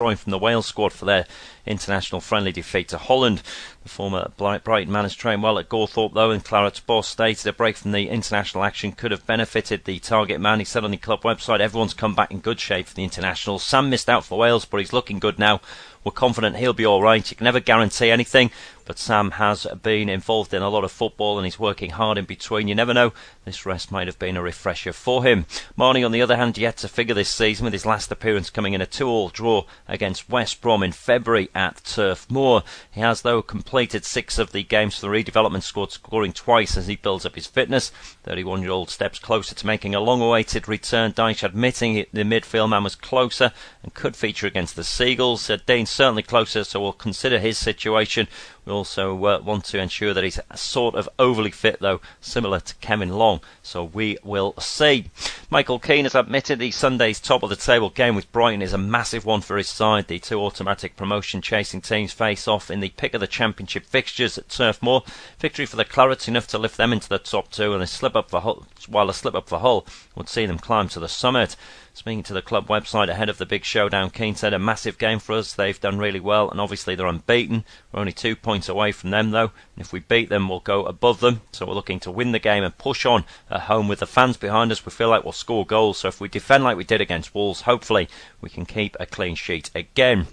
from the Wales squad for their international friendly defeat to Holland. The former Brighton man has trained well at Gawthorpe though, and Claret's boss stated a break from the international action could have benefited the target man. He said on the club website, everyone's come back in good shape for the internationals. Sam missed out for Wales, but he's looking good now. We're confident he'll be alright. You can never guarantee anything, but Sam has been involved in a lot of football and he's working hard in between. You never know, this rest might have been a refresher for him. Marnie, on the other hand, yet to figure this season, with his last appearance coming in a 2-2 draw against West Brom in February at Turf Moor. He has, though, completed 6 of the games for the redevelopment squad, scoring twice as he builds up his fitness. 31-year-old steps closer to making a long-awaited return. Dyche admitting the midfield man was closer and could feature against the Seagulls. Dean's certainly closer, so we'll consider his situation. We also want to ensure that he's sort of overly fit, though, similar to Kevin Long, so we will see. Michael Keane has admitted the Sunday's top-of-the-table game with Brighton is a massive one for his side. The two automatic promotion-chasing teams face off in the pick of the championship fixtures at Turf Moor. Victory for the Clarets enough to lift them into the top 2, and a slip up for Hull would see them climb to the summit. Speaking to the club website ahead of the big showdown, Keane said, a massive game for us. They've done really well, and obviously they're unbeaten. We're only 2 points away from them, though, and if we beat them, we'll go above them. So we're looking to win the game and push on at home with the fans behind us. We feel like we'll score goals, so if we defend like we did against Wolves, hopefully we can keep a clean sheet again.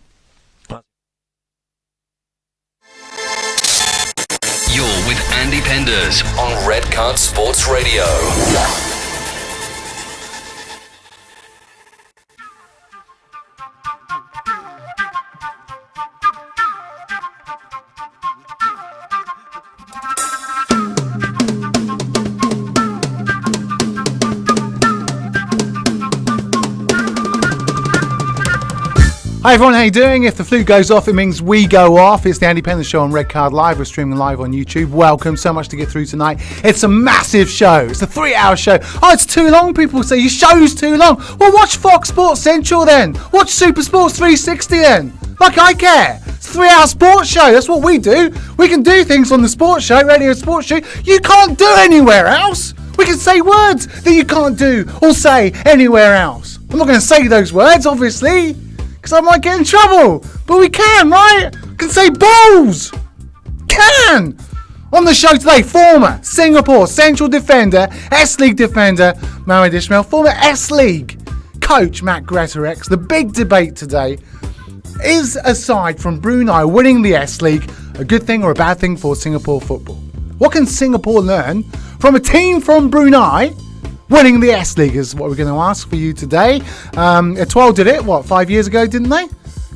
You're with Andy Penders on Red Card Sports Radio. Hi everyone, how you doing? If the flute goes off, it means we go off. It's the Andy Penders Show on Red Card Live. We're streaming live on YouTube. Welcome, so much to get through tonight. It's a massive show. It's a 3-hour show. Oh, it's too long, people say. Your show's too long. Well, watch Fox Sports Central then. Watch Super Sports 360 then. Like I care. It's a 3-hour sports show. That's what we do. We can do things on the sports show, radio sports show, you can't do anywhere else. We can say words that you can't do or say anywhere else. I'm not going to say those words, obviously, because I might get in trouble. But we can, right? We can say balls. Can. On the show today, former Singapore Central defender, S-League defender, Mohamed Ismail, former S-League coach, Matt Greatorex. The big debate today is, aside from Brunei winning the S-League, a good thing or a bad thing for Singapore football? What can Singapore learn from a team from Brunei winning the S-League is what we're going to ask for you today. Etoile did it, 5 years ago, didn't they?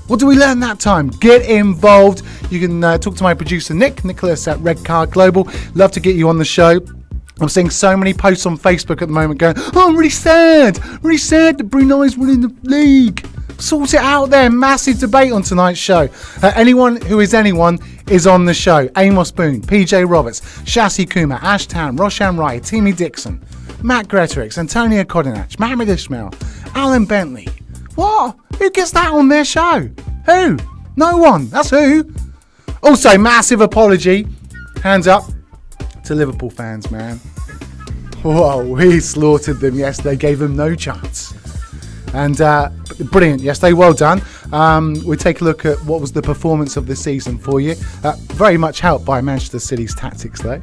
What did we learn that time? Get involved. You can talk to my producer, Nicholas at Red Card Global. Love to get you on the show. I'm seeing so many posts on Facebook at the moment going, oh, I'm really sad that Brunei's winning the league. Sort it out there. Massive debate on tonight's show. Anyone who is anyone is on the show. Amos Boone, PJ Roberts, Shasi Kumar, Ash Tan, Roshan Rai, Timmy Dixon, Matt Greatorex, Antonio Kodinach, Mohamed Ismail, Alan Bentley. What? Who gets that on their show? Who? No one. That's who. Also, massive apology. Hands up to Liverpool fans, man. Whoa, we slaughtered them yesterday. Gave them no chance. And brilliant yesterday. Well done. We take a look at what was the performance of the season for you. Very much helped by Manchester City's tactics, though.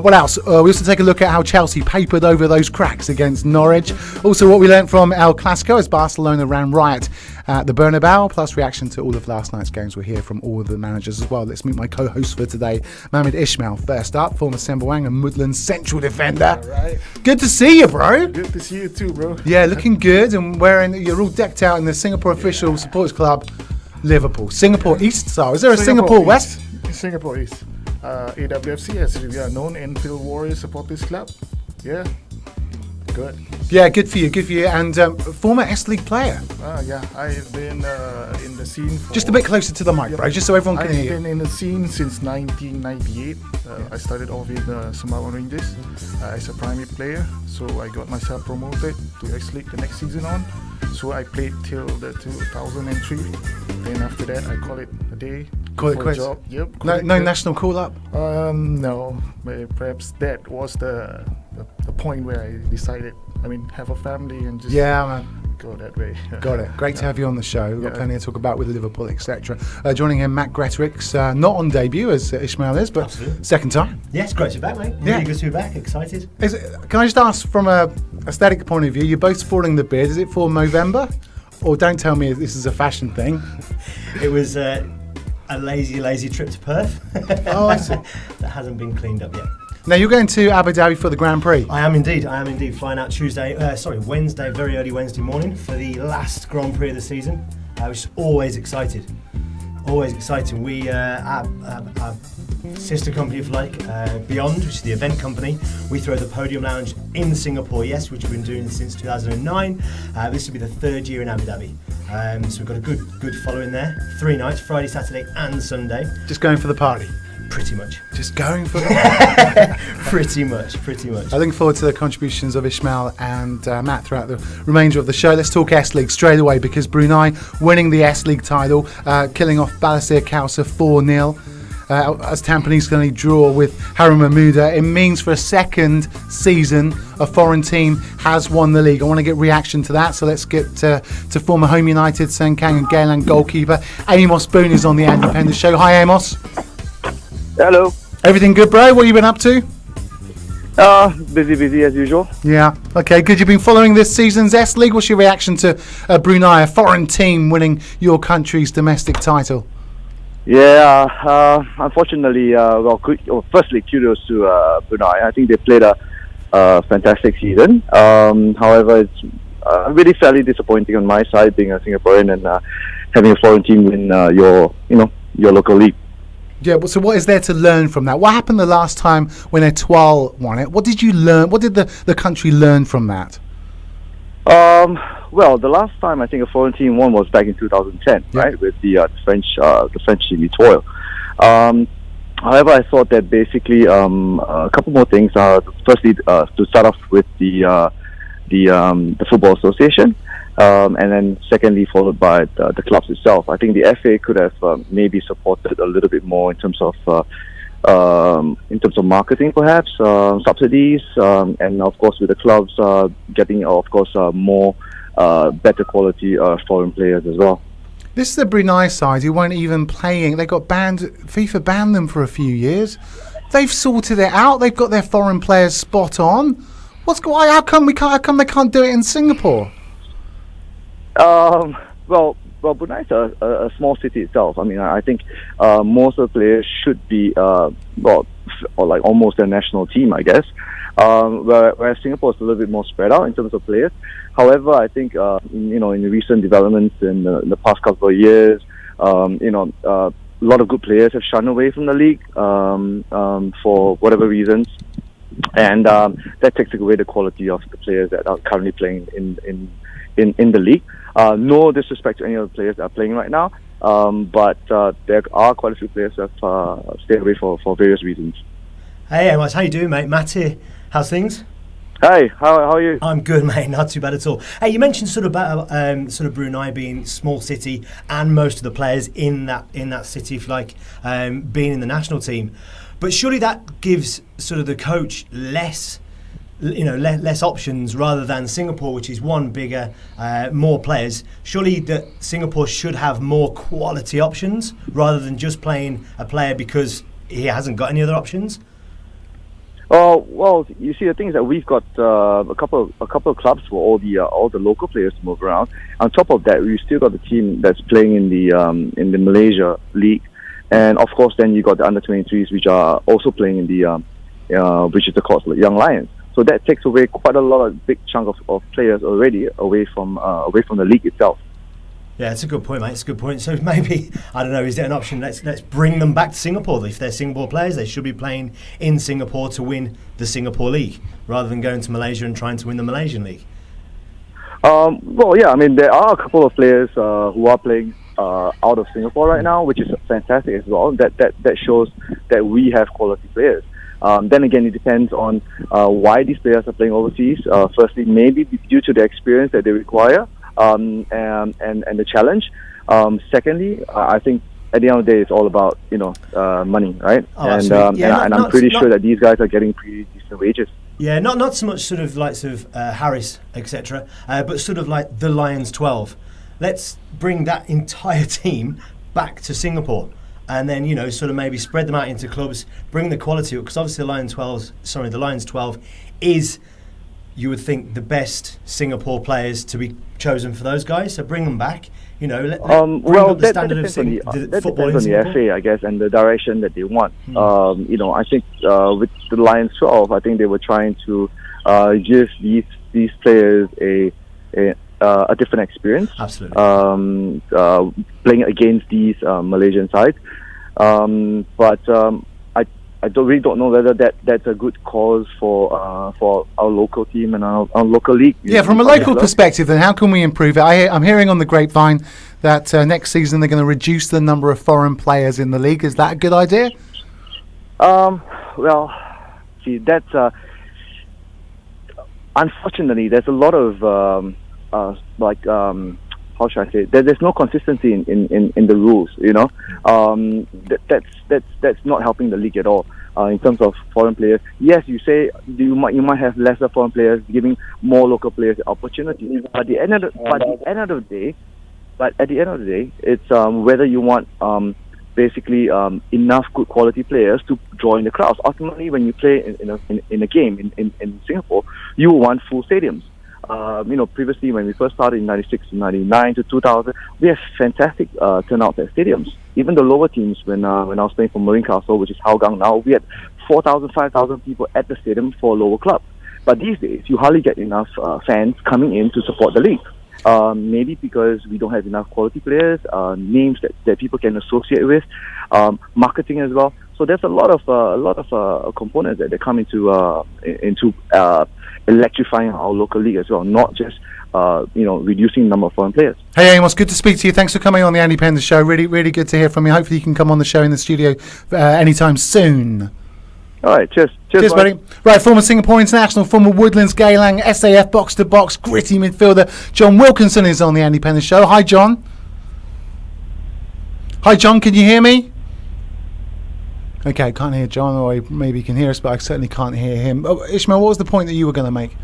What else? We also take a look at how Chelsea papered over those cracks against Norwich. Also, what we learnt from El Clasico as Barcelona ran riot at the Bernabeu, plus reaction to all of last night's games. We'll hear from all of the managers as well. Let's meet my co-host for today, Mohamed Ismail. First up, former Sembawang and Woodland Central defender. All right. Good to see you, bro. Good to see you too, bro. Yeah, looking good, and you're all decked out in the Singapore official supporters club, Liverpool. Singapore East style. Is there a Singapore West? Singapore East. AWFC, as we are known, Enfield Warriors Supporters Club. Yeah, good. Yeah, good for you. And former S-League player. Yeah, I've been in the scene for... Just a bit closer to the mic, bro, just so everyone can hear you. I've been in the scene since 1998. I started off with Sembawang Rangers as a primary player. So I got myself promoted to S-League the next season on. So I played till the 2003. Then after that, I call it a day. Call it quits? Yep. No national call-up? No. Perhaps that was the point where I decided, have a family and just go that way. Got it. Great to have you on the show. We've got Yeah. plenty to talk about with Liverpool, etc. Joining him, Matt Gretrick's not on debut as Ishmael is, but Absolutely. second time. Yes, great to be back, mate. Yeah. Really good to be back. Excited. Can I just ask from a aesthetic point of view, you're both sporting the beard. Is it for Movember? Or don't tell me this is a fashion thing. It was a lazy trip to Perth. Oh, I see. That hasn't been cleaned up yet. Now, you're going to Abu Dhabi for the Grand Prix. I am indeed flying out Wednesday, very early Wednesday morning for the last Grand Prix of the season, which is always exciting. Always exciting. We, our sister company, if you like, Beyond, which is the event company, we throw the Podium Lounge in Singapore, yes, which we've been doing since 2009. This will be the third year in Abu Dhabi. So we've got a good following there. 3 nights, Friday, Saturday and Sunday. Just going for the party. Pretty much. Just going for the party. Pretty much. I look forward to the contributions of Ishmael and Matt throughout the remainder of the show. Let's talk S-League straight away because Brunei winning the S-League title, killing off Balasir Khalsa 4-0. As Tampines going to draw with Harimau Muda, it means for a second season a foreign team has won the league. I want to get reaction to that, so let's get to former Home United, Sengkang and Geylang goalkeeper Amos Boone is on the Andy Penders show. Hi Amos. Hello. Everything good, bro? What have you been up to? Busy as usual. Yeah. Okay, good. You've been following this season's S-League. What's your reaction to Brunei, a foreign team, winning your country's domestic title? Yeah, unfortunately, firstly, kudos to Brunei. I think they played a fantastic season. However, it's really fairly disappointing on my side, being a Singaporean and having a foreign team win your local league. Yeah, so what is there to learn from that? What happened the last time when Etoile won it? What did you learn? What did the country learn from that? Well, the last time I think a foreign team won was back in 2010, right, with the French team Etoile. However, I thought that basically a couple more things. Firstly, to start off with the Football Association. And then secondly followed by the clubs itself. I think the FA could have maybe supported a little bit more in terms of marketing, perhaps subsidies, and of course with the clubs getting more better quality foreign players as well. This is the Brunei side who weren't even playing. They got banned. FIFA banned them for a few years. They've sorted it out. They've got their foreign players spot on. How come they can't do it in Singapore? Well, Brunei is a small city itself. I mean, I think most of the players should be almost a national team, I guess. Whereas Singapore is a little bit more spread out in terms of players. However, I think in the recent developments in the past couple of years, a lot of good players have shunned away from the league for whatever reasons, and that takes away the quality of the players that are currently playing in the league. No disrespect to any of the players that are playing right now, but there are quite a few players that have stayed away for various reasons. Hey Amos, how you doing, mate? Matt here. How's things? Hey, how are you? I'm good, mate. Not too bad at all. Hey, you mentioned sort of Brunei being small city and most of the players in that city, if you like, being in the national team. But surely that gives sort of the coach less options rather than Singapore, which is one bigger, more players. Surely that Singapore should have more quality options rather than just playing a player because he hasn't got any other options. Well, you see, the thing is that we've got a couple of clubs for all the local players to move around. On top of that, we've still got the team that's playing in the Malaysia league, and of course, then you got the under-23s, which are also playing in the which is the called Young Lions. So that takes away quite a lot of big chunk of players already away from the league itself. Yeah, it's a good point, mate. It's a good point. So maybe, I don't know, is there an option? Let's bring them back to Singapore. If they're Singapore players, they should be playing in Singapore to win the Singapore League rather than going to Malaysia and trying to win the Malaysian League. Well, yeah, I mean, there are a couple of players who are playing out of Singapore right now, which is fantastic as well. That shows that we have quality players. Then again, it depends on why these players are playing overseas. Firstly, maybe due to the experience that they require and the challenge. Secondly, I think at the end of the day, it's all about money, right? Oh, and I'm pretty sure that these guys are getting pretty decent wages. Yeah, not so much sort of likes of Harris, etc., but sort of like the Lions 12. Let's bring that entire team back to Singapore, and then sort of maybe spread them out into clubs, bring the quality up, because obviously the Lions 12 is, you would think, the best Singapore players to be chosen for those guys. So bring them back. Bring up the standard of that football depends in on the Singapore. FA, I guess, and the direction that they want. I think with the Lions 12, I think they were trying to give these players a different experience. Absolutely. Playing against these Malaysian sides, I really don't know whether that's a good cause for our local team and our local league. Yeah, from a local perspective, then how can we improve it? I'm hearing on the grapevine that next season they're going to reduce the number of foreign players in the league. Is that a good idea? Well, see, that's unfortunately there's a lot of how should I say it? There's no consistency in the rules. That's not helping the league at all. In terms of foreign players, yes, you say you might have lesser foreign players, giving more local players opportunities. But at the end of the day, it's whether you want enough good quality players to join the crowds. Ultimately, when you play in a game in Singapore, you want full stadiums. Previously when we first started in 96 to 99 to 2000, we have fantastic turnouts at stadiums. Even the lower teams, when I was playing for Marine Castle, which is Hougang now, we had 4,000, 5,000 people at the stadium for a lower club. But these days, you hardly get enough fans coming in to support the league. Maybe because we don't have enough quality players, names that people can associate with, marketing as well. So there's a lot of components that come into electrifying our local league as well, not just reducing the number of foreign players. Hey Amos, good to speak to you. Thanks for coming on the Andy Penders Show. Really, really good to hear from you. Hopefully you can come on the show in the studio anytime soon. All right, cheers, buddy. Right, former Singapore international, former Woodlands Geylang, SAF box-to-box, gritty midfielder, John Wilkinson is on the Andy Penders Show. Hi, John. Hi, John, can you hear me? Okay, can't hear John, or maybe he can hear us, but I certainly can't hear him. Oh, Ishmael, what was the point that you were going to make?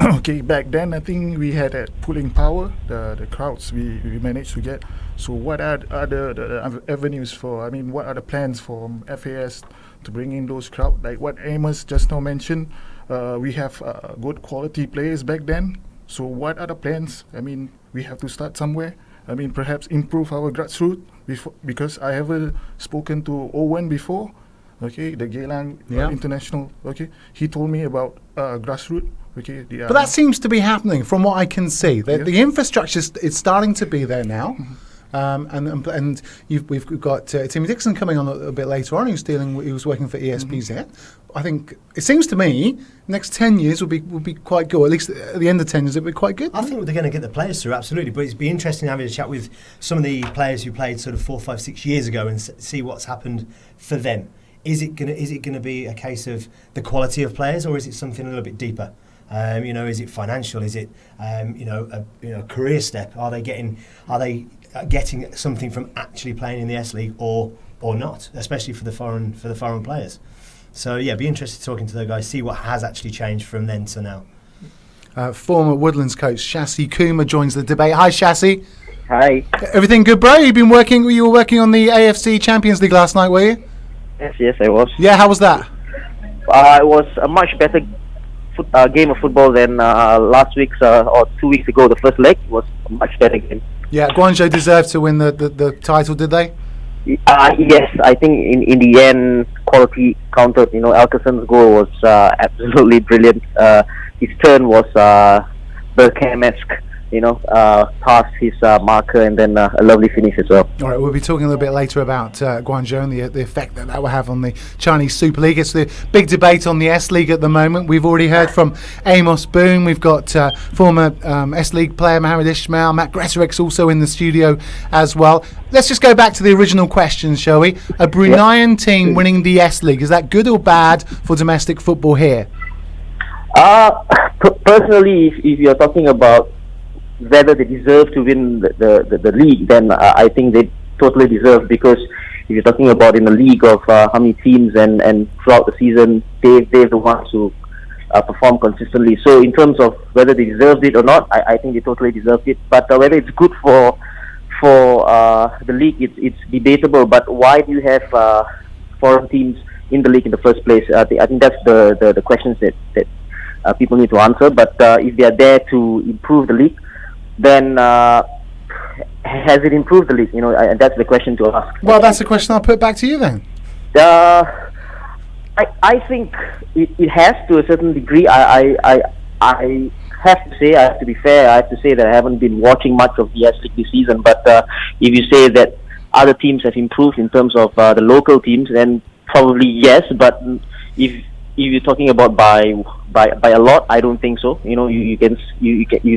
Okay, back then I think we had that pulling power, the crowds we managed to get. So what are the avenues for, what are the plans for FAS to bring in those crowds? Like what Amos just now mentioned, we have good quality players back then. So what are the plans? We have to start somewhere. Perhaps improve our grassroots, because I have spoken to Owen before, okay, the Geylang International, okay. He told me about grassroots, okay. But that seems to be happening from what I can see. The infrastructure is starting to be there now. And we've got Timmy Dixon coming on a little bit later on. He was working for ESPZ. I think it seems to me next 10 years will be quite good. At least at the end of 10 years, it'll be quite good. I think they're going to get the players through, absolutely. But it'd be interesting having a chat with some of the players who played sort of 4, 5, 6 years ago and see what's happened for them. Is it going to be a case of the quality of players, or is it something a little bit deeper? Is it financial? Is it a career step? Are they getting something from actually playing in the S League or not? Especially for the foreign players. So yeah, be interested talking to those guys, see what has actually changed from then to now. Former Woodlands coach Shasi Kuma joins the debate. Hi, Shasi. Hi. Everything good, bro? You were working on the AFC Champions League last night, were you? Yes, I was. Yeah, how was that? It was a much better game of football than last week's or 2 weeks ago. The first leg was a much better game. Yeah, Guangzhou deserved to win the title, did they? Yes, I think in the end, quality counted. Elkerson's goal was absolutely brilliant. His turn was Bergkamp-esque. Past his marker, and then a lovely finish as well. All right, we'll be talking a little bit later about Guangzhou and the effect that will have on the Chinese Super League. It's the big debate on the S League at the moment. We've already heard from Amos Boone. We've got former S League player Mohamed Ishmael. Matt Gretorik's also in the studio as well. Let's just go back to the original question, shall we? A Bruneian team winning the S League, is that good or bad for domestic football here? Personally, if you're talking about whether they deserve to win the league, then I think they totally deserve, because if you're talking about in a league of how many teams and throughout the season, they're the ones who perform consistently. So in terms of whether they deserved it or not, I think they totally deserved it. But whether it's good for the league, it's debatable. But why do you have foreign teams in the league in the first place? I think that's the questions that people need to answer. But if they are there to improve the league, then has it improved the league? That's the question to ask. Well, that's a question I'll put back to you then. I think it has to a certain degree. I have to say, I have to be fair, I have to say that I haven't been watching much of the S League this season. But if you say that other teams have improved in terms of the local teams, then probably yes. But if you're talking about by a lot, I don't think so. You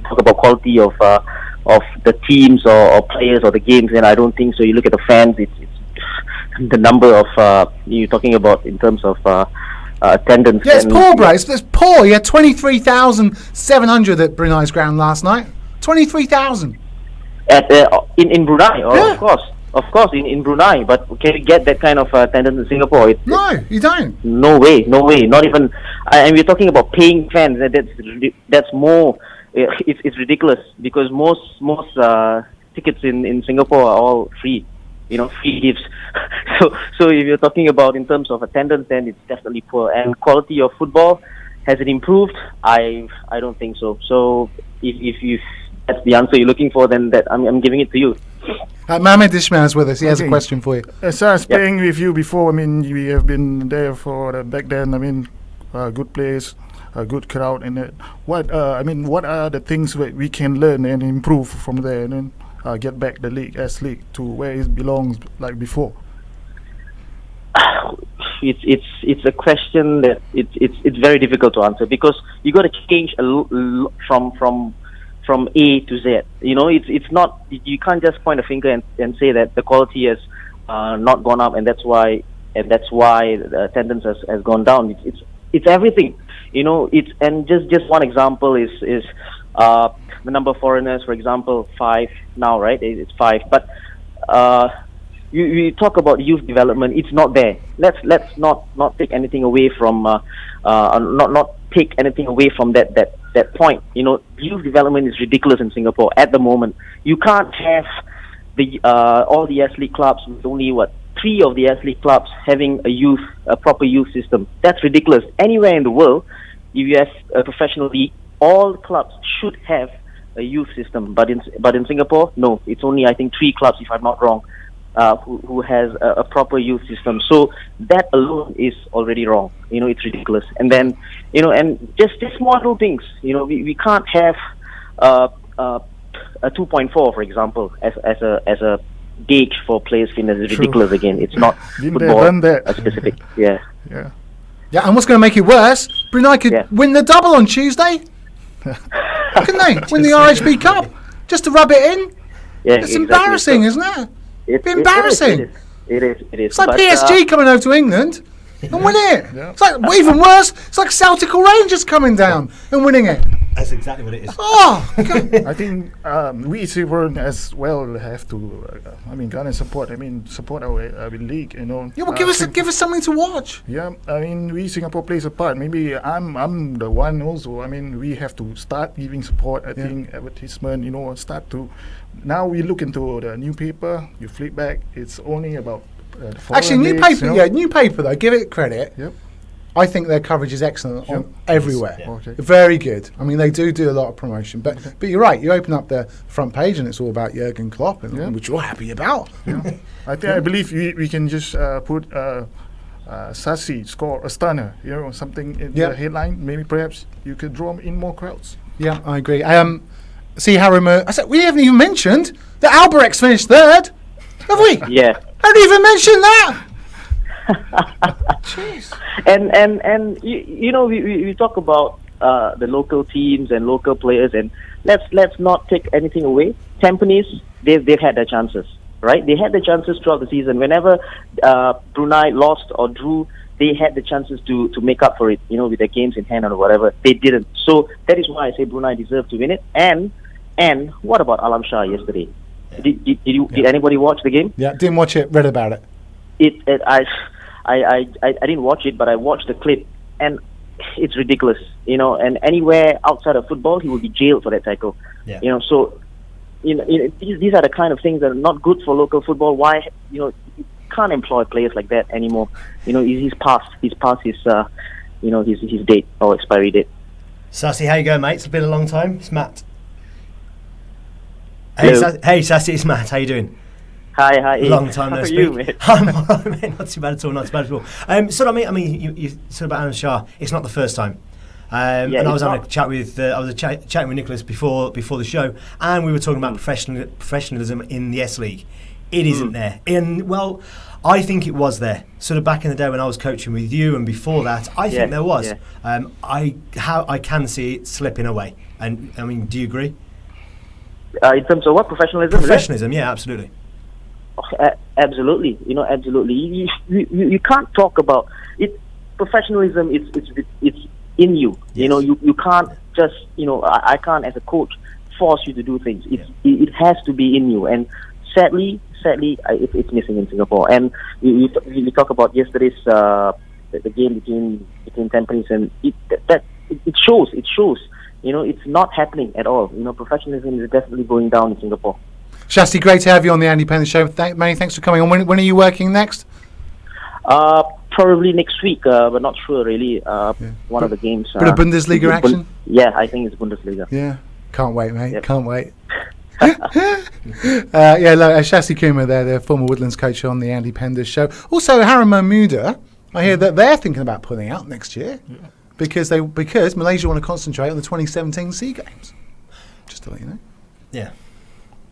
talk about quality of the teams or players or the games, and I don't think so. You look at the fans, it's the number of you're talking about in terms of attendance. Yeah, it's poor, bro. It's poor. You had 23,700 at Brunei's ground last night. 23,000 in Brunei. Yeah. Of course, in Brunei. But can you get that kind of attendance in Singapore? No, you don't. No way. Not even. And we're talking about paying fans. That's more. It's ridiculous because most tickets in Singapore are all free. Free gifts. So if you're talking about in terms of attendance, then it's definitely poor. And quality of football, has it improved? I don't think so. So if that's the answer you're looking for, then I'm giving it to you. Mohamed Ishmael is with us. He has a question for you. As I was playing with you before, we have been there for back then. Good place, a good crowd, and what are the things that we can learn and improve from there, and then get back the league to where it belongs like before? It's a question that it's very difficult to answer because you got to change from A to Z. It's not, you can't just point a finger and say that the quality has not gone up and that's why the attendance has gone down. It's everything. And just one example is the number of foreigners, for example, 5 now, right? It's 5, but you talk about youth development. It's not there. Let's not take anything away from not take anything away from that point. Youth development is ridiculous in Singapore at the moment. You can't have all the S League clubs with only 3 of the S League clubs having a proper youth system. That's ridiculous. Anywhere in the world, if you have a professional league, all clubs should have a youth system. But in Singapore, no. It's only, I think, 3 clubs, if I'm not wrong, who has a proper youth system. So that alone is already wrong. It's ridiculous. And then, and just small little things. We can't have a 2.4, for example, as a gauge for players' fitness. Is ridiculous again. It's not football specific. Yeah. Yeah, and what's going to make it worse? Brunei could win the double on Tuesday. Couldn't they? Win the RHB Cup just to rub it in. Yeah, it's embarrassing, isn't it? It's embarrassing. It is. It's like PSG coming over to England and winning it. Yeah. It's like even worse. It's like Celtic or Rangers coming down and winning it. That's exactly what it is. Oh, okay. I think we Singaporeans as well have to. Garner support. Support our league. Yeah, well, give us something to watch. Yeah, we Singapore plays a part. Maybe I'm the one also. We have to start giving support. I think advertisement. Start to. Now we look into the newspaper. You flip back. It's only about. Actually, newspaper though. Give it credit. Yep. I think their coverage is excellent on everywhere. Yeah. Okay. Very good. They do a lot of promotion. But you're right. You open up the front page and it's all about Jurgen Klopp, which you're happy about. Yeah. I believe we can just put Sassi score a stunner. Something in the headline. Maybe perhaps you could draw in more crowds. Yeah, I agree. See Harimau. I said we haven't even mentioned that Alberex finished 3rd, have we? Yeah. Haven't even mentioned that. Jeez. And we talk about the local teams and local players, and let's not take anything away. Tampines, they've had their chances, right? They had the chances throughout the season. Whenever Brunei lost or drew, they had the chances to make up for it, with their games in hand or whatever. They didn't. So that is why I say Brunei deserved to win it. And what about Alam Shah yesterday? Did anybody watch the game? Yeah, didn't watch it. Read about it. I didn't watch it, but I watched the clip, and it's ridiculous, and anywhere outside of football, he will be jailed for that tackle. Yeah. So, these are the kind of things that are not good for local football. Why, you can't employ players like that anymore. He's past his his date or expiry date. Sassy, how you going, mate? It's been a long time. It's Matt. Hey, Sassy, it's Matt. How you doing? Hi. Long time no How are speak. you, mate? I'm alright, mate. Not too bad at all. So I mean, you said about Alan Shah. It's not the first time. And I was having a chat with chatting with Nicholas before the show, and we were talking about professionalism in the S League. It isn't there. I think it was there. Sort of back in the day when I was coaching with you, and before that, I think there was. Yeah. I can see it slipping away. And I mean, do you agree? In terms of what, professionalism? Professionalism, yeah, absolutely. Absolutely, absolutely. You can't talk about it. Professionalism, it's in you. Yes. You can't just, I can't as a coach force you to do things. It has to be in you, and sadly, it's missing in Singapore. And you talk about yesterday's the game between Tampines, and it shows. It's not happening at all. Professionalism is definitely going down in Singapore. Shasti, great to have you on the Andy Penders Show. Many thanks for coming on. When are you working next? Probably next week, but not sure really. One of the games. Bit of Bundesliga action? Yeah, I think it's Bundesliga. Yeah, can't wait, mate. Yep. Can't wait. Shasti Kuma there, the former Woodlands coach on the Andy Penders Show. Also, Harimau Muda, I hear that they're thinking about pulling out next year because Malaysia want to concentrate on the 2017 SEA Games. Just to let you know. Yeah.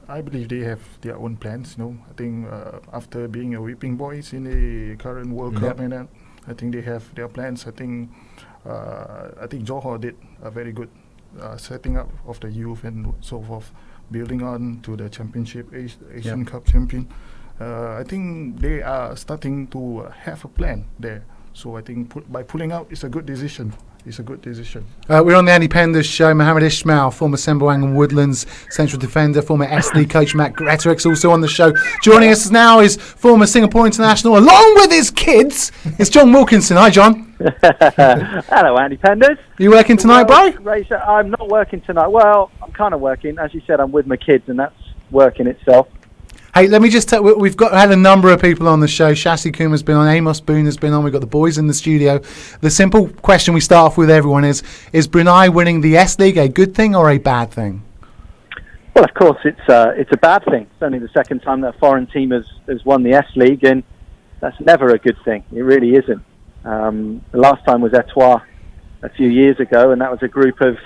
I believe they have their own plans. I think after being a whipping boys in the current World Cup, and that, I think they have their plans. I think Johor did a very good setting up of the youth and so forth, building on to the championship, Asian Cup champion. I think they are starting to have a plan there. So I think by pulling out, it's a good decision. We're on the Andy Penders Show. Mohammed Ismail, former Sembuang and Woodlands central defender, former S League coach Matt Gretorick's also on the show. Joining us now is former Singapore international, along with his kids. It's John Wilkinson. Hi, John. Hello, Andy Penders. You working tonight, bro? I'm not working tonight. Well, I'm kind of working. As you said, I'm with my kids, and that's work in itself. Hey, let me just tell we've had a number of people on the show. Shasi Kuma's been on, Amos Boone has been on, we've got the boys in the studio. The simple question we start off with everyone is Brunei winning the S League a good thing or a bad thing? Well, of course, it's a bad thing. It's only the second time that a foreign team has won the S League, and that's never a good thing. It really isn't. The last time was Etoile a few years ago, and that was a group of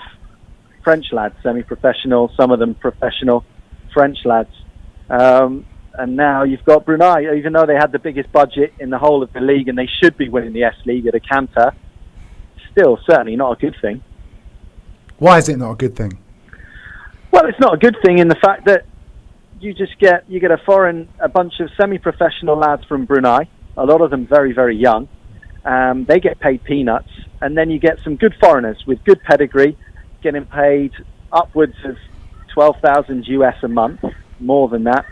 French lads, semi-professional, some of them professional French lads. And now you've got Brunei, even though they had the biggest budget in the whole of the league and they should be winning the S League at a canter, still certainly not a good thing. Why is it not a good thing? Well, it's not a good thing in the fact that you get a bunch of semi-professional lads from Brunei, a lot of them very, very young. They get paid peanuts, and then you get some good foreigners with good pedigree getting paid upwards of 12,000 US a month. More than that,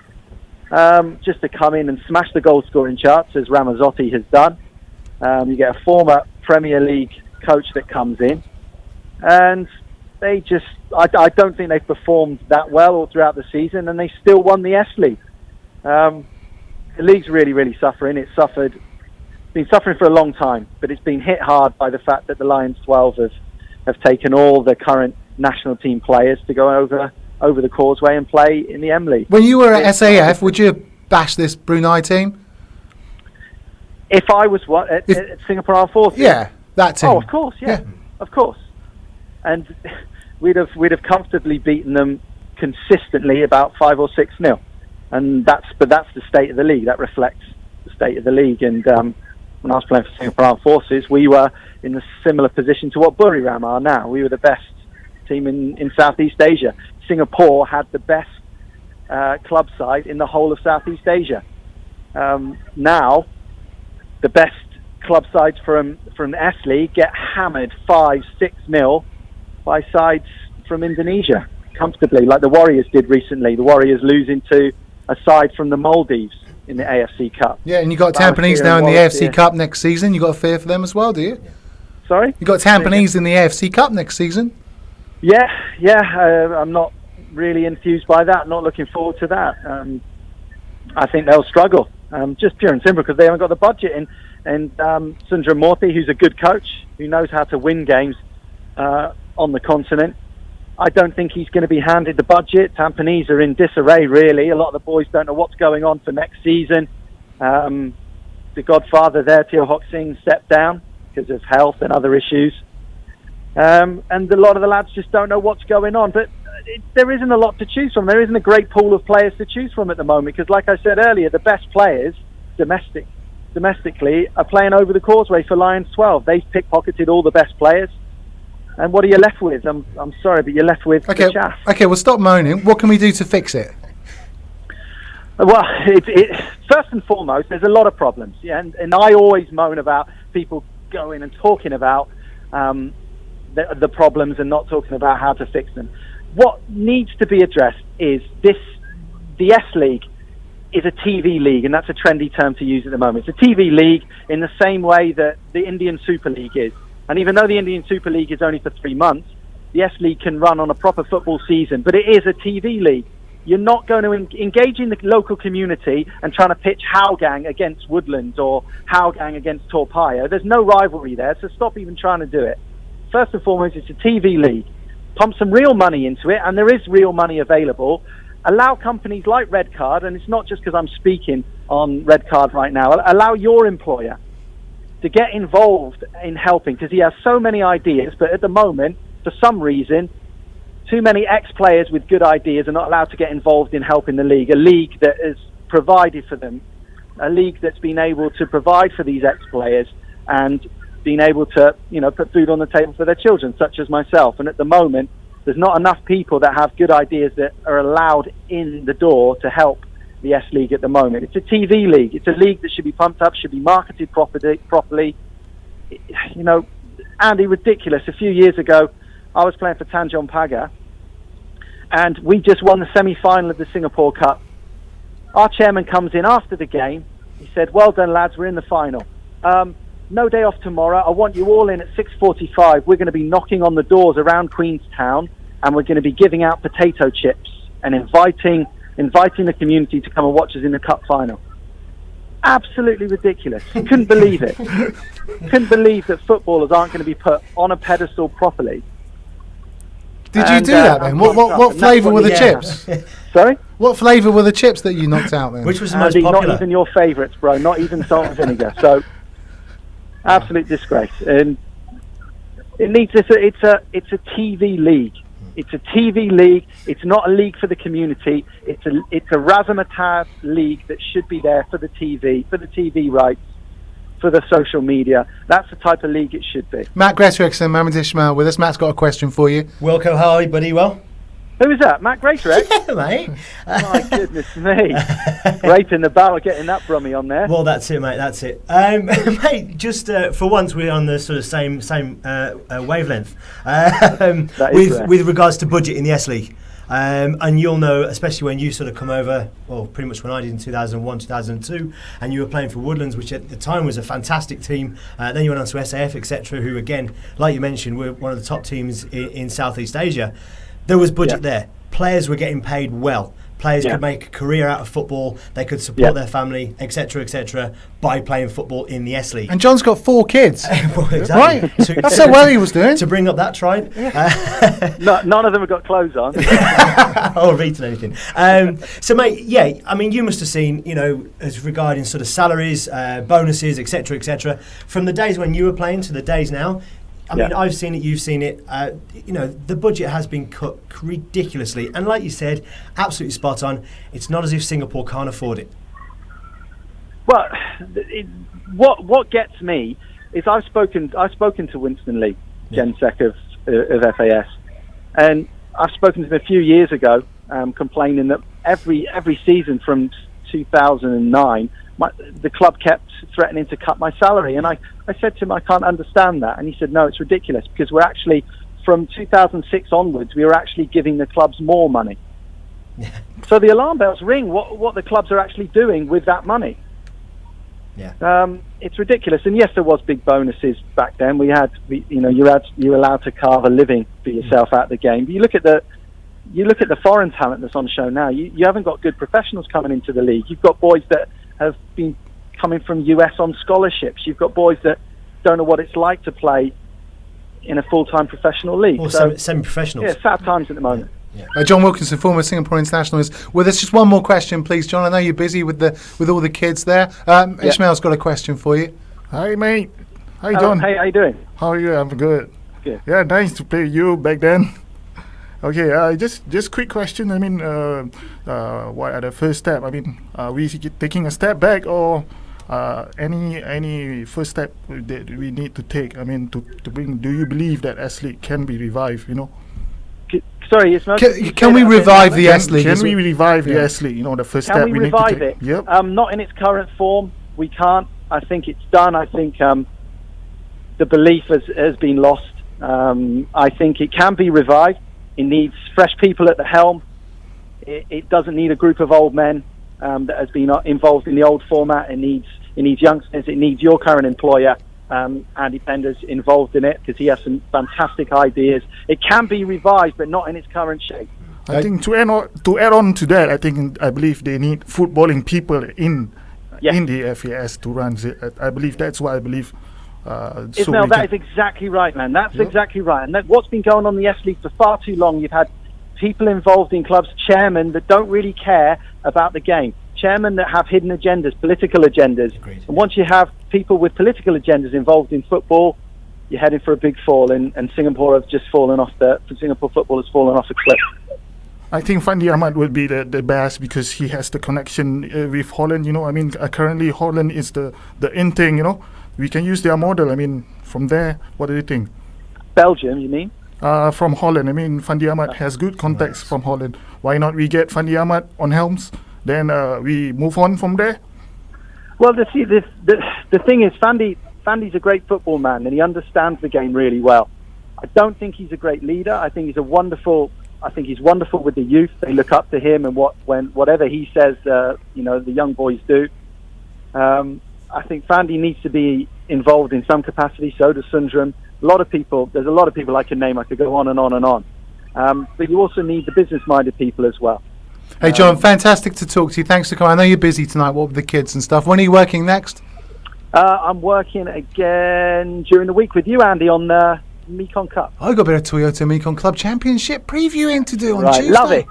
just to come in and smash the goal scoring charts as Ramazzotti has done. You get a former Premier League coach that comes in, and they just I don't think they've performed that well all throughout the season, and they still won the S League. The league's really, really suffering. It's been suffering for a long time, but it's been hit hard by the fact that the Lions 12 have taken all the current national team players to go over the causeway and play in the M League. When you were at SAF, would you bash this Brunei team? If I was at Singapore Armed Forces? Yeah, that team. Oh, of course, yeah. Of course. And we'd have comfortably beaten them consistently about 5 or 6-0. And that's the state of the league. That reflects the state of the league. And when I was playing for Singapore Armed Forces, we were in a similar position to what Buriram are now. We were the best team in Southeast Asia. Singapore had the best club side in the whole of Southeast Asia. Now, the best club sides from the S League get hammered 5-6-0 by sides from Indonesia comfortably, like the Warriors did recently. The Warriors losing to a side from the Maldives in the AFC Cup. Yeah, and you got Tampines now in the AFC Cup next season. You got a fear for them as well, do you? Sorry? You got Tampines in the AFC Cup next season. Yeah. I'm not really enthused by that. Not looking forward to that. I think they'll struggle, just pure and simple, because they haven't got the budget. And Sundram Murthy, who's a good coach, who knows how to win games on the continent, I don't think he's going to be handed the budget. Tampines are in disarray, really. A lot of the boys don't know what's going on for next season. The godfather there, Teo Hock Singh, stepped down because of health and other issues. And a lot of the lads just don't know what's going on. But there isn't a lot to choose from. There isn't a great pool of players to choose from at the moment, because, like I said earlier, the best players domestically are playing over the causeway for Lions 12. They've pickpocketed all the best players. And what are you left with? I'm sorry, but you're left with the chaff. Okay, well, stop moaning. What can we do to fix it? Well, first and foremost, there's a lot of problems. Yeah, and I always moan about people going and talking about the problems and not talking about how to fix them. What needs to be addressed is the S League is a TV league, and that's a trendy term to use at the moment. It's a TV league in the same way that the Indian Super League is. And even though the Indian Super League is only for 3 months, the S League can run on a proper football season, but it is a TV league. You're not going to engage in the local community and trying to pitch Hougang against Woodlands or Hougang against Torpayo. There's no rivalry there, so stop even trying to do it. First and foremost, it's a TV league. Pump some real money into it, and there is real money available. Allow companies like Red Card, and it's not just because I'm speaking on Red Card right now, allow your employer to get involved in helping, because he has so many ideas, but at the moment, for some reason, too many ex-players with good ideas are not allowed to get involved in helping the league, a league that has provided for them, a league that's been able to provide for these ex-players and been able to, put food on the table for their children, such as myself. And at the moment, there's not enough people that have good ideas that are allowed in the door to help the S League at the moment. It's a TV league. It's a league that should be pumped up, should be marketed properly. Andy, ridiculous. A few years ago, I was playing for Tanjong Pagar, and we just won the semi-final of the Singapore Cup. Our chairman comes in after the game. He said, "Well done, lads, we're in the final. No day off tomorrow. I want you all in at 6:45. We're going to be knocking on the doors around Queenstown, and we're going to be giving out potato chips and inviting the community to come and watch us in the cup final." Absolutely ridiculous. Couldn't believe it. Couldn't believe that footballers aren't going to be put on a pedestal properly. Did you do that then? What flavour were the chips? Sorry? What flavour were the chips that you knocked out then? Which was the most popular? Not even your favourites, bro. Not even salt and vinegar. So, absolute disgrace. And it needs. It's a TV league. It's a TV league. It's not a league for the community. It's a razzmatazz league that should be there for the TV rights, for the social media. That's the type of league it should be. Matt Gretorix and Mohamed Ismail with us. Matt's got a question for you. Wilco, how are you, buddy? Well? Who is that? Matt Gretorix? Yeah, mate. My goodness me. Great in the barrel getting that Brummy on there. Well, that's it, mate. That's it. Mate, just for once, we're on the sort of same wavelength with regards to budget in the S League. And you'll know, especially when you sort of come over, well, pretty much when I did in 2001, 2002, and you were playing for Woodlands, which at the time was a fantastic team. Then you went on to SAF, etc., who, again, like you mentioned, were one of the top teams in Southeast Asia. There was budget there. Players were getting paid well. Players could make a career out of football. They could support their family, etc., by playing football in the S League. And John's got 4 kids. Well, exactly. Right. That's so well he was doing. To bring up that tribe. None of them have got clothes on. Or eaten anything. So, mate, you must have seen, as regarding sort of salaries, bonuses, etc., from the days when you were playing to the days now. I mean, I've seen it, you've seen it. The budget has been cut ridiculously. And like you said, absolutely spot on. It's not as if Singapore can't afford it. Well, what gets me is I've spoken to Winston Lee, Gensec of FAS, and I've spoken to him a few years ago, complaining that every season from 2009, the club kept threatening to cut my salary, and I said to him, I can't understand that, and he said, no, it's ridiculous, because we're actually, from 2006 onwards, we were actually giving the clubs more money. So the alarm bells ring what the clubs are actually doing with that money. It's ridiculous. And yes, there was big bonuses back then. You're allowed to carve a living for yourself out the game. But you look at the foreign talent that's on show now. You haven't got good professionals coming into the league. You've got boys that have been coming from US on scholarships. You've got boys that don't know what it's like to play in a full-time professional league. Or semi-professionals. Yeah, sad times at the moment. John Wilkinson, former Singapore international, is with us. Just one more question, please, John. I know you're busy with all the kids there. Ishmael's got a question for you. Hi, mate. Hi, John. Hey, how you doing? How are you? I'm good. Good. Yeah, nice to play with you back then. Okay, just quick question. I mean, what are the first step? I mean, are we taking a step back, or any first step that we need to take? I mean, to bring. Do you believe that S League can be revived? Sorry, it's not. Can we revive the S League? Can we revive the S League? The first step we need to take. Can we revive it? Yep. Not in its current form. We can't. I think it's done. I think the belief has been lost. I think it can be revived. It needs fresh people at the helm. It doesn't need a group of old men that has been involved in the old format. It needs youngsters. It needs your current employer, Andy Penders, involved in it, because he has some fantastic ideas. It can be revived, but not in its current shape. I think to add on to that, I believe they need footballing people in the FAS to run it. I believe that's what I believe. Ismail, that is exactly right, man. That's exactly right. And what's been going on in the S League for far too long, you've had people involved in clubs, chairmen that don't really care about the game, chairmen that have hidden agendas, political agendas. Agreed. And once you have people with political agendas involved in football, you're headed for a big fall. And Singapore have just Singapore football has fallen off a cliff. I think Fandi Ahmad will be the best, because he has the connection with Holland. I mean, currently Holland is the in thing. We can use their model. I mean, from there, what do you think? Belgium, you mean? From Holland. I mean, Fandi Ahmad has good contacts from Holland. Why not we get Fandi Ahmad on helms? Then we move on from there. Well, the thing is, Fandi's a great football man, and he understands the game really well. I don't think he's a great leader. I think he's wonderful with the youth. They look up to him, and whatever he says, the young boys do. I think Fandi needs to be involved in some capacity. So does Sundram. There's a lot of people I can name. I could go on and on and on. But you also need the business-minded people as well. Hey, John, fantastic to talk to you. Thanks for coming. I know you're busy tonight. What with the kids and stuff? When are you working next? I'm working again during the week with you, Andy, on Mekong Cup. I've got a bit of Toyota Mekong Club Championship previewing to do on Tuesday. Love it.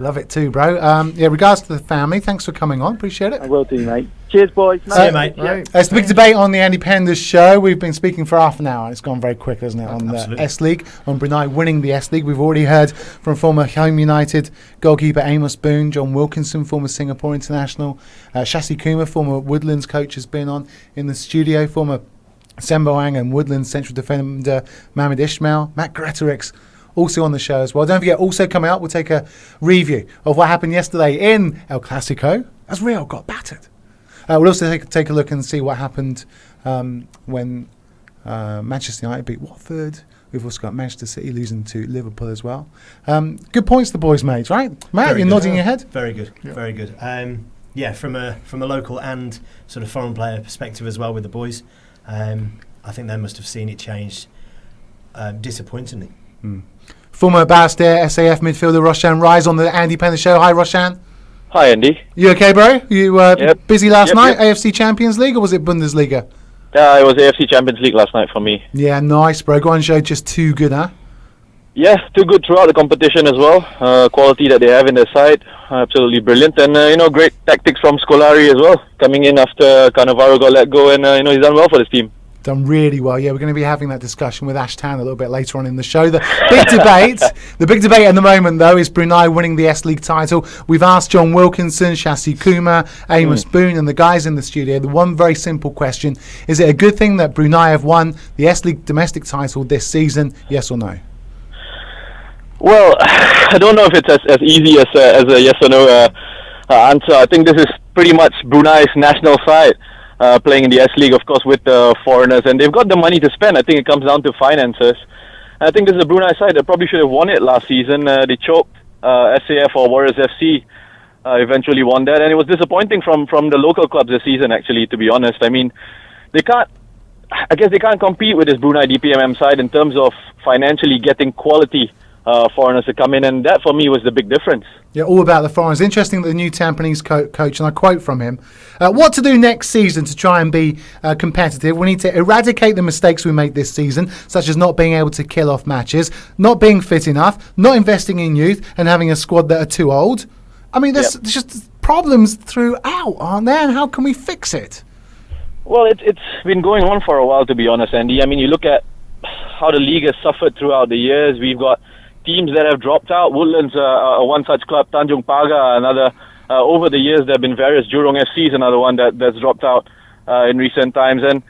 Love it too, bro. Regards to the family. Thanks for coming on. Appreciate it. I will do, mate. Cheers, boys. See you, mate. Right. It's the big debate on the Andy Penders show. We've been speaking for half an hour. It's gone very quick, hasn't it, on the S League, on Brunei winning the S League. We've already heard from former Home United goalkeeper Amos Boone, John Wilkinson, former Singapore international, Shasi Kumar, former Woodlands coach, has been on in the studio, former Semboang and Woodlands central defender Mohamed Ishmael, Matt Gretorix, also on the show as well. Don't forget, also coming up, we'll take a review of what happened yesterday in El Classico as Real got battered. We'll also take a look and see what happened when Manchester United beat Watford. We've also got Manchester City losing to Liverpool as well. Good points the boys made, right? Matt, you're nodding your head? Very good, very good. From a local and sort of foreign player perspective as well with the boys, I think they must have seen it change disappointingly. Former Barcelona SAF midfielder Roshan Rise on the Andy Penders show. Hi, Roshan. Hi, Andy. You okay, bro? You busy last night? Yep. AFC Champions League, or was it Bundesliga? It was AFC Champions League last night for me. Yeah, nice, bro. Guangzhou just too good, huh? Yeah, too good throughout the competition as well. Quality that they have in their side, absolutely brilliant. And, great tactics from Scolari as well, coming in after Cannavaro got let go, and, he's done well for this team. Done really well. Yeah, we're going to be having that discussion with Ash Tan a little bit later on in the show. The big debate at the moment, though, is Brunei winning the S League title. We've asked John Wilkinson, Shasi Kumar, Amos Boone, and the guys in the studio the one very simple question: is it a good thing that Brunei have won the S League domestic title this season? Yes or no? Well, I don't know if it's as easy as a yes or no answer. I think this is pretty much Brunei's national side. Playing in the S League, of course, with the foreigners, and they've got the money to spend. I think it comes down to finances. I think this is a Brunei side that probably should have won it last season. They choked SAF or Warriors FC eventually won that, and it was disappointing from the local clubs this season, actually, to be honest. I mean, they can't compete with this Brunei DPMM side in terms of financially getting quality foreigners to come in, and that for me was the big difference. Yeah, all about the foreigners. Interesting that the new Tampines coach, and I quote from him, what to do next season to try and be competitive. We need to eradicate the mistakes we made this season, such as not being able to kill off matches, not being fit enough, not investing in youth, and having a squad that are too old. I mean, there's just problems throughout, aren't there? And how can we fix it? Well, it's been going on for a while, to be honest, Andy. I mean, you look at how the league has suffered throughout the years. We've got teams that have dropped out. Woodlands, one such club, Tanjung Pagar, another. Over the years, there have been various. Jurong FC is another one that's dropped out in recent times, and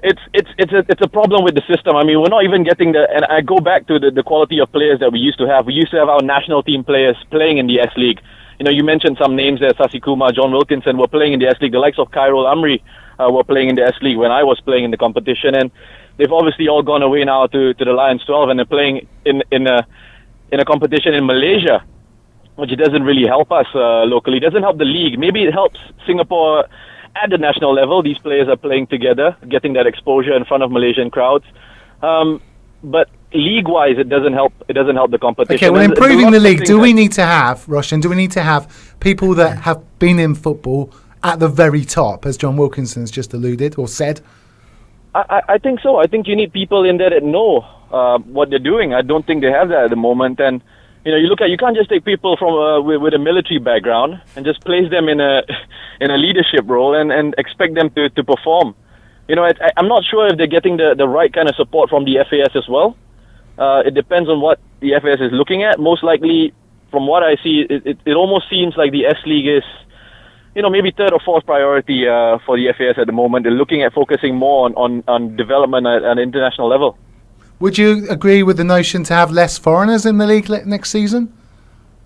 it's a problem with the system. I mean, we're not even getting and I go back to the quality of players that we used to have. We used to have our national team players playing in the S League. You know, you mentioned some names there. Sasi Kumar, John Wilkinson were playing in the S League. The likes of Khairul Amri were playing in the S League when I was playing in the competition, and they've obviously all gone away now to the Lions 12, and they're playing in a competition in Malaysia, which doesn't really help us locally. It doesn't help the league. Maybe it helps Singapore at the national level. These players are playing together, getting that exposure in front of Malaysian crowds. But league-wise, it doesn't help. It doesn't help the competition. Okay, well, improving the league, do we need to have, Roshan, people that have been in football at the very top, as John Wilkinson has just alluded or said? I think so. I think you need people in there that know what they're doing. I don't think they have that at the moment. And you know, you can't just take people from with a military background and just place them in a leadership role and expect them to perform. You know, I'm not sure if they're getting the right kind of support from the FAS as well. It depends on what the FAS is looking at. Most likely, from what I see, it almost seems like the S League is, you know, maybe third or fourth priority for the FAS at the moment. They're looking at focusing more on development at an international level. Would you agree with the notion to have less foreigners in the league next season?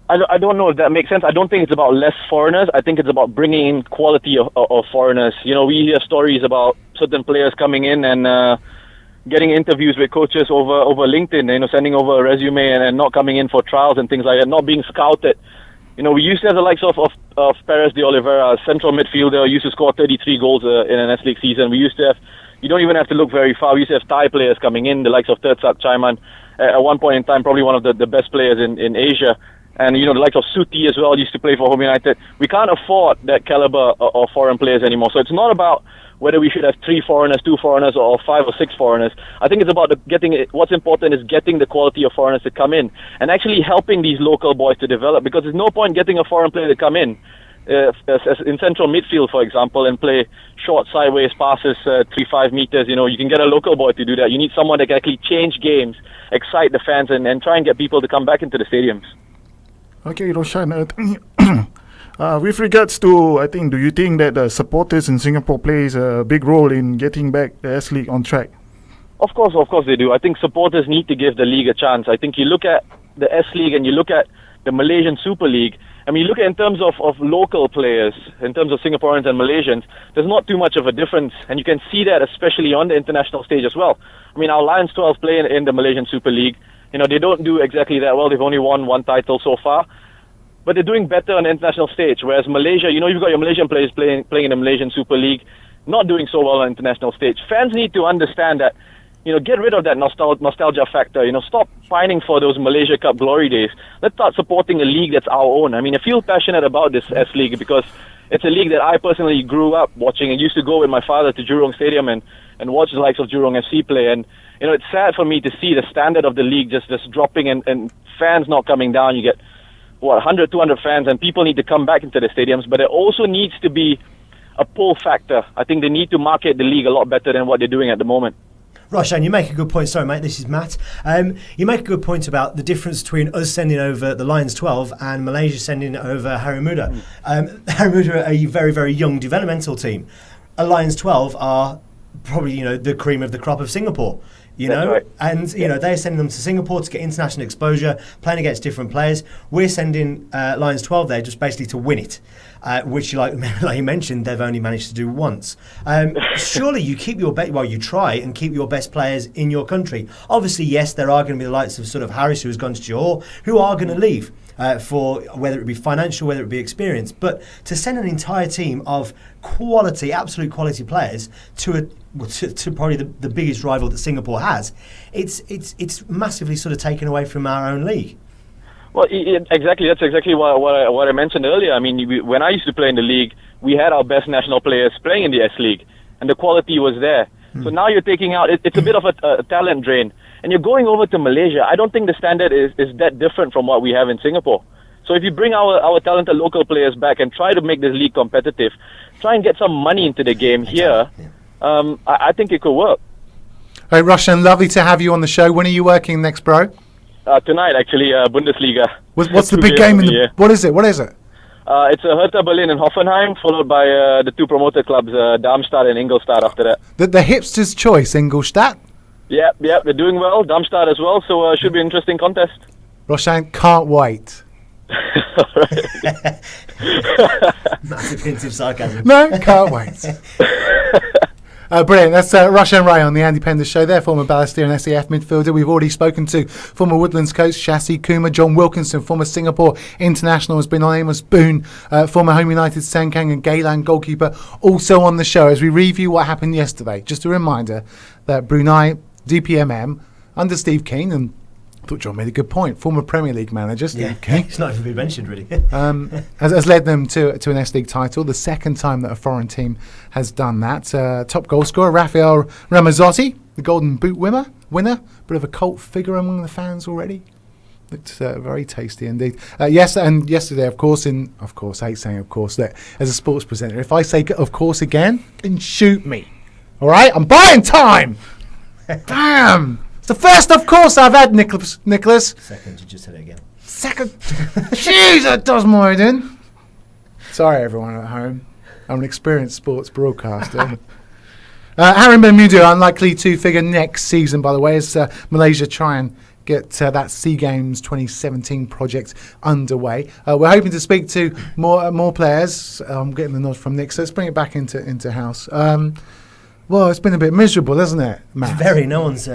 I don't know if that makes sense. I don't think it's about less foreigners. I think it's about bringing in quality of foreigners. You know, we hear stories about certain players coming in and getting interviews with coaches over LinkedIn, you know, sending over a resume and not coming in for trials and things like that, not being scouted. You know, we used to have the likes of Perez de Oliveira, central midfielder, used to score 33 goals in an S League season. We used to have, you don't even have to look very far, we used to have Thai players coming in, the likes of Tertsak Chaiman, at one point in time, probably one of the best players in Asia. And, you know, the likes of Suti as well used to play for Home United. We can't afford that caliber of foreign players anymore. So it's not about whether we should have 3 foreigners, 2 foreigners, or 5 or 6 foreigners. I think it's about what's important is getting the quality of foreigners to come in and actually helping these local boys to develop, because there's no point getting a foreign player to come in as in central midfield, for example, and play short sideways passes 3-5 meters. You know, you can get a local boy to do that. You need someone that can actually change games, excite the fans, and try and get people to come back into the stadiums. Okay, Roshan, with regards to, I think, do you think that the supporters in Singapore plays a big role in getting back the S League on track? Of course they do. I think supporters need to give the league a chance. I think you look at the S League and you look at the Malaysian Super League. I mean, you look at in terms of local players, in terms of Singaporeans and Malaysians, there's not too much of a difference, and you can see that especially on the international stage as well. I mean, our Lions 12 play in the Malaysian Super League. You know, they don't do exactly that well. They've only won 1 title so far. But they're doing better on the international stage, whereas Malaysia, you know, you've got your Malaysian players playing in the Malaysian Super League, not doing so well on the international stage. Fans need to understand that, you know, get rid of that nostalgia factor. You know, stop pining for those Malaysia Cup glory days. Let's start supporting a league that's our own. I mean, I feel passionate about this S League because it's a league that I personally grew up watching and used to go with my father to Jurong Stadium and watch the likes of Jurong FC play. And, you know, it's sad for me to see the standard of the league just dropping and fans not coming down. You get 100, 200 fans, and people need to come back into the stadiums, but there also needs to be a pull factor. I think they need to market the league a lot better than what they're doing at the moment. Roshan, you make a good point. Sorry, mate, this is Matt. You make a good point about the difference between us sending over the Lions 12 and Malaysia sending over Harimau Muda. Harimau Muda are a very, very young developmental team. A Lions 12 are probably, you know, the cream of the crop of Singapore. You know, right. And you know, they're sending them to Singapore to get international exposure, playing against different players. We're sending Lions 12 there just basically to win it, which, like you mentioned, they've only managed to do once. Surely you keep your you try and keep your best players in your country. Obviously, yes, there are going to be the likes of sort of Harris, who has gone to Johor, who are going to leave. for whether it be financial, whether it be experience. But to send an entire team of quality, absolute quality players to probably the biggest rival that Singapore has, it's massively sort of taken away from our own league. Well, exactly. That's exactly what I mentioned earlier. I mean, when I used to play in the league, we had our best national players playing in the S League, and the quality was there. So now you're taking out, it's a bit of a talent drain. And you're going over to Malaysia. I don't think the standard is that different from what we have in Singapore. So if you bring our talented local players back and try to make this league competitive, try and get some money into the game here, I think it could work. Hey, Roshan, lovely to have you on the show. When are you working next, bro? Tonight, actually, Bundesliga. What's the big game in the... What is it? It's Hertha Berlin and Hoffenheim, followed by the two promoted clubs, Darmstadt and Ingolstadt after that. The hipster's choice, Ingolstadt? Yeah, they're doing well. Darmstadt as well, so it should be an interesting contest. Roshan, can't wait. Massive hint of sarcasm. No, can't wait. Brilliant. That's Roshan Ray on the Andy Penders Show there, former Balestier and SEF midfielder. We've already spoken to former Woodlands coach Shashi Kumar, John Wilkinson, former Singapore international, has been on, Amos Boone, former Home United Sengkang and Geylang goalkeeper, also on the show as we review what happened yesterday. Just a reminder that Brunei DPMM under Steve Keane, and I thought John made a good point, former Premier League manager Steve Keane. It's not even been mentioned, really. has led them to an S League title, the second time that a foreign team has done that. Top goal scorer Rafael Ramazzotti, the Golden Boot winner, bit of a cult figure among the fans already. Looked very tasty indeed. Yes, and yesterday, of course, I hate saying of course, that as a sports presenter, if I say of course again, then shoot me. All right, I'm buying time. Damn. It's the first, of course, I've had, Nicholas. Second, you just said it again. Second. Jeez, that does more in. Sorry, everyone at home. I'm an experienced sports broadcaster. Harimau Muda unlikely to figure next season, by the way, as Malaysia try and get that SEA Games 2017 project underway. We're hoping to speak to more players. I'm getting the nod from Nick, so let's bring it back into house. Well, it's been a bit miserable, hasn't it, Matt? Very. No one's...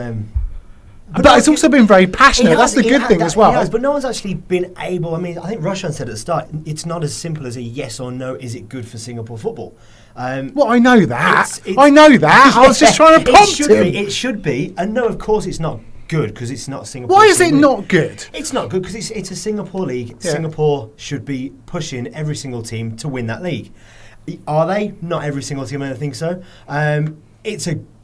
But it's also been very passionate. That's the good thing as well. But no one's actually been able... I mean, I think Roshan said at the start, it's not as simple as a yes or no, is it good for Singapore football? Well, I know that. I know that. I was just trying to prompt him. It should be. And no, of course it's not good because it's not Singapore. Why is it not good? It's not good because it's a Singapore league. Yeah. Singapore should be pushing every single team to win that league. Are they? Not every single team, I don't think so.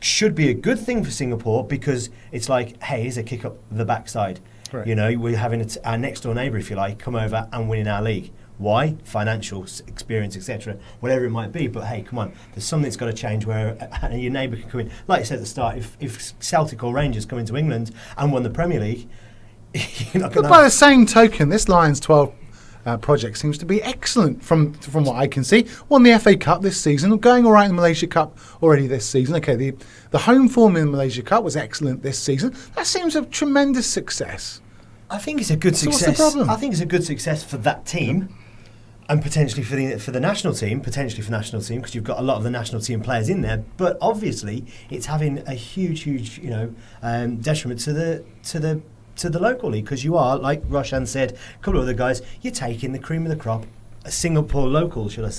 Should be a good thing for Singapore because it's like, hey, here's a kick up the backside. Right. You know, we're having our next door neighbour, if you like, come over and win in our league. Why? Financial experience, etc. Whatever it might be. But hey, come on, there's something that's got to change where your neighbour can come in. Like you said at the start, if Celtic or Rangers come into England and won the Premier League, you're not going to... But by the same token, this Lions 12 project seems to be excellent from what I can see. Won the FA Cup this season, going all right in the Malaysia Cup already this season. Okay, the home form in the Malaysia Cup was excellent this season. That seems a tremendous success. I think it's a good success. What's the problem? I think it's a good success for that team. And potentially for the national team, because you've got a lot of the national team players in there. But obviously, it's having a huge, detriment to the local league, because you are, like Roshan said, a couple of other guys, you're taking the cream of the crop, Singapore local players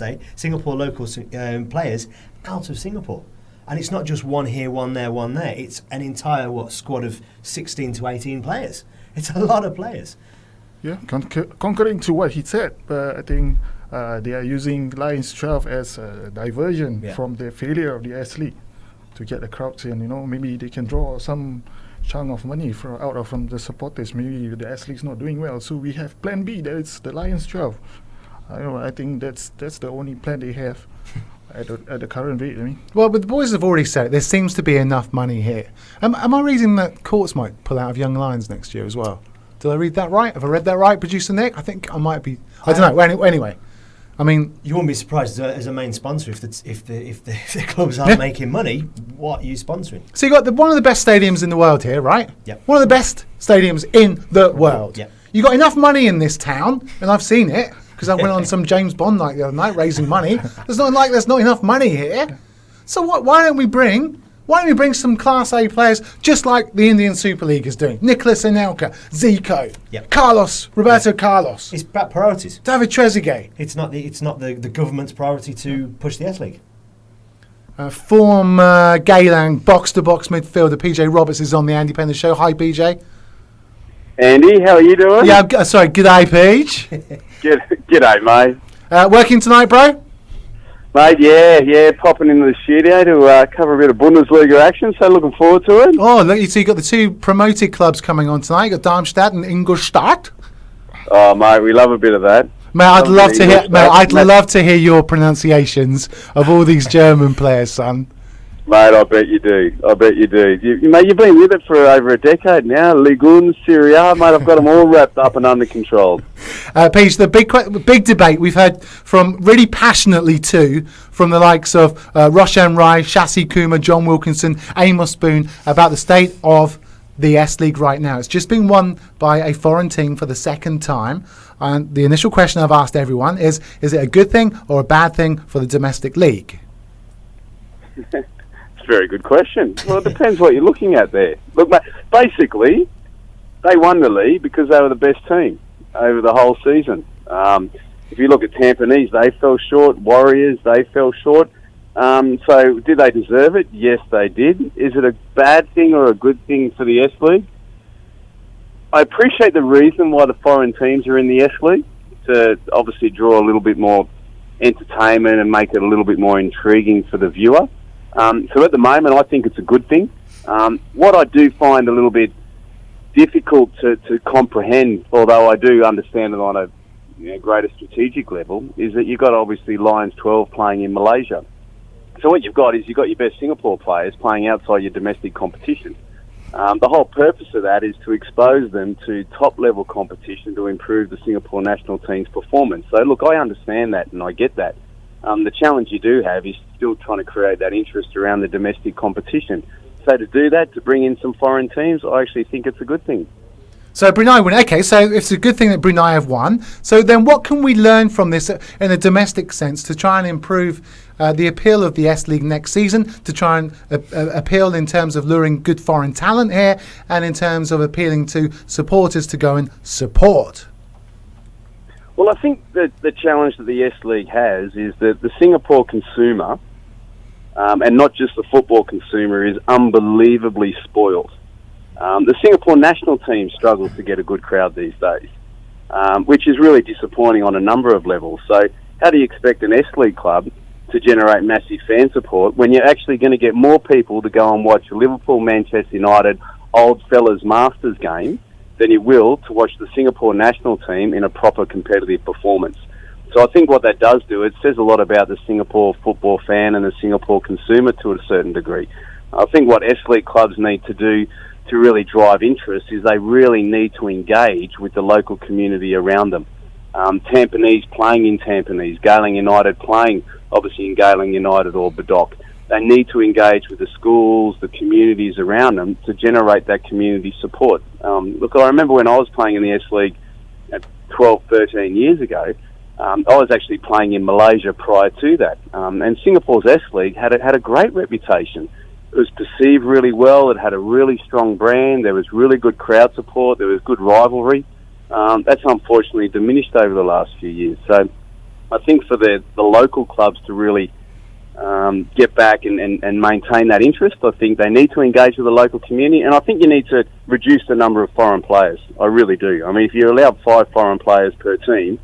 out of Singapore. And it's not just one here, one there, one there. It's an entire squad of 16 to 18 players. It's a lot of players. Yeah, concurring to what he said, I think they are using Lions 12 as a diversion from the failure of the S League to get the crowds in. Maybe they can draw some chunk of money from the supporters. Maybe the S League's not doing well, so we have Plan B. That is the Lions 12. I think that's the only plan they have at the current rate. Well, but the boys have already said it. There seems to be enough money here. Am I reading that Courts might pull out of Young Lions next year as well? Did I read that right? Have I read that right, Producer Nick? I think I might be. I don't know. Well, anyway, I mean, you wouldn't be surprised as a main sponsor if the clubs aren't making money. What are you sponsoring? So you got one of the best stadiums in the world here, right? Yep. One of the best stadiums in the world. Yep. You got enough money in this town, and I've seen it because I went on some James Bond night the other night raising money. There's not enough money here. So why don't we bring Why don't we bring some Class A players, just like the Indian Super League is doing? Nicholas Anelka, Zico, Carlos, Roberto Carlos. It's about priorities. David Trezeguet. It's not the government's priority to push the S League. Former Geylang box-to-box midfielder PJ Roberts is on the Andy Penders Show. Hi, PJ. Andy, how are you doing? Yeah, sorry, g'day, Peach. G'day, mate. Working tonight, bro? Mate, yeah, popping into the studio to cover a bit of Bundesliga action, so looking forward to it. Oh, look, so you got the two promoted clubs coming on tonight. You got Darmstadt and Ingolstadt. Oh, mate, we love a bit of that. Mate, I'd love to hear your pronunciations of all these German players, son. Mate, I bet you do. Mate, you've been with it for over a decade now. Ligue 1, Serie A, mate, I've got them all wrapped up and under control. Peach, the big debate we've heard from really passionately too, from the likes of Roshan Rai, Shashi Kumar, John Wilkinson, Amos Boone, about the state of the S League right now. It's just been won by a foreign team for the second time. And the initial question I've asked everyone is it a good thing or a bad thing for the domestic league? A very good question. Well, it depends what you're looking at there. Look, mate, basically, they won the league because they were the best team over the whole season. If you look at Tampines, they fell short. Warriors, they fell short. So, did they deserve it? Yes, they did. Is it a bad thing or a good thing for the S League? I appreciate the reason why the foreign teams are in the S League, to obviously draw a little bit more entertainment and make it a little bit more intriguing for the viewer. So at the moment, I think it's a good thing. What I do find a little bit difficult to comprehend, although I do understand it on a greater strategic level, is that you've got obviously Lions 12 playing in Malaysia. So what you've got is you've got your best Singapore players playing outside your domestic competition. The whole purpose of that is to expose them to top-level competition to improve the Singapore national team's performance. So look, I understand that and I get that. The challenge you do have is still trying to create that interest around the domestic competition. So to do that, to bring in some foreign teams, I actually think it's a good thing. So Brunei won. Okay, so it's a good thing that Brunei have won. So then what can we learn from this in a domestic sense to try and improve the appeal of the S League next season, to try and appeal in terms of luring good foreign talent here and in terms of appealing to supporters to go and support? Well, I think that the challenge that the S League has is that the Singapore consumer, and not just the football consumer, is unbelievably spoiled. The Singapore national team struggles to get a good crowd these days, which is really disappointing on a number of levels. So how do you expect an S League club to generate massive fan support when you're actually going to get more people to go and watch a Liverpool, Manchester United, Old Fellas Masters game than you will to watch the Singapore national team in a proper competitive performance? So I think what that does do, it says a lot about the Singapore football fan and the Singapore consumer to a certain degree. I think what S League clubs need to do to really drive interest is they really need to engage with the local community around them. Tampines playing in Tampines, Geylang United playing obviously in Geylang United or Bedok. They need to engage with the schools, the communities around them to generate that community support. Look, I remember when I was playing in the S League 12, 13 years ago, I was actually playing in Malaysia prior to that. And Singapore's S League had a great reputation. It was perceived really well. It had a really strong brand. There was really good crowd support. There was good rivalry. That's unfortunately diminished over the last few years. So I think for the local clubs to really get back and maintain that interest, I think they need to engage with the local community, and I think you need to reduce the number of foreign players. I really do. I mean, if you allow 5 foreign players per team,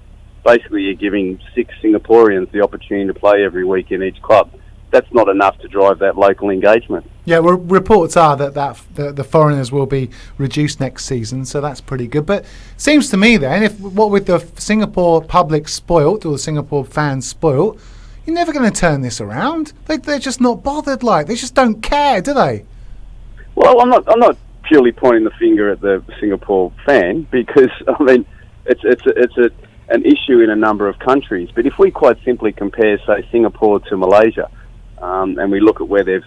basically you're giving 6 Singaporeans the opportunity to play every week in each club. That's not enough to drive that local engagement. Yeah, well, reports are that the foreigners will be reduced next season, so that's pretty good. But seems to me then, if what with the Singapore public spoilt or the Singapore fans spoilt, you're never going to turn this around. They're just not bothered. They just don't care, do they? Well, I'm not purely pointing the finger at the Singapore fan, because I mean it's an issue in a number of countries. But if we quite simply compare, say, Singapore to Malaysia, and we look at where they've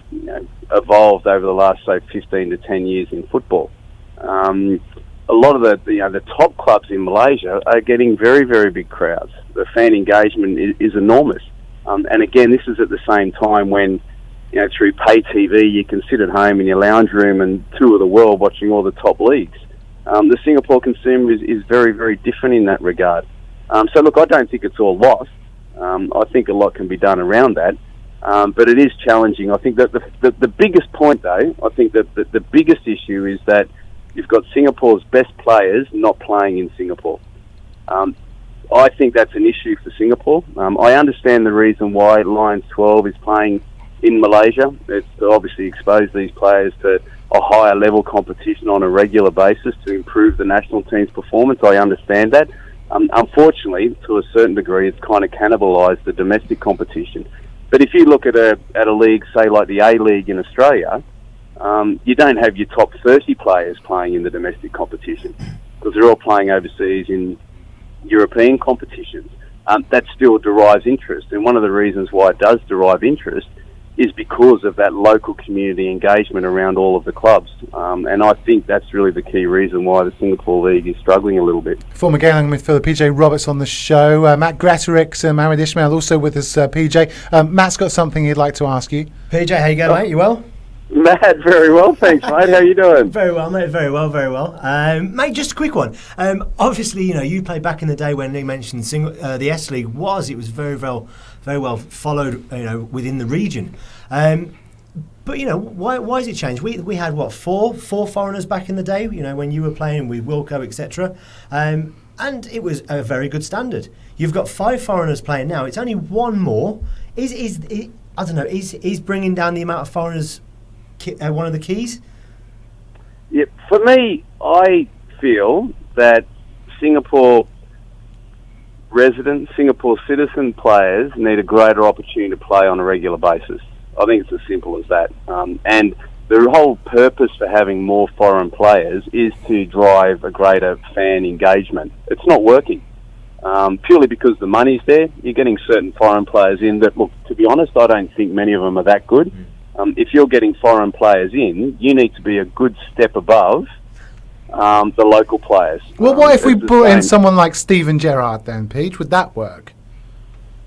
evolved over the last, say, 15 to 10 years in football, a lot of the top clubs in Malaysia are getting very, very big crowds. The fan engagement is enormous. And again, this is at the same time when through pay TV, you can sit at home in your lounge room and tour the world watching all the top leagues. The Singapore consumer is very, very different in that regard. So look, I don't think it's all lost. I think a lot can be done around that. But it is challenging. I think that the biggest point, though, I think that the biggest issue is that you've got Singapore's best players not playing in Singapore. I think that's an issue for Singapore. I understand the reason why Lions 12 is playing in Malaysia. It's to obviously expose these players to a higher level competition on a regular basis to improve the national team's performance. I understand that. Unfortunately, to a certain degree, it's kind of cannibalised the domestic competition. But if you look at a league, say like the A-League in Australia, you don't have your top 30 players playing in the domestic competition because they're all playing overseas in European competitions. That still derives interest, and one of the reasons why it does derive interest is because of that local community engagement around all of the clubs. And I think that's really the key reason why the Singapore League is struggling a little bit. Former Geylang midfielder PJ Roberts on the show. Matt Gretorix and Mohamed Ismail also with us, PJ. Matt's got something he'd like to ask you. PJ, how you going, mate? You well? Matt, very well, thanks, mate. How you doing? Very well, mate. Very well, very well. Mate, just a quick one. Obviously, you played back in the day when Nick mentioned the S League it was very well followed, within the region. But why has it changed? We had four foreigners back in the day. When you were playing with Wilco, etc. And it was a very good standard. You've got 5 foreigners playing now. It's only one more. Is bringing down the amount of foreigners one of the keys? Yeah, for me, I feel that Singapore resident, Singapore citizen players need a greater opportunity to play on a regular basis. I think it's as simple as that. And the whole purpose for having more foreign players is to drive a greater fan engagement. It's not working. Purely because the money's there. You're getting certain foreign players in that, look, to be honest, I don't think many of them are that good. If you're getting foreign players in, you need to be a good step above the local players. Well, what if we brought in someone like Steven Gerrard then, Peach? Would that work?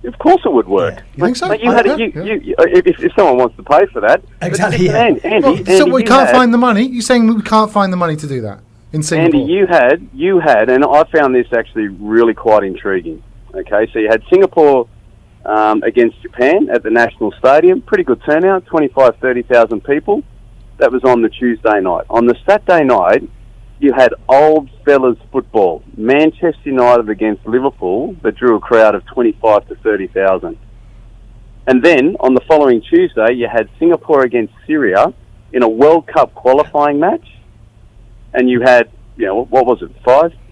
Of course it would work. Yeah. You think so? If someone wants to pay for that. Exactly. Andy, so we can't find the money? You're saying we can't find the money to do that in Singapore? Andy, you had, and I found this actually really quite intriguing. Okay, so you had Singapore against Japan at the National Stadium. Pretty good turnout, 30,000 people. That was on the Tuesday night. On the Saturday night, you had old fellas football. Manchester United against Liverpool that drew a crowd of 25 to 30,000. And then on the following Tuesday, you had Singapore against Syria in a World Cup qualifying match. And you had, what was it,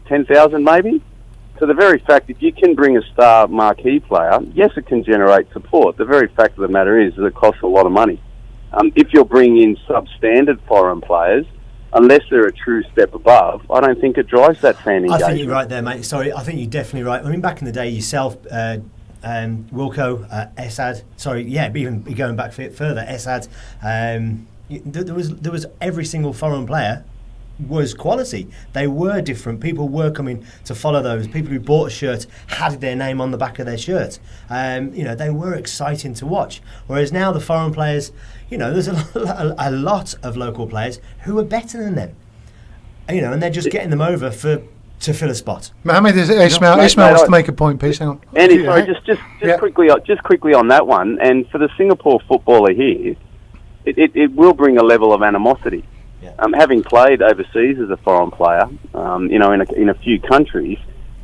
10,000 maybe? So the very fact, if you can bring a star marquee player, yes, it can generate support. The very fact of the matter is that it costs a lot of money. If you're bringing in substandard foreign players, unless they're a true step above, I don't think it drives that fan engagement. I think you're right there, mate. Sorry, I think you're definitely right. I mean, back in the day, yourself, Wilco, Esad, even going back further, Esad, there was every single foreign player was quality. They were different. People were coming to follow those. People who bought a shirt had their name on the back of their shirt. They were exciting to watch. Whereas now the foreign players, there's a lot of local players who are better than them. And they're just getting them over to fill a spot. Mohamed Ismail wants to make a point, please. Hang on. Andy, sorry, just quickly on that one. And for the Singapore footballer here, it will bring a level of animosity. Having played overseas as a foreign player, in a few countries,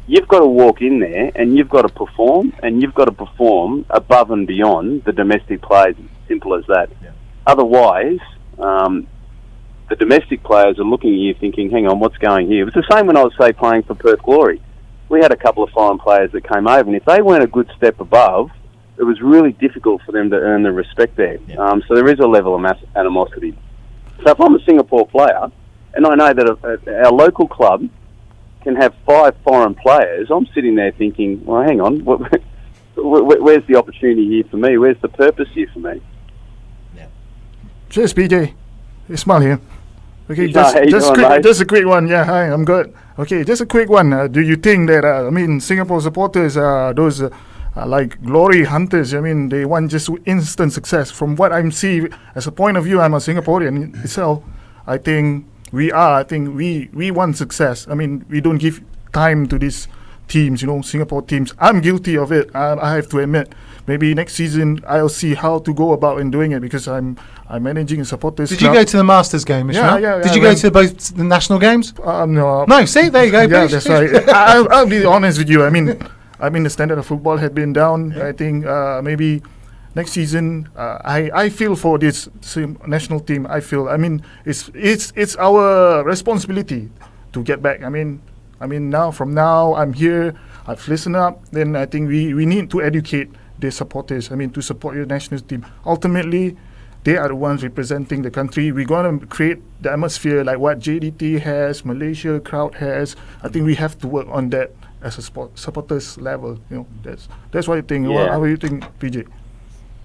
you've got to walk in there and you've got to perform, and you've got to perform above and beyond the domestic players. Simple as that. Yeah. Otherwise, the domestic players are looking at you thinking, hang on, what's going here? It was the same when I was, say, playing for Perth Glory. We had a couple of foreign players that came over, and if they weren't a good step above, it was really difficult for them to earn the respect there. Yeah. So there is a level of animosity. So if I'm a Singapore player, and I know that our local club can have 5 foreign players, I'm sitting there thinking, well, hang on, where's the opportunity here for me? Where's the purpose here for me? Yeah. Cheers, PJ. Ismail here. Okay, just a quick one. Yeah, hi, I'm good. Okay, just a quick one. Do you think that, Singapore supporters, those like glory hunters. I mean, they want just instant success. From what I'm seeing, as a point of view, I'm a Singaporean itself. I think we want success. I mean, we don't give time to these teams, Singapore teams. I'm guilty of it. I have to admit. Maybe next season I'll see how to go about in doing it, because I'm managing a supporters. Did you go to the Masters game, Ishmael? Yeah. Did you go to both the national games? No. No, see, there you go. Yeah, that's right. I'll be honest with you. I mean, the standard of football had been down. I think maybe next season I feel for this national team. I mean, it's our responsibility to get back. I mean, now I'm here. I've listened up. Then I think we need to educate the supporters. I mean, to support your national team. Ultimately, they are the ones representing the country. We're going to create the atmosphere like what JDT has, Malaysia crowd has. I think we have to work on that as a supporters level. That's what I think. Yeah. How do you think, PJ?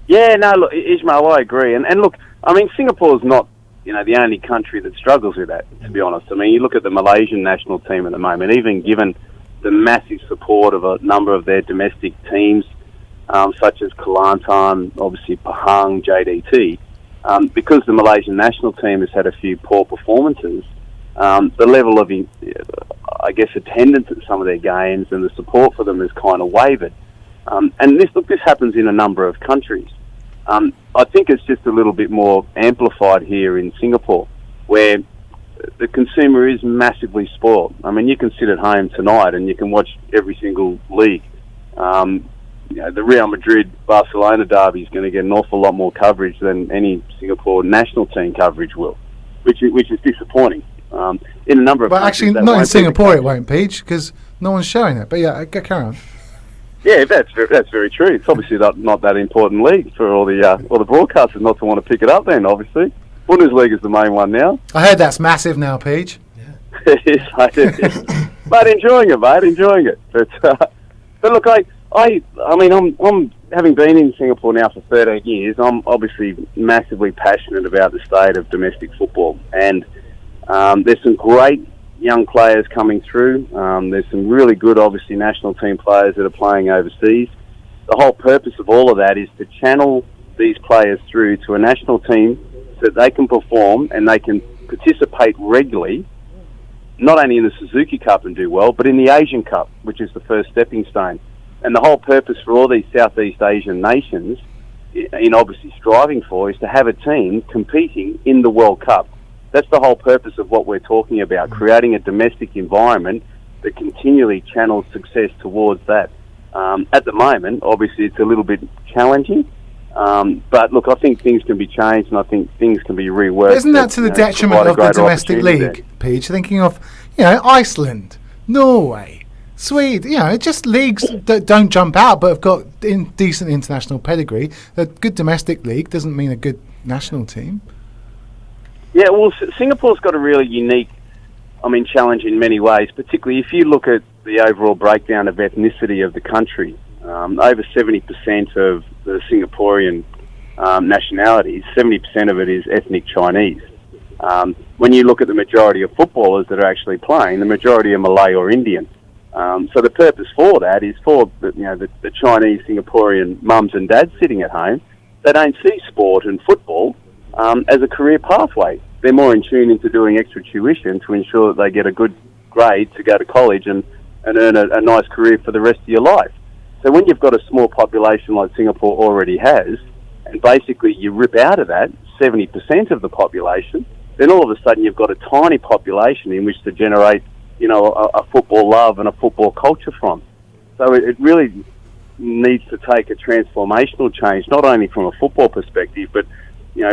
Yeah, no, look, Ismail, I agree. And look, I mean, Singapore's not, the only country that struggles with that, to be honest. I mean, you look at the Malaysian national team at the moment, even given the massive support of a number of their domestic teams, such as Kelantan, obviously Pahang, JDT, because the Malaysian national team has had a few poor performances, the level of, attendance at some of their games and the support for them has kind of wavered. And this happens in a number of countries. I think it's just a little bit more amplified here in Singapore, where the consumer is massively spoiled. I mean, you can sit at home tonight and you can watch every single league. The Real Madrid Barcelona derby is going to get an awful lot more coverage than any Singapore national team coverage will, which is disappointing. In a number of but countries, actually, not in Singapore, it won't, Peach, because no one's showing it. But yeah, carry on. Yeah, that's very true. It's obviously not that important league for all the broadcasters not to want to pick it up. Then obviously, Bundesliga is the main one now. I heard that's massive now, Peach. Yeah. It is. But enjoying it, mate. Enjoying it. But look, I'm having been in Singapore now for 13 years. I'm obviously massively passionate about the state of domestic football, and there's some great young players coming through. There's some really good, obviously, national team players that are playing overseas. The whole purpose of all of that is to channel these players through to a national team so that they can perform and they can participate regularly, not only in the Suzuki Cup and do well, but in the Asian Cup, which is the first stepping stone. And the whole purpose for all these Southeast Asian nations, in obviously striving for, is to have a team competing in the World Cup. That's the whole purpose of what we're talking about, creating a domestic environment that continually channels success towards that. At the moment, obviously, it's a little bit challenging. But look, I think things can be changed, and I think things can be reworked. Isn't that to the detriment of the domestic league, Peach? Thinking of, Iceland, Norway, Sweden, just leagues that don't jump out but have got decent international pedigree. A good domestic league doesn't mean a good national team. Yeah, well, Singapore's got a really unique, challenge in many ways, particularly if you look at the overall breakdown of ethnicity of the country. Over 70% of the Singaporean nationalities, 70% of it is ethnic Chinese. When you look at the majority of footballers that are actually playing, the majority are Malay or Indian. So the purpose for that is for the Chinese Singaporean mums and dads sitting at home. They don't see sport and football as a career pathway. They're more in tune into doing extra tuition to ensure that they get a good grade to go to college and earn a nice career for the rest of your life. So when you've got a small population like Singapore already has, and basically you rip out of that 70% of the population, then all of a sudden you've got a tiny population in which to generate, a football love and a football culture from. So it really needs to take a transformational change, not only from a football perspective, but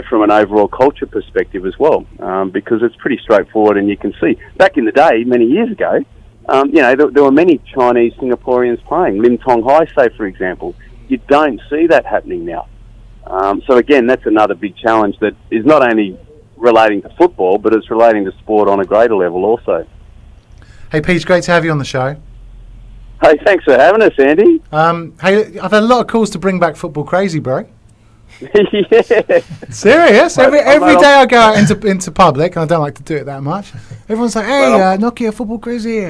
from an overall culture perspective as well, because it's pretty straightforward, and you can see back in the day, many years ago, there were many Chinese Singaporeans playing. Lim Tong Hai, say, for example. You don't see that happening now. So again, that's another big challenge that is not only relating to football, but it's relating to sport on a greater level also. Hey, Pete, great to have you on the show. Hey, thanks for having us, Andy. Hey, I've had a lot of calls to bring back Football Crazy, bro. Yeah. Serious? Every day I go out into public, and I don't like to do it that much, everyone's like, hey, Nokia Football Crazy.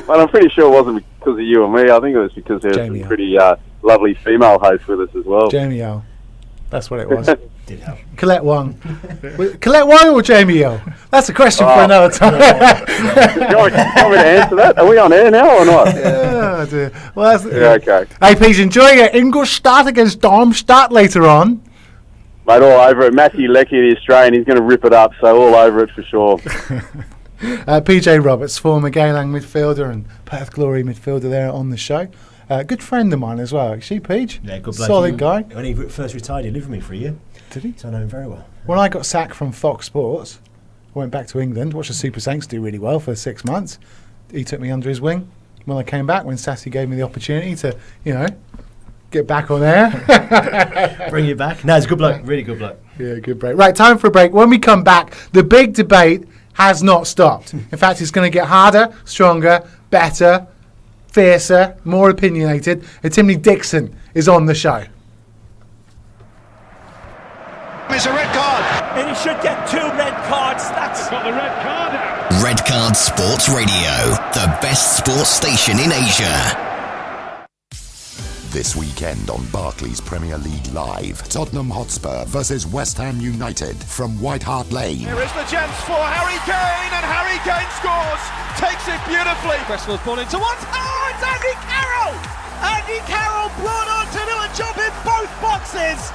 But I'm pretty sure it wasn't because of you and me. I think it was because there was Jamie some pretty lovely female hosts with us as well. Jamie O. That's what it was. Did help. Colette Wong. Colette Wong or Jamie O? That's a question for another time. You want me to answer that? Are we on air now or not? Oh, dear. Well, that's, Okay. Hey, Pete, enjoying it. Ingolstadt against Darmstadt later on. Mate, all over it. Matthew Leckie, the Australian, he's going to rip it up, so all over it for sure. PJ Roberts, former Geylang midfielder and Perth Glory midfielder there on the show. Good friend of mine as well, actually, Peach. Yeah, good bloke. Solid guy. When he first retired, he lived with me for a year. Did he? So I know him very well. When I got sacked from Fox Sports, I went back to England, watched the Super Saints do really well for 6 months. He took me under his wing. When I came back, when Sassy gave me the opportunity to, get back on air. Bring you back. No, it's a good bloke. Really good bloke. Yeah, good break. Right, time for a break. When we come back, the big debate has not stopped. In fact, it's going to get harder, stronger, better, fiercer, more opinionated. And Timmy Dixon is on the show. It's a red card. And he should get 2 red cards. That's got the red card out. Red Card Sports Radio, the best sports station in Asia. This weekend on Barclays Premier League Live, Tottenham Hotspur versus West Ham United from White Hart Lane. Here is the chance for Harry Kane, and Harry Kane scores. Takes it beautifully. Cresswell's ball into one. Oh, it's Andy Carroll. Andy Carroll brought on to do a job in both boxes.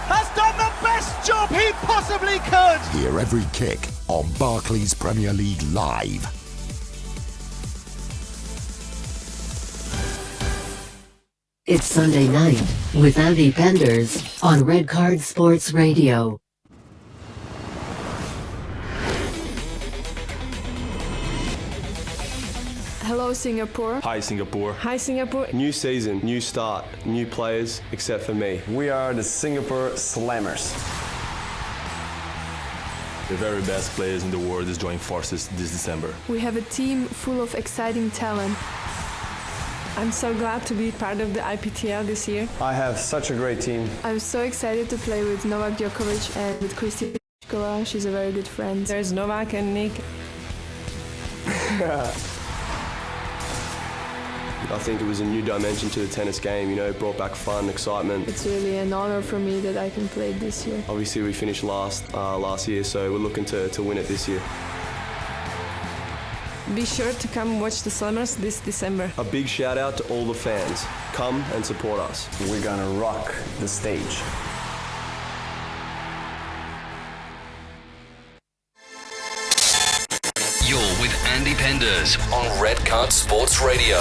Has done the best job he possibly could. Hear every kick on Barclays Premier League Live. It's Sunday night with Andy Penders on Red Card Sports Radio. Hello Singapore. Hi Singapore. Hi Singapore. New season, new start, new players, except for me. We are the Singapore Slammers. The very best players in the world is joining forces this December. We have a team full of exciting talent. I'm so glad to be part of the IPTL this year. I have such a great team. I'm so excited to play with Novak Djokovic and with Kristina Pliskova. She's a very good friend. There's Novak and Nick. I think it was a new dimension to the tennis game, it brought back fun, excitement. It's really an honor for me that I can play this year. Obviously we finished last year, so we're looking to win it this year. Be sure to come watch the Slammers this December. A big shout out to all the fans. Come and support us. We're gonna rock the stage. You're with Andy Penders on Red Card Sports Radio.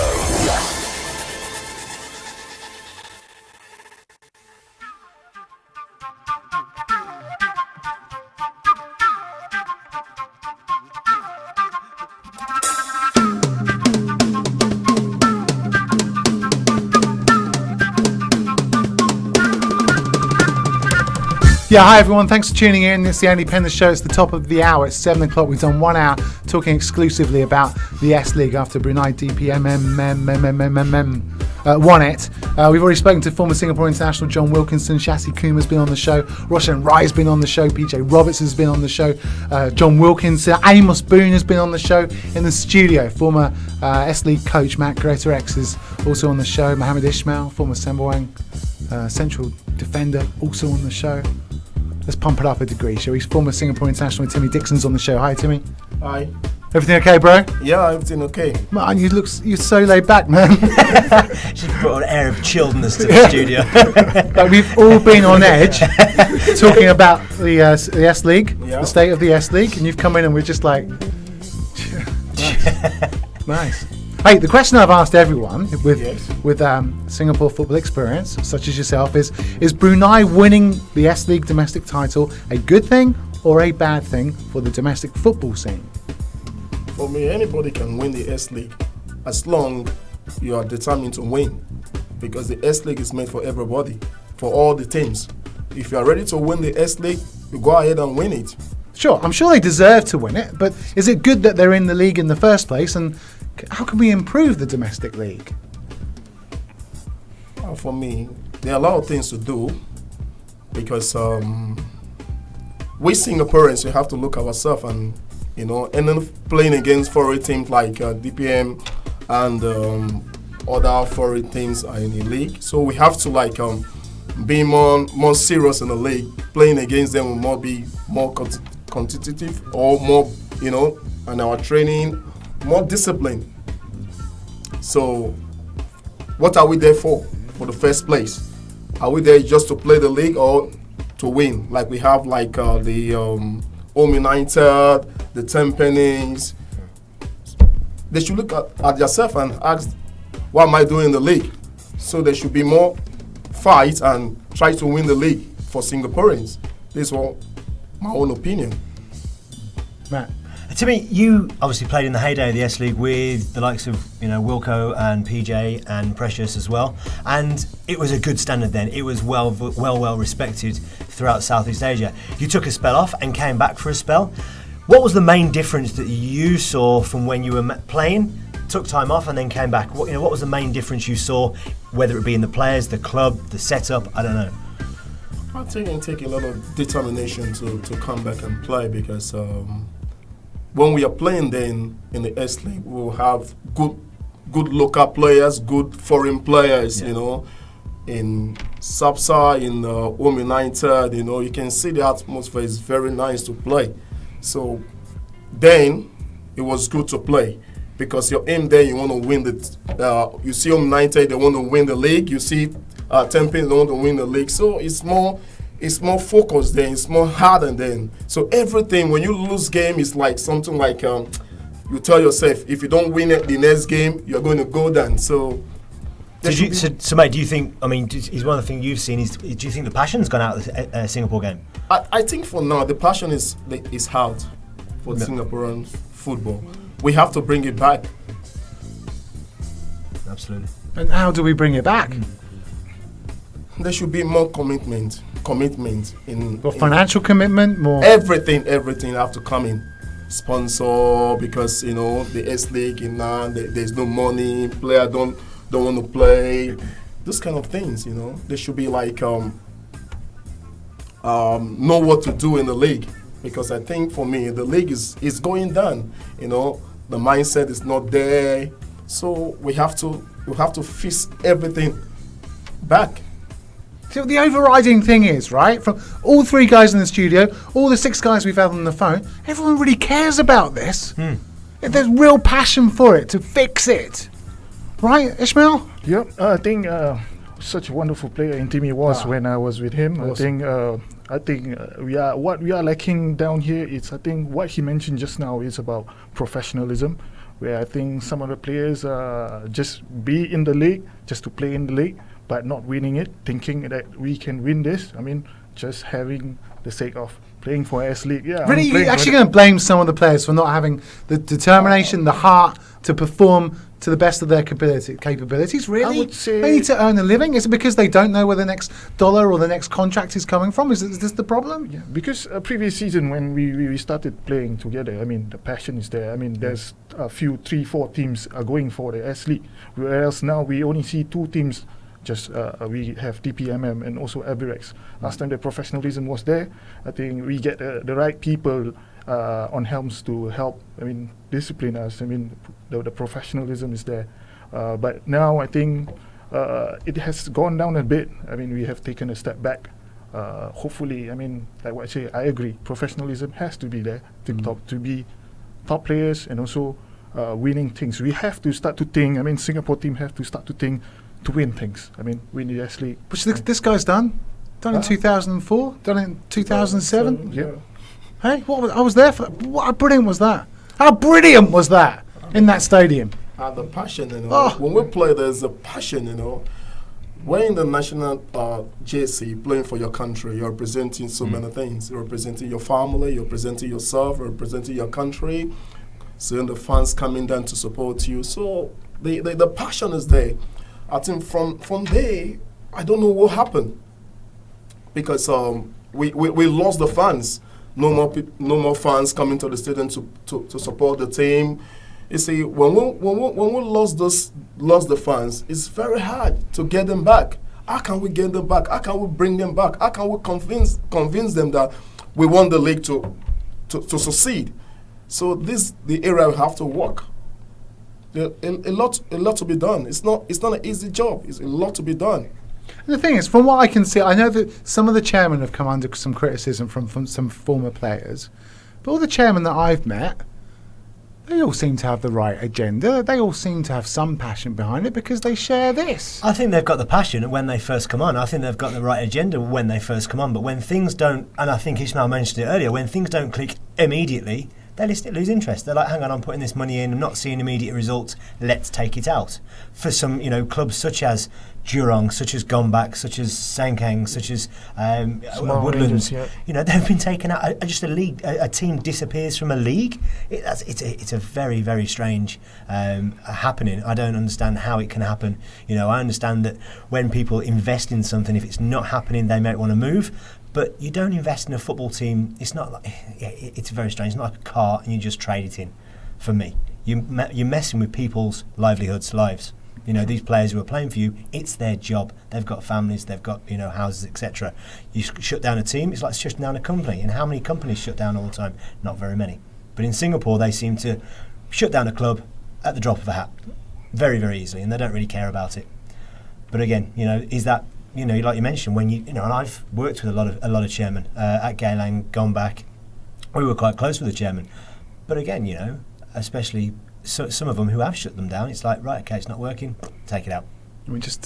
Yeah, hi everyone, thanks for tuning in. It's the Andy Penders Show. It's the top of the hour. It's 7 o'clock. We've done 1 hour talking exclusively about the S League after Brunei DPMM won it. We've already spoken to former Singapore international John Wilkinson. Shasi Kumar's been on the show. Roshan Rai's been on the show. PJ Roberts has been on the show. John Wilkinson. Amos Boone has been on the show in the studio. Former S League coach Matt Greta X is also on the show. Mohammed Ismail, former Sembawang central defender, also on the show. Let's pump it up a degree, shall we? Former Singapore international Timmy Dixon's on the show. Hi, Timmy. Hi. Everything okay, bro? Yeah, everything okay. Man, you're so laid back, man. She's brought an air of chilledness to the studio. Like we've all been on edge talking about the S League, the state of the S League, and you've come in and we're just like, nice. Hey, the question I've asked everyone with Singapore football experience, such as yourself, is Brunei winning the S League domestic title a good thing or a bad thing for the domestic football scene? For me, anybody can win the S League as long you are determined to win, because the S League is meant for everybody, for all the teams. If you are ready to win the S League, you go ahead and win it. Sure, I'm sure they deserve to win it, but is it good that they're in the league in the first place, and how can we improve the domestic league? Well, for me, there are a lot of things to do, because we Singaporeans, we have to look at ourselves and you know, and then playing against foreign teams like DPM and other foreign teams are in the league. So we have to like be more serious in the league. Playing against them will be more competitive or more, you know, and our training more disciplined. So what are we there for the first place? Are we there just to play the league or to win? Like we have like the Home United, the Tempenies. They should look at themselves and ask, what am I doing in the league? So there should be more fight and try to win the league for Singaporeans. This is my own opinion. Matt. Timmy, you obviously played in the heyday of the S League with the likes of, you know, Wilco and PJ and Precious as well, and it was a good standard then. It was well respected throughout Southeast Asia. You took a spell off and came back for a spell. What was the main difference that you saw from when you were playing, took time off and then came back? What was the main difference you saw, whether it be in the players, the club, the setup? I don't know. I think it takes a lot of determination to come back and play, because when we are playing then in the S League, we will have good local players, good foreign players, you know. In Sapsa, in Home United, you know, you can see the atmosphere is very nice to play. So then it was good to play, because your aim there, you want to win you see Home United, they want to win the league. You see Tempe, they want to win the league. So it's more focused then, it's more harder then. So everything, when you lose game, it's like something like you tell yourself, if you don't win it the next game, you're going to go down. So so mate, do you think, I mean, is one of the things you've seen, do you think the passion's gone out of the Singapore game? I think for now, the passion is out for Singaporean football. We have to bring it back. Absolutely. And how do we bring it back? There should be more commitment in financial commitment, more everything have to come in. Sponsor, because you know the S League there's no money, player don't want to play, this kind of things, you know. There should be like know what to do in the league, because I think for me the league is going down, you know. The mindset is not there, so we have to fix everything back. So the overriding thing is, right, from all three guys in the studio, all the 6 guys we've had on the phone, everyone really cares about this. There's real passion for it, to fix it. Right, Ishmael? Yep, I think such a wonderful player in Timmy was when I was with him. Awesome. I think what we are lacking down here is, I think what he mentioned just now is about professionalism, where I think some of the players just be in the league, just to play in the league, but not winning it, thinking that we can win this. I mean, just having the sake of playing for S League. Yeah. Really, you're actually going to blame some of the players for not having the determination, the heart to perform to the best of their capabilities? Really? I would say they need to earn a living. Is it because they don't know where the next dollar or the next contract is coming from? Is this the problem? Yeah, because previous season when we started playing together, I mean, the passion is there. I mean, there's a few, 3-4 teams are going for the S League, whereas now we only see 2 teams. Just we have DPMM and also Evergrande. Last time the professionalism was there. I think we get the right people on helms to help. I mean, discipline us. I mean, the professionalism is there. But now I think it has gone down a bit. I mean, we have taken a step back. Hopefully, I mean, like what I say, I agree. Professionalism has to be there to be top players and also winning things. We have to start to think. I mean, Singapore team have to start to think to win things. I mean, win the S League. Which this guy's done in 2004, done in 2007. Yeah. Hey, I was there for that. How brilliant was that? How brilliant was that in that stadium? The passion, you know. When we play, there's a passion, you know. When in the national JC, playing for your country, you're representing so many things. You're representing your family, you're representing yourself, you're representing your country. Seeing the fans coming down to support you. So the passion is there. I think from there, I don't know what happened, because we lost the fans. No more fans coming to the stadium to support the team. You see, when we lost the fans, it's very hard to get them back. How can we get them back? How can we bring them back? How can we convince them that we want the league to succeed? So the area we have to work. A lot to be done. It's not an easy job. It's a lot to be done. And the thing is, from what I can see, I know that some of the chairmen have come under some criticism from some former players, but all the chairmen that I've met, they all seem to have the right agenda. They all seem to have some passion behind it because they share this. I think they've got the passion when they first come on. I think they've got the right agenda when they first come on. But when things don't, and I think Ismail mentioned it earlier, when things don't click immediately, they lose interest. They're like, hang on, I'm putting this money in, I'm not seeing immediate results, let's take it out. For some, clubs such as Jurong, such as Gombak, such as Sengkang, such as Woodlands, they've been taken out. Just a team disappears from a league. It's a very, very strange happening. I don't understand how it can happen. I understand that when people invest in something, if it's not happening, they might want to move. But you don't invest in a football team. It's not like it's very strange. It's not like a car and you just trade it in. For me, you're messing with people's livelihoods, lives. These players who are playing for you, it's their job. They've got families, they've got houses, etc. You shut down a team, it's like shutting down a company. And how many companies shut down all the time? Not very many. But in Singapore, they seem to shut down a club at the drop of a hat, very, very easily, and they don't really care about it. But again, is that? Like you mentioned, when and I've worked with a lot of chairmen at Geylang, gone back. We were quite close with the chairman, but again, especially some of them who have shut them down, it's like, right, okay, it's not working, take it out. We just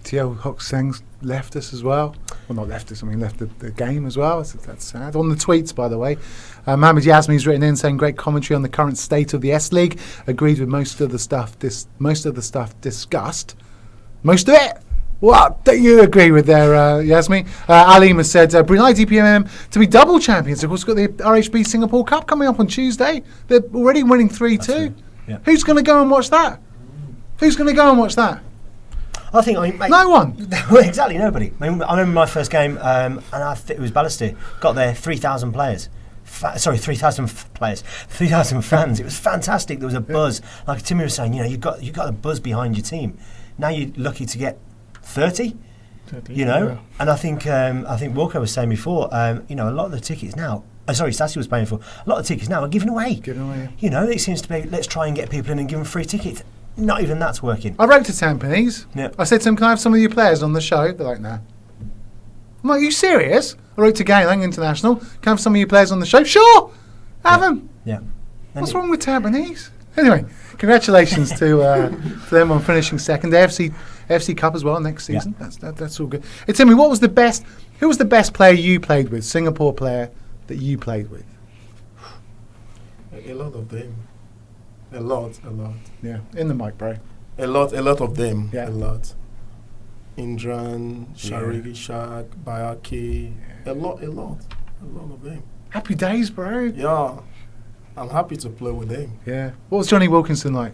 Teo Hock Seng's left us as well. Well, not left us. Left the game as well. That's sad. On the tweets, by the way, Mohamed Yasmi's written in saying great commentary on the current state of the S League. Agreed with most of the stuff discussed. Most of it. What do you agree with there, Yasmi? Alima said, Brunei DPMM to be double champions. Of course, got the RHB Singapore Cup coming up on Tuesday. They're already winning 3-2. Yeah. Who's going to go and watch that? I think, no one. Exactly, nobody. I remember my first game, and I think it was Balestier. Got there 3,000 players. 3,000 players, 3,000 fans. It was fantastic. There was a buzz. Like Timmy was saying, you got a buzz behind your team. Now you're lucky to get 30, and I think Walker was saying before, a lot of the tickets now, Stassi was paying for, a lot of tickets now are given away. It seems to be, let's try and get people in and give them free tickets. Not even that's working. I wrote to Tampines. I said to them, can I have some of your players on the show? They're like, nah. I'm like, are you serious? I wrote to Geylang International, can I have some of your players on the show? Sure, have them. Yeah. What's wrong with Tampines? Anyway, congratulations to them on finishing second. The AFC Cup as well next season. Yeah. That's all good. Hey, tell me, who was the best player you played with? Singapore player that you played with? A lot of them. A lot. Yeah, in the mic, bro. A lot of them. Yeah. A lot. Indran, Sharigi Shak, Bayaki. A lot of them. Happy days, bro. Yeah. I'm happy to play with him. Yeah. What was Johnny Wilkinson like?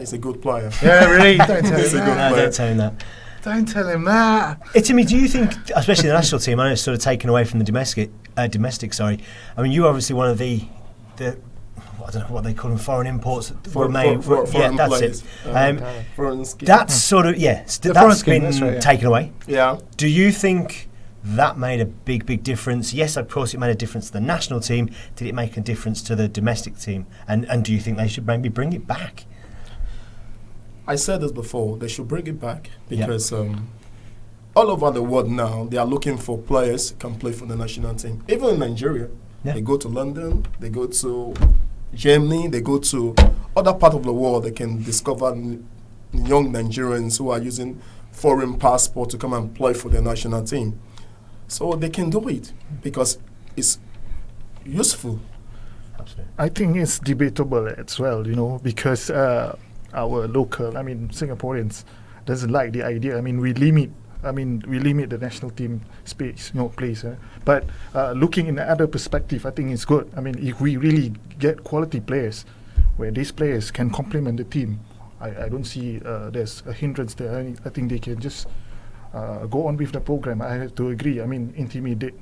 He's a good player. Yeah, really? Don't tell he's him a that. good player. Don't tell him that. Don't tell him that. Hey, Timmy, do you think, especially the national team, I know it's sort of taken away from the domestic. You're obviously one of the I don't know what they call them, foreign imports. Foreign that's players. it. Foreign scheme. That's sort of that's been taken away. Yeah. Do you think that made a big difference? Yes, of course it made a difference to the national team. Did it make a difference to the domestic team? And do you think they should maybe bring it back? I said this before, they should bring it back because all over the world now, they are looking for players who can play for the national team. Even in Nigeria, they go to London, they go to Germany, they go to other part of the world. They can discover young Nigerians who are using foreign passport to come and play for the national team. So they can do it because it's useful. Absolutely. I think it's debatable as well, because our local, Singaporeans doesn't like the idea. We limit the national team space, place. But looking in the other perspective, I think it's good. If we really get quality players, where these players can complement the team, I don't see there's a hindrance there. I think they can just go on with the program. I have to agree. Intimi did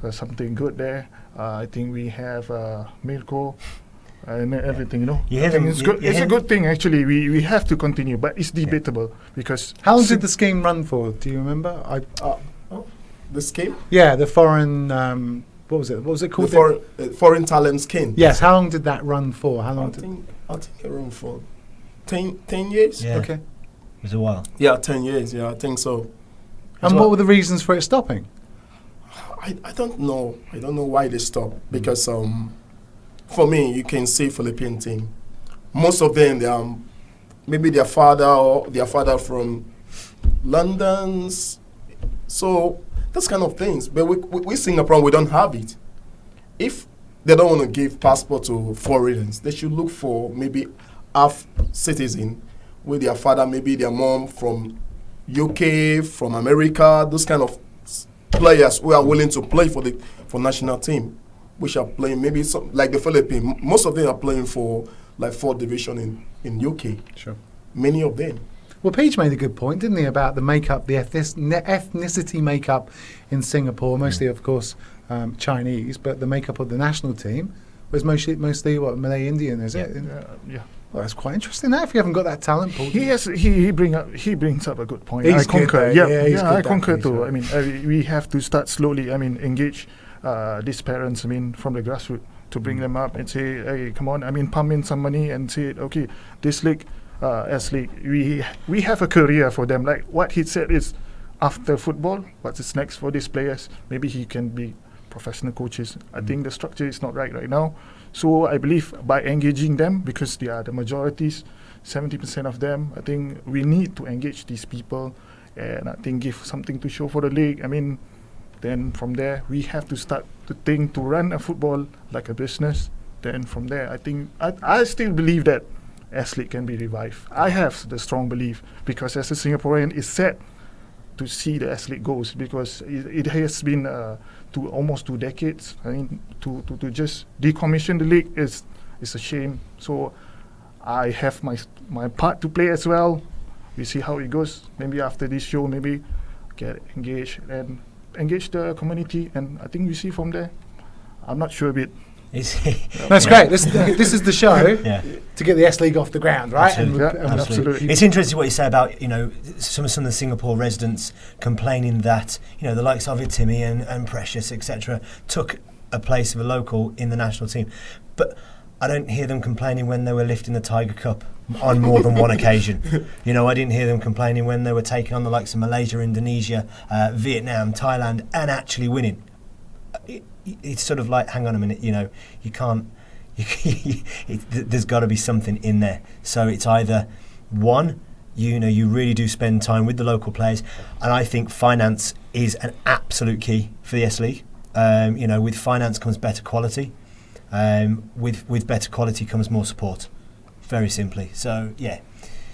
something good there. I think we have Mirko and everything, I think it's good. It's a good thing, actually. We have to continue, but it's debatable because. How long did the scheme run for? Do you remember? The scheme? Yeah, the foreign what was it? What was it called? The foreign talent scheme. Yes. How long did that run for? How long? I think it ran for 10 years. Yeah. Okay. It was a while. Yeah, 10 years. Yeah, I think so. And what were the reasons for it stopping? I don't know. I don't know why they stopped. Because for me, you can see Philippine team. Most of them, they are maybe their father from London. So those kind of things. But we Singapore, we don't have it. If they don't want to give passport to foreigners, they should look for maybe half citizen with their father, maybe their mom from UK, from America, those kind of players who are willing to play for national team, which are playing maybe some, like the Philippines. Most of them are playing for like 4th division in UK. Sure. Many of them. Well, Peach made a good point, didn't he, about the makeup, the ethnicity makeup in Singapore, mostly, of course, Chinese, but the makeup of the national team was mostly what, Malay Indian, is it? Yeah. Well, that's quite interesting. That if you haven't got that talent pool, He brings up a good point. He's I concur. good, yeah, I concur too. I mean, we have to start slowly. I mean, engage these parents. I mean, from the grassroots to bring them up and say, hey, come on. I mean, pump in some money and say, okay, this league, S League, we have a career for them. Like what he said is, after football, what's next for these players? Maybe he can be professional coaches. I think the structure is not right now. So I believe by engaging them, because they are the majorities, 70% of them, I think we need to engage these people and I think give something to show for the league. I mean, then from there, we have to start to think to run a football like a business. Then from there, I think, I still believe that S-League can be revived. I have the strong belief because as a Singaporean, it's sad to see the S-League goes because it has been almost 2 decades. I mean, to just decommission the league is a shame. So I have my part to play as well. We see how it goes. Maybe after this show, maybe get engaged and engage the community, and I think we see from there. I'm not sure a bit. That's great. This is the show to get the S League off the ground, right? Absolutely. It's interesting what you say about some of the Singapore residents complaining that the likes of it, Timmy and Precious, etc., took a place of a local in the national team, but I don't hear them complaining when they were lifting the Tiger Cup on more than one occasion. I didn't hear them complaining when they were taking on the likes of Malaysia, Indonesia, Vietnam, Thailand, and actually winning. It's sort of like, hang on a minute, you can't. There's got to be something in there. So it's either one, you really do spend time with the local players, and I think finance is an absolute key for the S League. With finance comes better quality. With better quality comes more support. Very simply. So yeah.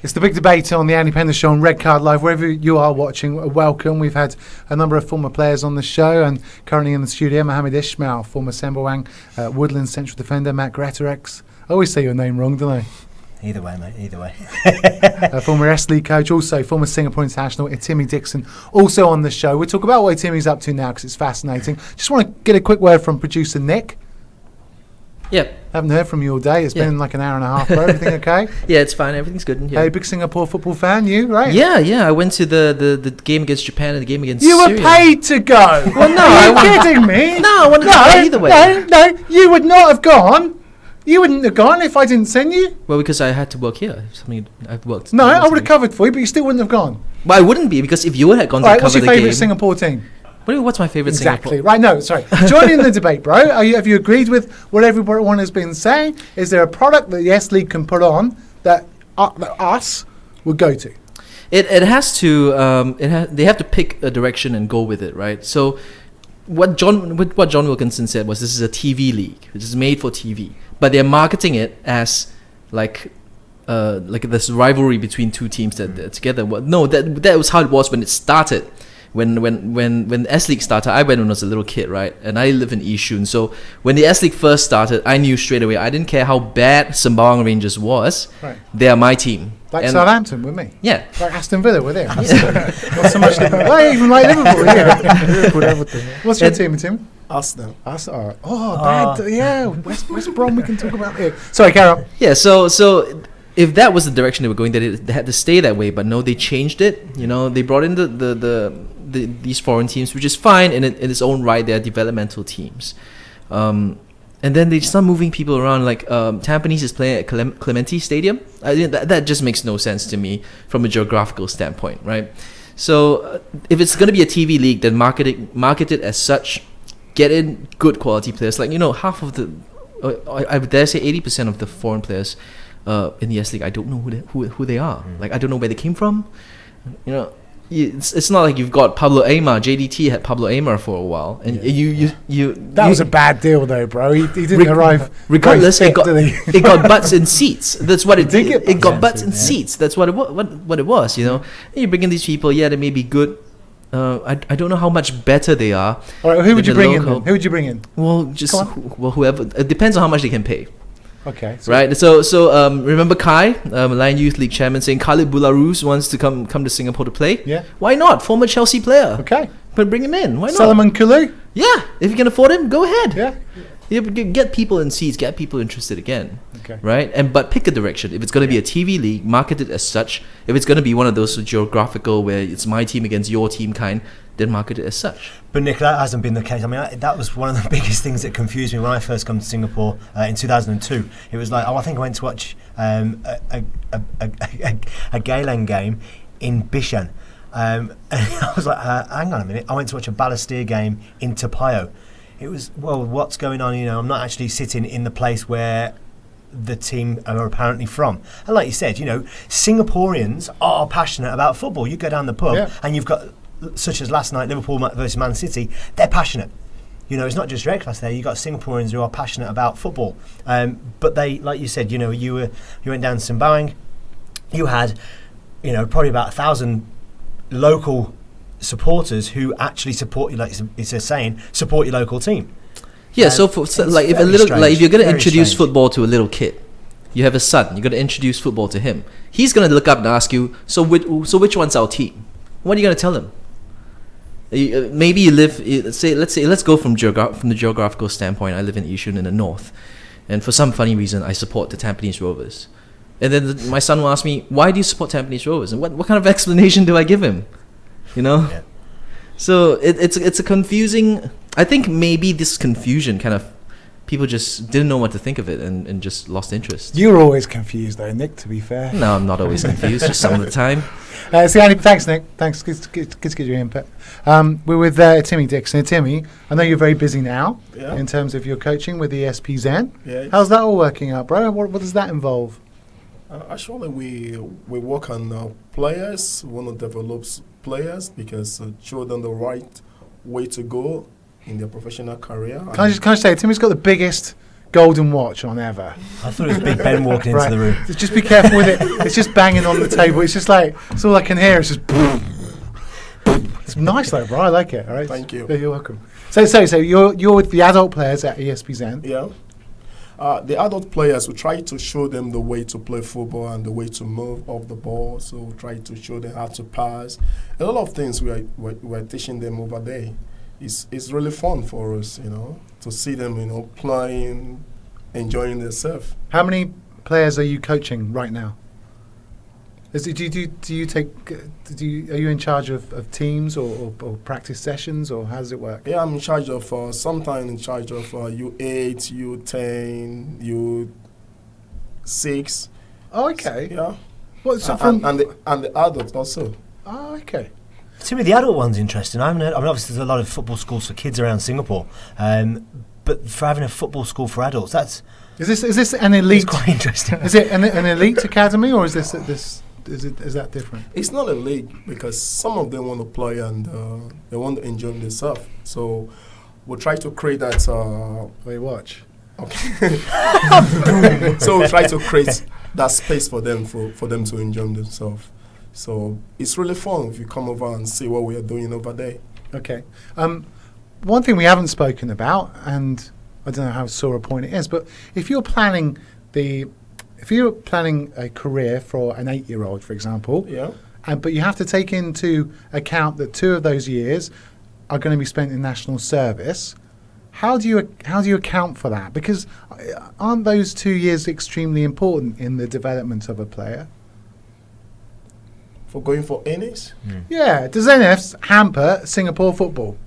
It's the big debate on the Andy Penders Show on Red Card Live. Wherever you are watching, welcome. We've had a number of former players on the show, and currently in the studio, Mohamed Ismail, former Sembawang, Woodlands central defender, Matt Greterex. I always say your name wrong, don't I? Either way, mate, either way. Former S League coach, also former Singapore international, Timmy Dixon, also on the show. We'll talk about what Timmy's up to now because it's fascinating. Just want to get a quick word from producer Nick. Yeah. Haven't heard from you all day. It's been like an hour and a half, bro. Everything okay? Yeah, it's fine. Everything's good. Yeah. Hey, big Singapore football fan, you, right? Yeah. I went to the game against Japan and the game against You Syria. were paid to go. Well, no. Are you kidding me? No, I wanted to go either way. No, you would not have gone. You wouldn't have gone if I didn't send you. Well, because I had to work here. Something I've worked. No, I would have covered for you, but you still wouldn't have gone. Well, I wouldn't be, because if you had gone to cover the game... What's your favourite Singapore team? What's my favourite Singapore? Exactly. Right, no, sorry. Join in the debate, bro. Have you agreed with what everyone has been saying? Is there a product that the S League can put on that us would go to? It has to... they have to pick a direction and go with it, right? So what John Wilkinson said was this is a TV league. This is made for TV. But they're marketing it as like this rivalry between two teams that are together. Well, no, that was how it was when it started. When S League started, I went when I was a little kid, right? And I live in Yishun. So when the S League first started, I knew straight away. I didn't care how bad Sembawang Rangers was. Right. They are my team. Like Southampton with me. Yeah. Like Aston Villa with him. Not so much Liverpool. Well, even like Liverpool. Yeah. What's your team, Tim? Arsenal. Bad. Yeah. West Brom. We can talk about here. Sorry, carry on. Yeah. So. If that was the direction they were going, they had to stay that way. But no, they changed it. They brought in the these foreign teams, which is fine in its own right. They're developmental teams. And then they start moving people around. Like Tampines is playing at Clementi Stadium. That just makes no sense to me from a geographical standpoint, right? So if it's going to be a TV league, then market it as such. Get in good quality players. Like, half of the, I would dare say 80% of the foreign players in the S League, I don't know who they are. Like, I don't know where they came from. It's not like you've got Pablo Aimar. JDT had Pablo Aimar for a while, and that was a bad deal though, bro. He didn't arrive. Regardless, it got butts in seats. That's what it did. It got butts in yeah. seats. That's what it was. And you bring in these people. Yeah, they may be good. I don't know how much better they are. All right, who would you bring in? Who would you bring in? Well, whoever. It depends on how much they can pay. Okay. Right. So remember Kai, Lion Youth League chairman, saying Khalid Boularus wants to come to Singapore to play. Yeah. Why not? Former Chelsea player. Okay. But bring him in. Why not? Solomon Kulu. Yeah. If you can afford him, go ahead. Yeah. Get people in seats. Get people interested again. Okay. Right. But pick a direction. If it's going to be a TV league, market it as such. If it's going to be one of those geographical where it's my team against your team kind, then market it as such. But Nick, that hasn't been the case. I mean, that was one of the biggest things that confused me when I first come to Singapore in 2002. It was like, I think I went to watch a Geylang game in Bishan. And I was like, hang on a minute. I went to watch a Balestier game in Topayo. It was, well, what's going on? I'm not actually sitting in the place where the team are apparently from. And like you said, Singaporeans are passionate about football. You go down the pub and you've got, such as last night, Liverpool versus Man City, they're passionate. It's not just red class there. You've got Singaporeans who are passionate about football. But they, like you said, you went down to Sembawang. You had, probably about 1,000 local supporters who actually support you. Like it's a saying, support your local team. Yeah. So if you're going to introduce football to a little kid, you have a son. You're going to introduce football to him. He's going to look up and ask you, so which one's our team? What are you going to tell him? Maybe you live. Let's go from the geographical standpoint. I live in Yishun in the north, and for some funny reason, I support the Tampines Rovers. And then my son will ask me, "Why do you support Tampines Rovers?" And what kind of explanation do I give him? Yeah. So it's a confusing. I think maybe this confusion kind of people just didn't know what to think of it and just lost interest. You were always confused though, Nick. To be fair. No, I'm not always confused. Just some of the time. Thanks, Nick. Thanks. Good to get your input. We're with Timmy Dixon. Timmy, I know you're very busy now in terms of your coaching with the SPZen. Yeah. How's that all working out, bro? What does that involve? Actually, we work on players. We want to develop players because show them the right way to go in their professional career. Can I just say, Timmy's got the biggest golden watch on ever. I thought it was Big Ben walking into the room. Just be careful with it. It's just banging on the table. It's just like, it's all I can hear. It's just boom. It's nice though, bro. I like it. All right. Thank you. Yeah, you're welcome. So you're with the adult players at ESPZen. Yeah. The adult players, we try to show them the way to play football and the way to move off the ball. So we try to show them how to pass. A lot of things we're teaching them over there. It's really fun for us, to see them, playing, enjoying themselves. How many players are you coaching right now? Are you in charge of teams or practice sessions, or how does it work? Yeah, I'm in charge of sometimes in charge of U8, U10, U6. Oh, okay. Yeah. What? So and the adults also. Oh, okay. Timmy, the adult one's interesting. I mean, obviously there's a lot of football schools for kids around Singapore, but for having a football school for adults, is this an elite? It's quite interesting. Is it an elite academy, or is this is that different? It's not a league because some of them want to play and they want to enjoy themselves. So we'll try to create that. Wait, watch. Okay. So we'll try to create that space for them for them to enjoy themselves. So it's really fun if you come over and see what we are doing over there. Okay. One thing we haven't spoken about, and I don't know how sore a point it is, but if you're planning a career for an 8-year-old, for example, but you have to take into account that 2 of those years are going to be spent in national service, how do you account for that? Because aren't those 2 years extremely important in the development of a player? for going for NS. Yeah. Does NS hamper Singapore football?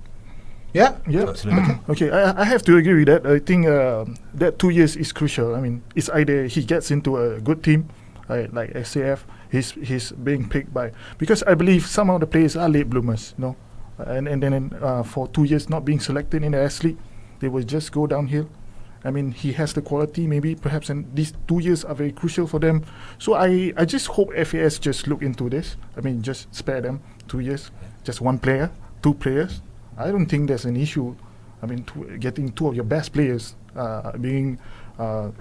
Yeah. Yeah, Absolutely. Okay, I have to agree with that. I think that 2 years is crucial. I mean, it's either he gets into a good team, like SAF, he's being picked by, because I believe some of the players are late bloomers, you know, and then for 2 years not being selected in the S League, they will just go downhill. I mean, he has the quality, maybe, perhaps, and these 2 years are very crucial for them. So I just hope FAS just look into this. I mean, just spare them 2 years, just one player, 2 players. I don't think there's an issue. I mean, getting 2 of your best players being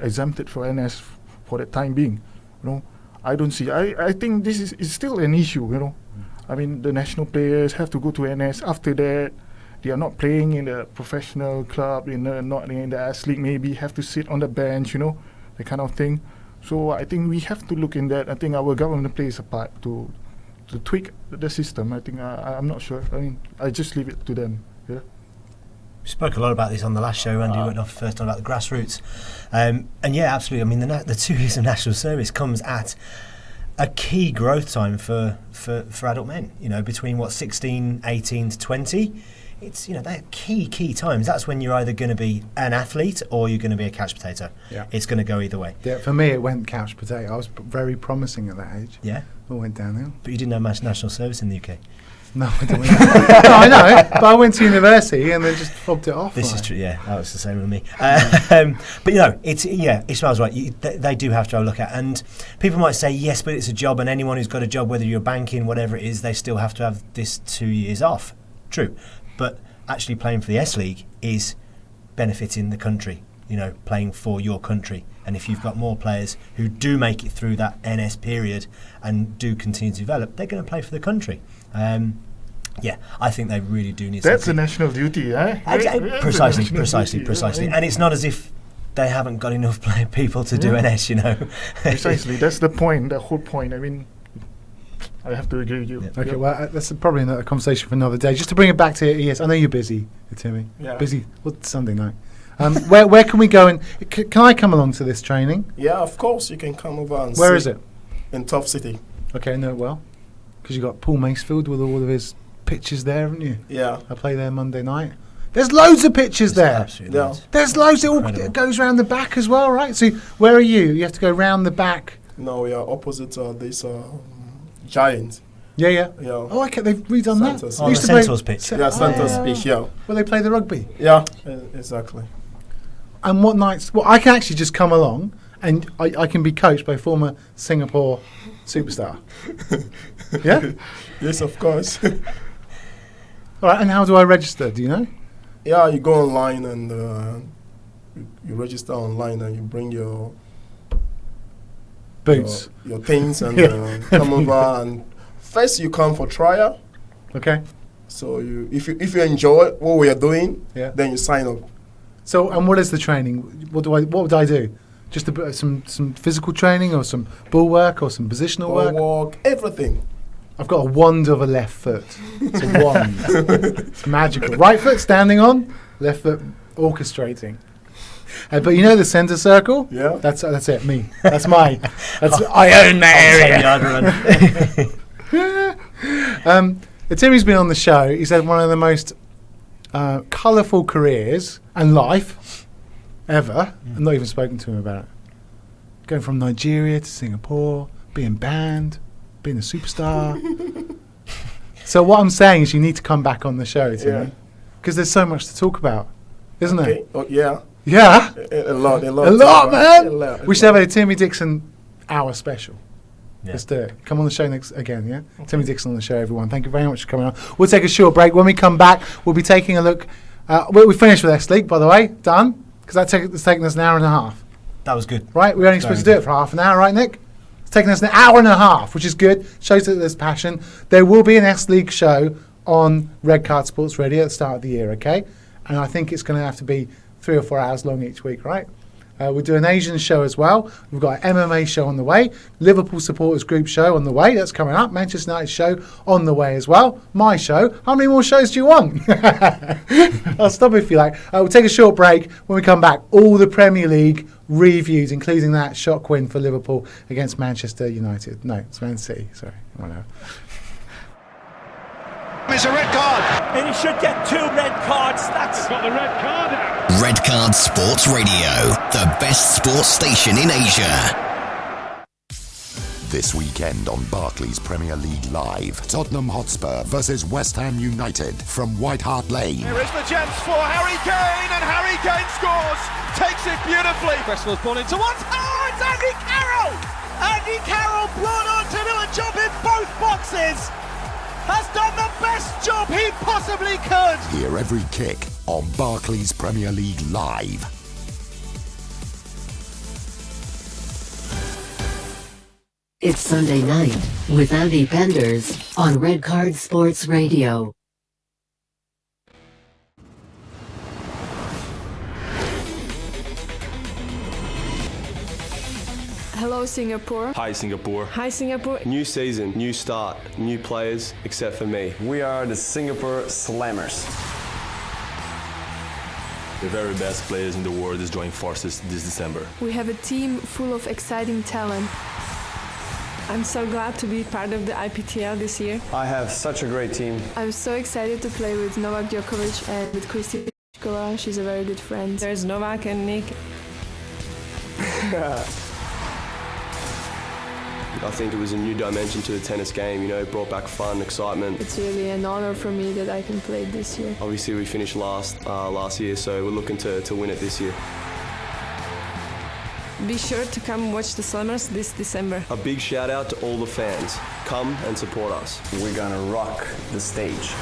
exempted for NS for the time being, you know, I don't see. I think this is still an issue, you know. I mean, the national players have to go to NS. After that, they are not playing in the professional club, not in the S League, maybe have to sit on the bench, you know, that kind of thing. So I think we have to look in that. I think our government plays a part to tweak the system. I think I'm not sure. I mean, I just leave it to them. Yeah. We spoke a lot about this on the last show. Andy went off first on about the grassroots, and yeah, absolutely. I mean, the 2 years of national service comes at a key growth time for adult men. You know, between 16, 18 to 20. It's, you know, they're key times. That's when you're either going to be an athlete or you're going to be a couch potato. Yeah. It's going to go either way. Yeah, for me, it went couch potato. I was very promising at that age. Yeah. All went downhill. But you didn't have much national service in the UK. No, I didn't. No, I know. But I went to university and then just fobbed it off. This is true. Yeah, that was the same with me. But you know, Ismail's right. They do have to have a look at. And people might say, yes, but it's a job, and anyone who's got a job, whether you're banking, whatever it is, they still have to have this 2 years off. True. But actually playing for the S League is benefiting the country, you know, playing for your country. And if you've got more players who do make it through that NS period and do continue to develop, they're going to play for the country. Yeah, I think they really do need That's something. a national duty, eh? Precisely. And it's not as if they haven't got enough people to do NS, you know. Precisely, that's the point, the whole point. I mean, I have to agree with you. Yeah. Okay, well, that's probably another conversation for another day. Just to bring it back to ES, I know you're busy, Timmy. Yeah. Busy. What's Sunday night? Where can we go and can I come along to this training? Yeah, of course you can come over and Where is it? In Top City. Okay, I know it well. Because you've got Paul Macefield with all of his pictures there, haven't you? Yeah. I play there Monday night. There's loads of pictures there. Absolutely. Yeah. There's loads. It goes round the back as well, right? So where are you? You have to go round the back. No, we are opposite this giant. Yeah. Oh, okay. They've redone Santos. that. Oh, the Centaurs pitch. Yeah, Santos pitch. Yeah. Where they play the rugby. Yeah, exactly. And what nights? Well, I can actually just come along, and I can be coached by former Singapore superstar. Yeah. Yes, of course. All right. And how do I register? Do you know? Yeah, you go online and you register online and you bring your boots, your things, and come over. And first, you come for trial. Okay. So if you enjoy what we are doing, then you sign up. So, and what is the training? What would I do? Just some physical training, or some ball work, or some positional work? Everything. I've got a wand of a left foot. It's a wand. It's magical. Right foot standing on, left foot orchestrating. But you know the centre circle? Yeah. That's it. Me. That's mine. I own that area. Timmy's been on the show. He's had one of the most colourful careers and life ever. I've not even spoken to him about it. Going from Nigeria to Singapore, being banned, being a superstar. So what I'm saying is you need to come back on the show, Timmy, because there's so much to talk about, isn't there? Oh, yeah. Yeah? A lot, man. We should have a Timmy Dixon hour special. Yeah. Let's do it. Come on the show again, yeah? Okay. Timmy Dixon on the show, everyone. Thank you very much for coming on. We'll take a short break. When we come back, we'll be taking a look. We finished with S League, by the way. Done. Because it's taken us an hour and a half. That was good. Right? We're only supposed to do it for half an hour, right, Nick? It's taken us an hour and a half, which is good. Shows that there's passion. There will be an S League show on Red Card Sports Radio at the start of the year, okay? And I think it's going to have to be 3 or 4 hours long each week, right? We'll do an Asian show as well. We've got an MMA show on the way. Liverpool supporters group show on the way. That's coming up. Manchester United show on the way as well. My show. How many more shows do you want? I'll stop if you like. We'll take a short break. When we come back, all the Premier League reviews, including that shock win for Liverpool against Manchester United. No, it's Man City. Sorry. Whatever. It's a red card. And he should get 2 red cards. That's got the red card out. Red Card Sports Radio, the best sports station in Asia. This weekend on Barclays Premier League Live, Tottenham Hotspur versus West Ham United from White Hart Lane. Here is the chance for Harry Kane, and Harry Kane scores. Takes it beautifully. Cresswell's ball into one. Oh, it's Andy Carroll. Andy Carroll brought on to do a job in both boxes. Has done the best job he possibly could. Hear every kick on Barclays Premier League Live. It's Sunday night with Andy Penders on Red Card Sports Radio. Hello, Singapore. Hi, Singapore. Hi, Singapore. New season, new start, new players, except for me. We are the Singapore Slammers. The very best players in the world is joining forces this December. We have a team full of exciting talent. I'm so glad to be part of the IPTL this year. I have such a great team. I'm so excited to play with Novak Djokovic and with Kristi Kola. She's a very good friend. There's Novak and Nick. I think it was a new dimension to the tennis game, it brought back fun, excitement. It's really an honor for me that I can play this year. Obviously we finished last year, so we're looking to win it this year. Be sure to come watch the Slammers this December. A big shout out to all the fans. Come and support us. We're gonna rock the stage.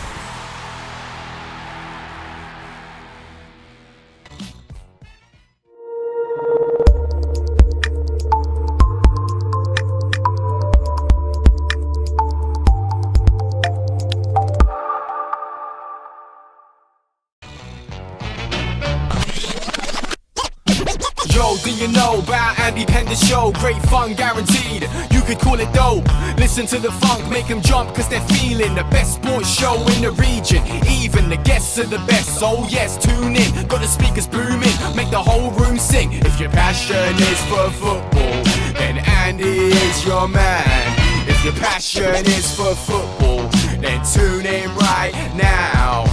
Do you know about Andy Penders show? Great fun guaranteed, you could call it dope. Listen to the funk, make them jump cause they're feeling the best sports show in the region. Even the guests are the best, so yes, tune in. Got the speakers booming, make the whole room sing. If your passion is for football, then Andy is your man. If your passion is for football, then tune in right now.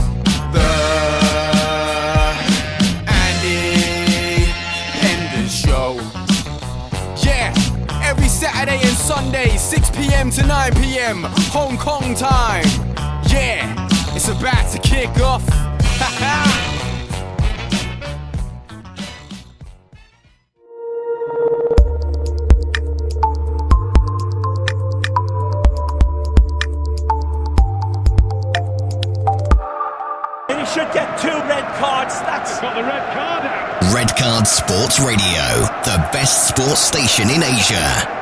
Every Saturday and Sunday, 6 p.m. to 9 p.m. Hong Kong time. Yeah, it's about to kick off. And he should get 2 red cards. That's got the red card out. Red Card Sports Radio, the best sports station in Asia.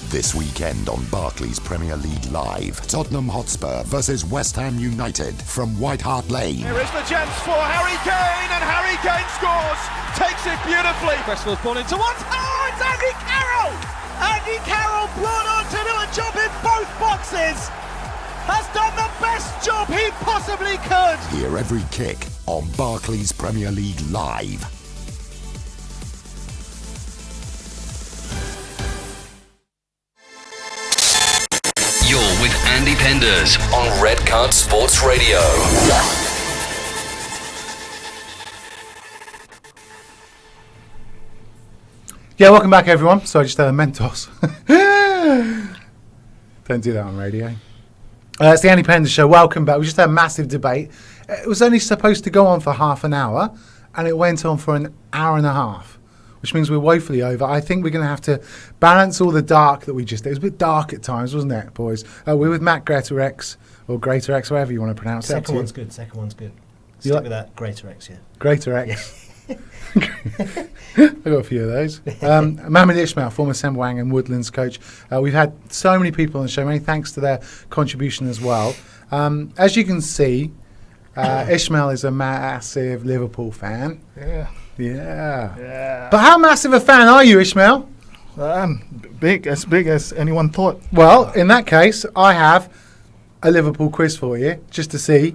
This weekend on Barclays Premier League Live, Tottenham Hotspur versus West Ham United from White Hart Lane. Here is the chance for Harry Kane, and Harry Kane scores. Takes it beautifully. Cresswell's ball into one. Oh, it's Andy Carroll. Andy Carroll brought on to do a job in both boxes. Has done the best job he possibly could. Hear every kick on Barclays Premier League Live. You're with Andy Penders on Red Card Sports Radio. Yeah, welcome back, everyone. So I just had a Mentos. Don't do that on radio. It's the Andy Penders Show. Welcome back. We just had a massive debate. It was only supposed to go on for half an hour, and it went on for an hour and a half, which means we're woefully over. I think we're going to have to balance all the dark that we just did. It was a bit dark at times, wasn't it, boys? We're with Matt Greater X, or Greater X, whatever you want to pronounce it. Second one's good. Stick with that. Greater X, yeah. Greater X. I've got a few of those. Mohamed Ismail, former Sembawang and Woodlands coach. We've had so many people on the show. Many thanks to their contribution as well. As you can see, Ismail is a massive Liverpool fan. Yeah. Yeah. But how massive a fan are you, Ishmael? Big as anyone thought. Well, in that case, I have a Liverpool quiz for you, just to see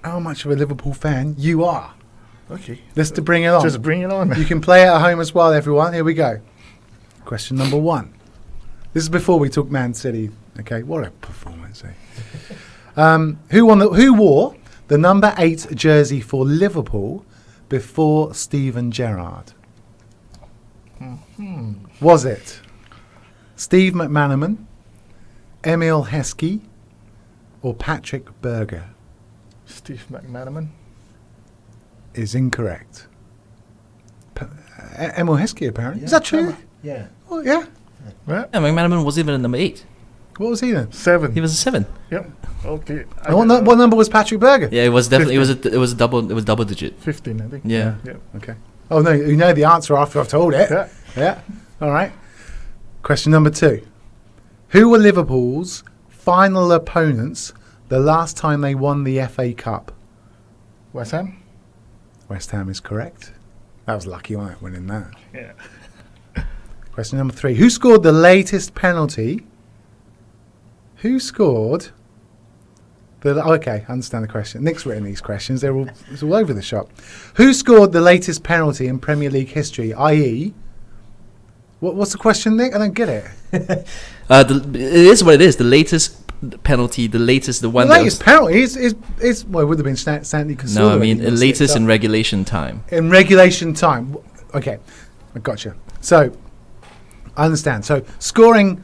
how much of a Liverpool fan you are. Okay. Let's to bring it on. Just bring it on. You can play it at home as well, everyone. Here we go. Question number 1. This is before we took Man City. Okay, what a performance, eh? Who wore the number 8 jersey for Liverpool before Steven Gerrard? Was it Steve McManaman, Emil Heskey, or Patrick Berger? Steve McManaman is incorrect. Emil Heskey, apparently. Is that true? Yeah. Oh, yeah. Yeah, McManaman was even a number 8. What was he then? 7. He was a 7. Yep. Okay. And what number was Patrick Berger? Yeah, it was definitely it was double digit. 15, I think. Yeah. Okay. Oh no, you know the answer after I've told it. Yeah. All right. Question number 2. Who were Liverpool's final opponents the last time they won the FA Cup? West Ham. West Ham is correct. That was lucky, wasn't it, winning that? Yeah. Question number 3. Who scored the latest penalty? Who scored okay, I understand the question. Nick's written these questions. It's all over the shop. Who scored the latest penalty in Premier League history, i.e. What's the question, Nick? I don't get it. It is what it is. The latest penalty, the one. The latest penalty is well, it would have been Sandy Cazorla. No, I mean latest in regulation time. In regulation time. Okay, I gotcha. So, I understand. So, scoring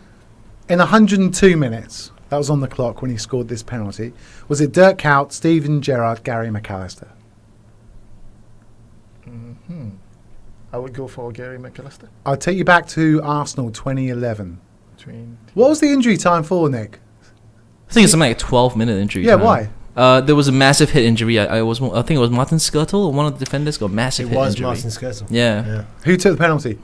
in 102 minutes, that was on the clock when he scored this penalty. Was it Dirk Kuyt, Steven Gerrard, Gary McAllister? I would go for Gary McAllister. I'll take you back to Arsenal 2011. What was the injury time for, Nick? I think it's something like a 12-minute injury Yeah, time. why? There was a massive hit injury. I think it was Martin Skirtle, one of the defenders, got massive hit injury. It was Martin Skirtle. Yeah. Who took the penalty?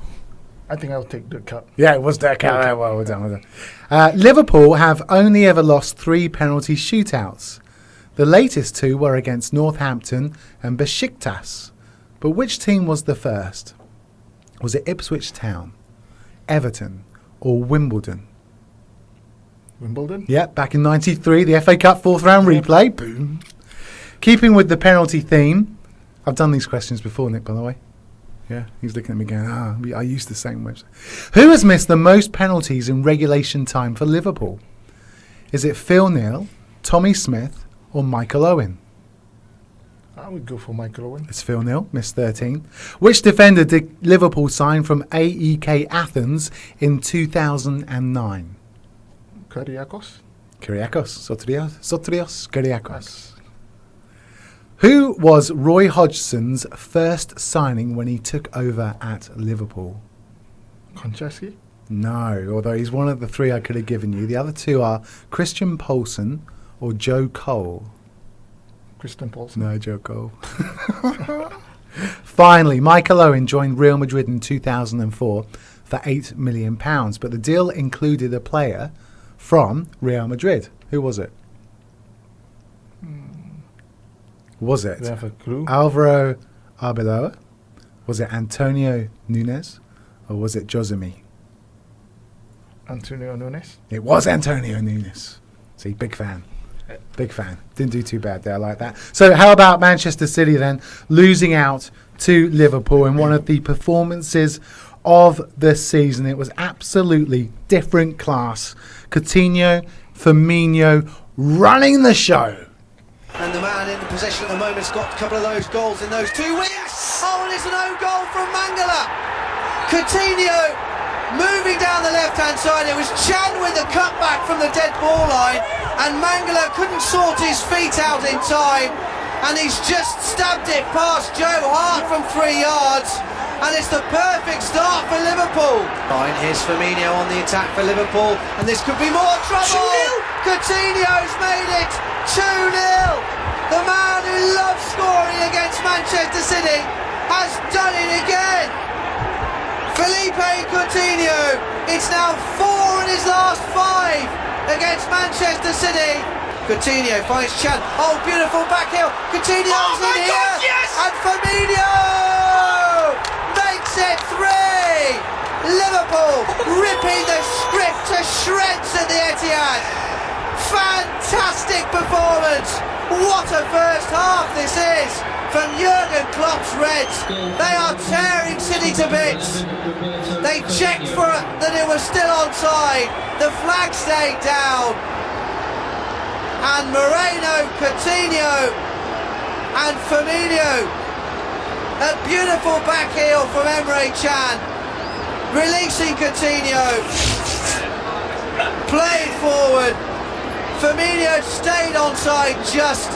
I think I'll take Dirk Kuyt. Yeah, it was Dirk Kuyt. Well done. Liverpool have only ever lost 3 penalty shootouts. The latest 2 were against Northampton and Besiktas. But which team was the first? Was it Ipswich Town, Everton, or Wimbledon? Wimbledon? Yeah, back in 93, the FA Cup 4th round replay. Boom. Keeping with the penalty theme, I've done these questions before, Nick, by the way. Yeah, he's looking at me going, I used the same website. Who has missed the most penalties in regulation time for Liverpool? Is it Phil Neal, Tommy Smith, or Michael Owen? I would go for Michael Owen. It's Phil Neal, missed 13. Which defender did Liverpool sign from AEK Athens in 2009? Kyriakos. Sotrios Kyriakos. Who was Roy Hodgson's first signing when he took over at Liverpool? Konchesky? No, although he's one of the 3 I could have given you. The other 2 are Christian Poulsen or Joe Cole. Christian Poulsen. No, Joe Cole. Finally, Michael Owen joined Real Madrid in 2004 for £8 million, but the deal included a player from Real Madrid. Who was it? Was it Do you have a clue? Alvaro Arbeloa? Was it Antonio Nunes? Or was it Josemi? Antonio Nunes. It was Antonio Nunes. See, big fan. Big fan. Didn't do too bad there, I like that. So how about Manchester City then, losing out to Liverpool in one of the performances of the season? It was absolutely different class. Coutinho, Firmino running the show. And the man in the possession at the moment's got a couple of those goals in those 2 wins. Yes! Oh, and it's an own goal from Mangala. Coutinho moving down the left-hand side. It was Chan with the cutback from the dead ball line, and Mangala couldn't sort his feet out in time, and he's just stabbed it past Joe Hart from 3 yards, and it's the perfect start for Liverpool. Fine, here's Firmino on the attack for Liverpool, and this could be more trouble. 2-0. Coutinho's made it 2-0. The man who loves scoring against Manchester City has done it again. Felipe Coutinho, it's now 4 in his last 5 against Manchester City. Coutinho finds Chan. Oh, beautiful back heel. Coutinho's in here. Yes! And Firmino! shreds at the Etihad. Fantastic performance. What a first half this is from Jurgen Klopp's Reds. They are tearing City to bits. They checked for it that it was still onside. The flag stayed down. And Moreno, Coutinho and Firmino. A beautiful back heel from Emre Can. Releasing Coutinho. Played forward. Firmino stayed onside just,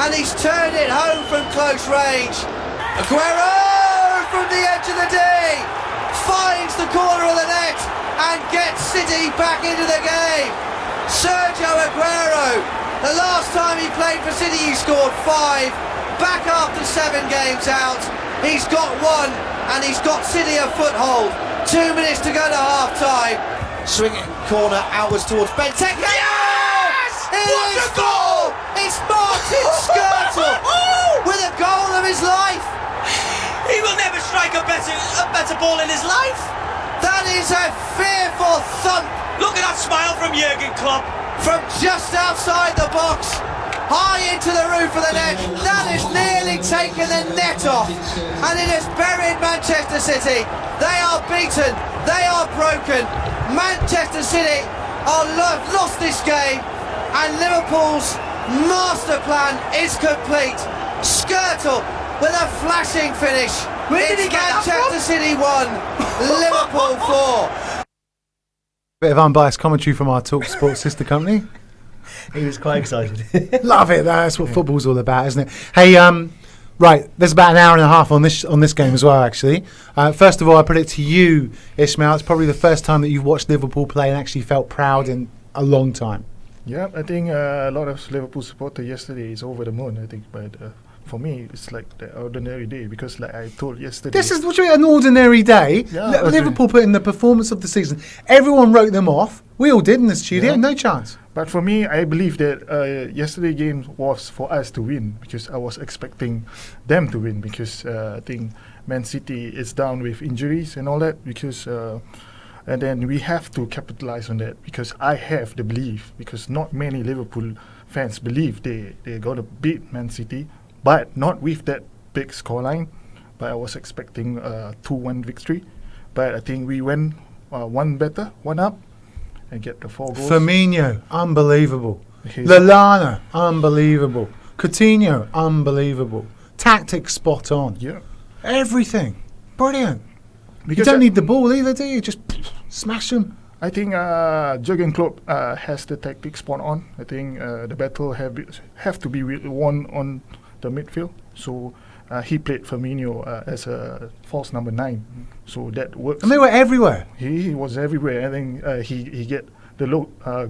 and he's turned it home from close range. Aguero from the edge of the D finds the corner of the net and gets City back into the game. Sergio Aguero, the last time he played for City he scored 5, back after 7 games out. He's got 1 and he's got City a foothold. 2 minutes to go to half time. Swinging corner outwards towards Benteke. Yes! What a goal! It's Martin Skrtel with a goal of his life. He will never strike a better ball in his life. That is a fearful thump. Look at that smile from Jurgen Klopp. From just outside the box, high into the roof of the net. That has nearly taken the net off, and it has buried Manchester City. They are beaten. They are broken. Manchester City are lost this game, and Liverpool's master plan is complete. Skrtel with a flashing finish. Where did he get Manchester City 1, Liverpool 4. Bit of unbiased commentary from our Talk Sports sister company. He was quite excited. Love it. That's what football's all about, isn't it? Hey, right, there's about an hour and a half on this game as well, actually. First of all, I put it to you, Ishmael. It's probably the first time that you've watched Liverpool play and actually felt proud in a long time. Yeah, I think a lot of Liverpool supporters yesterday is over the moon, I think. But for me, it's like the ordinary day because, like I told yesterday... This is what you mean, an ordinary day. Yeah, Liverpool put in the performance of the season. Everyone wrote them off. We all did in the studio. Yeah. No chance. But for me, I believe that yesterday's game was for us to win because I was expecting them to win because I think Man City is down with injuries and all that because and then we have to capitalize on that because I have the belief because not many Liverpool fans believe they're going to beat Man City, but not with that big scoreline. But I was expecting a 2-1 victory, but I think we went 1 better, 1 up. And get the 4 goals. Firmino, unbelievable. Lallana, unbelievable. Coutinho, unbelievable. Tactics spot on. Yeah. Everything. Brilliant. Because you don't need the ball either, do you? Just smash them. I think Jurgen Klopp has the tactics spot on. I think the battle have to be won on the midfield. So he played Firmino as a false number 9. So that works. And they were everywhere. He was everywhere. I think he get the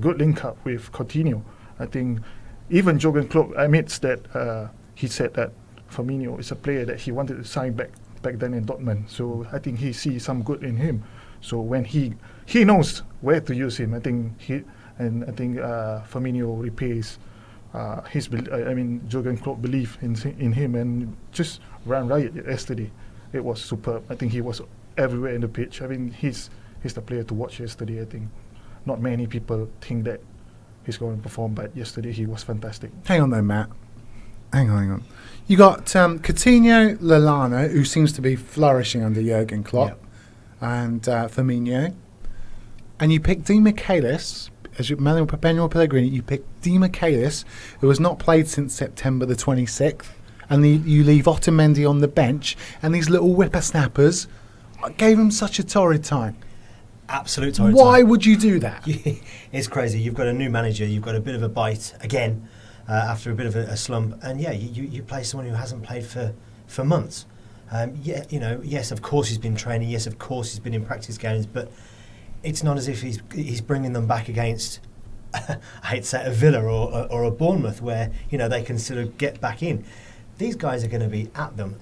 good link up with Coutinho. I think even Jurgen Klopp admits that he said that Firmino is a player that he wanted to sign back then in Dortmund. So I think he sees some good in him. So when he knows where to use him, I think Firmino repays Jurgen Klopp belief in him and just ran riot yesterday. It was superb. I think he was everywhere in the pitch. I mean, he's the player to watch yesterday. I think not many people think that he's going to perform, but yesterday he was fantastic. Hang on though, Matt. Hang on. You got Coutinho, Lallana, who seems to be flourishing under Jurgen Klopp, and Firmino, and you picked Di Michaelis as your Manuel Pellegrini. You picked Di Michaelis, who has not played since September the 26th, and you leave Otamendi on the bench, and these little whippersnappers gave him such a torrid time. Absolute torrid Why time. would you do that? It's crazy. You've got a new manager. You've got a bit of a bite again after a bit of a slump, and you play someone who hasn't played for months. Yes, of course he's been training. Yes, of course he's been in practice games, but it's not as if he's bringing them back against, I hate to say, a Villa or a Bournemouth where they can sort of get back in. these guys are going to be at them.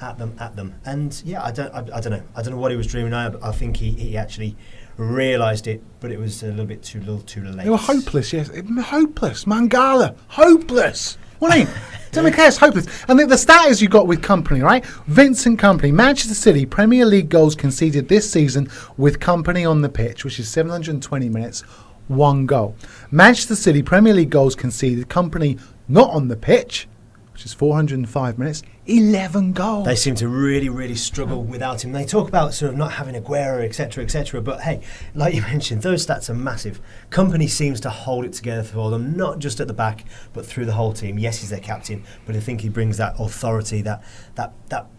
And yeah, I don't know what he was dreaming of. I think he actually realised it, but it was a little bit too late. They were hopeless, yes. Hopeless. Mangala. Hopeless. What do you mean? Don't care, it's hopeless. And the status you got with Kompany, right? Vincent Kompany, Manchester City, Premier League goals conceded this season with Kompany on the pitch, which is 720 minutes, 1 goal. Manchester City, Premier League goals conceded, Kompany not on the pitch, which is 405 minutes, 11 goals. They seem to really, really struggle without him. They talk about sort of not having Aguero, etc., but hey, like you mentioned, those stats are massive. Kompany seems to hold it together for them, not just at the back, but through the whole team. Yes, he's their captain, but I think he brings that authority, that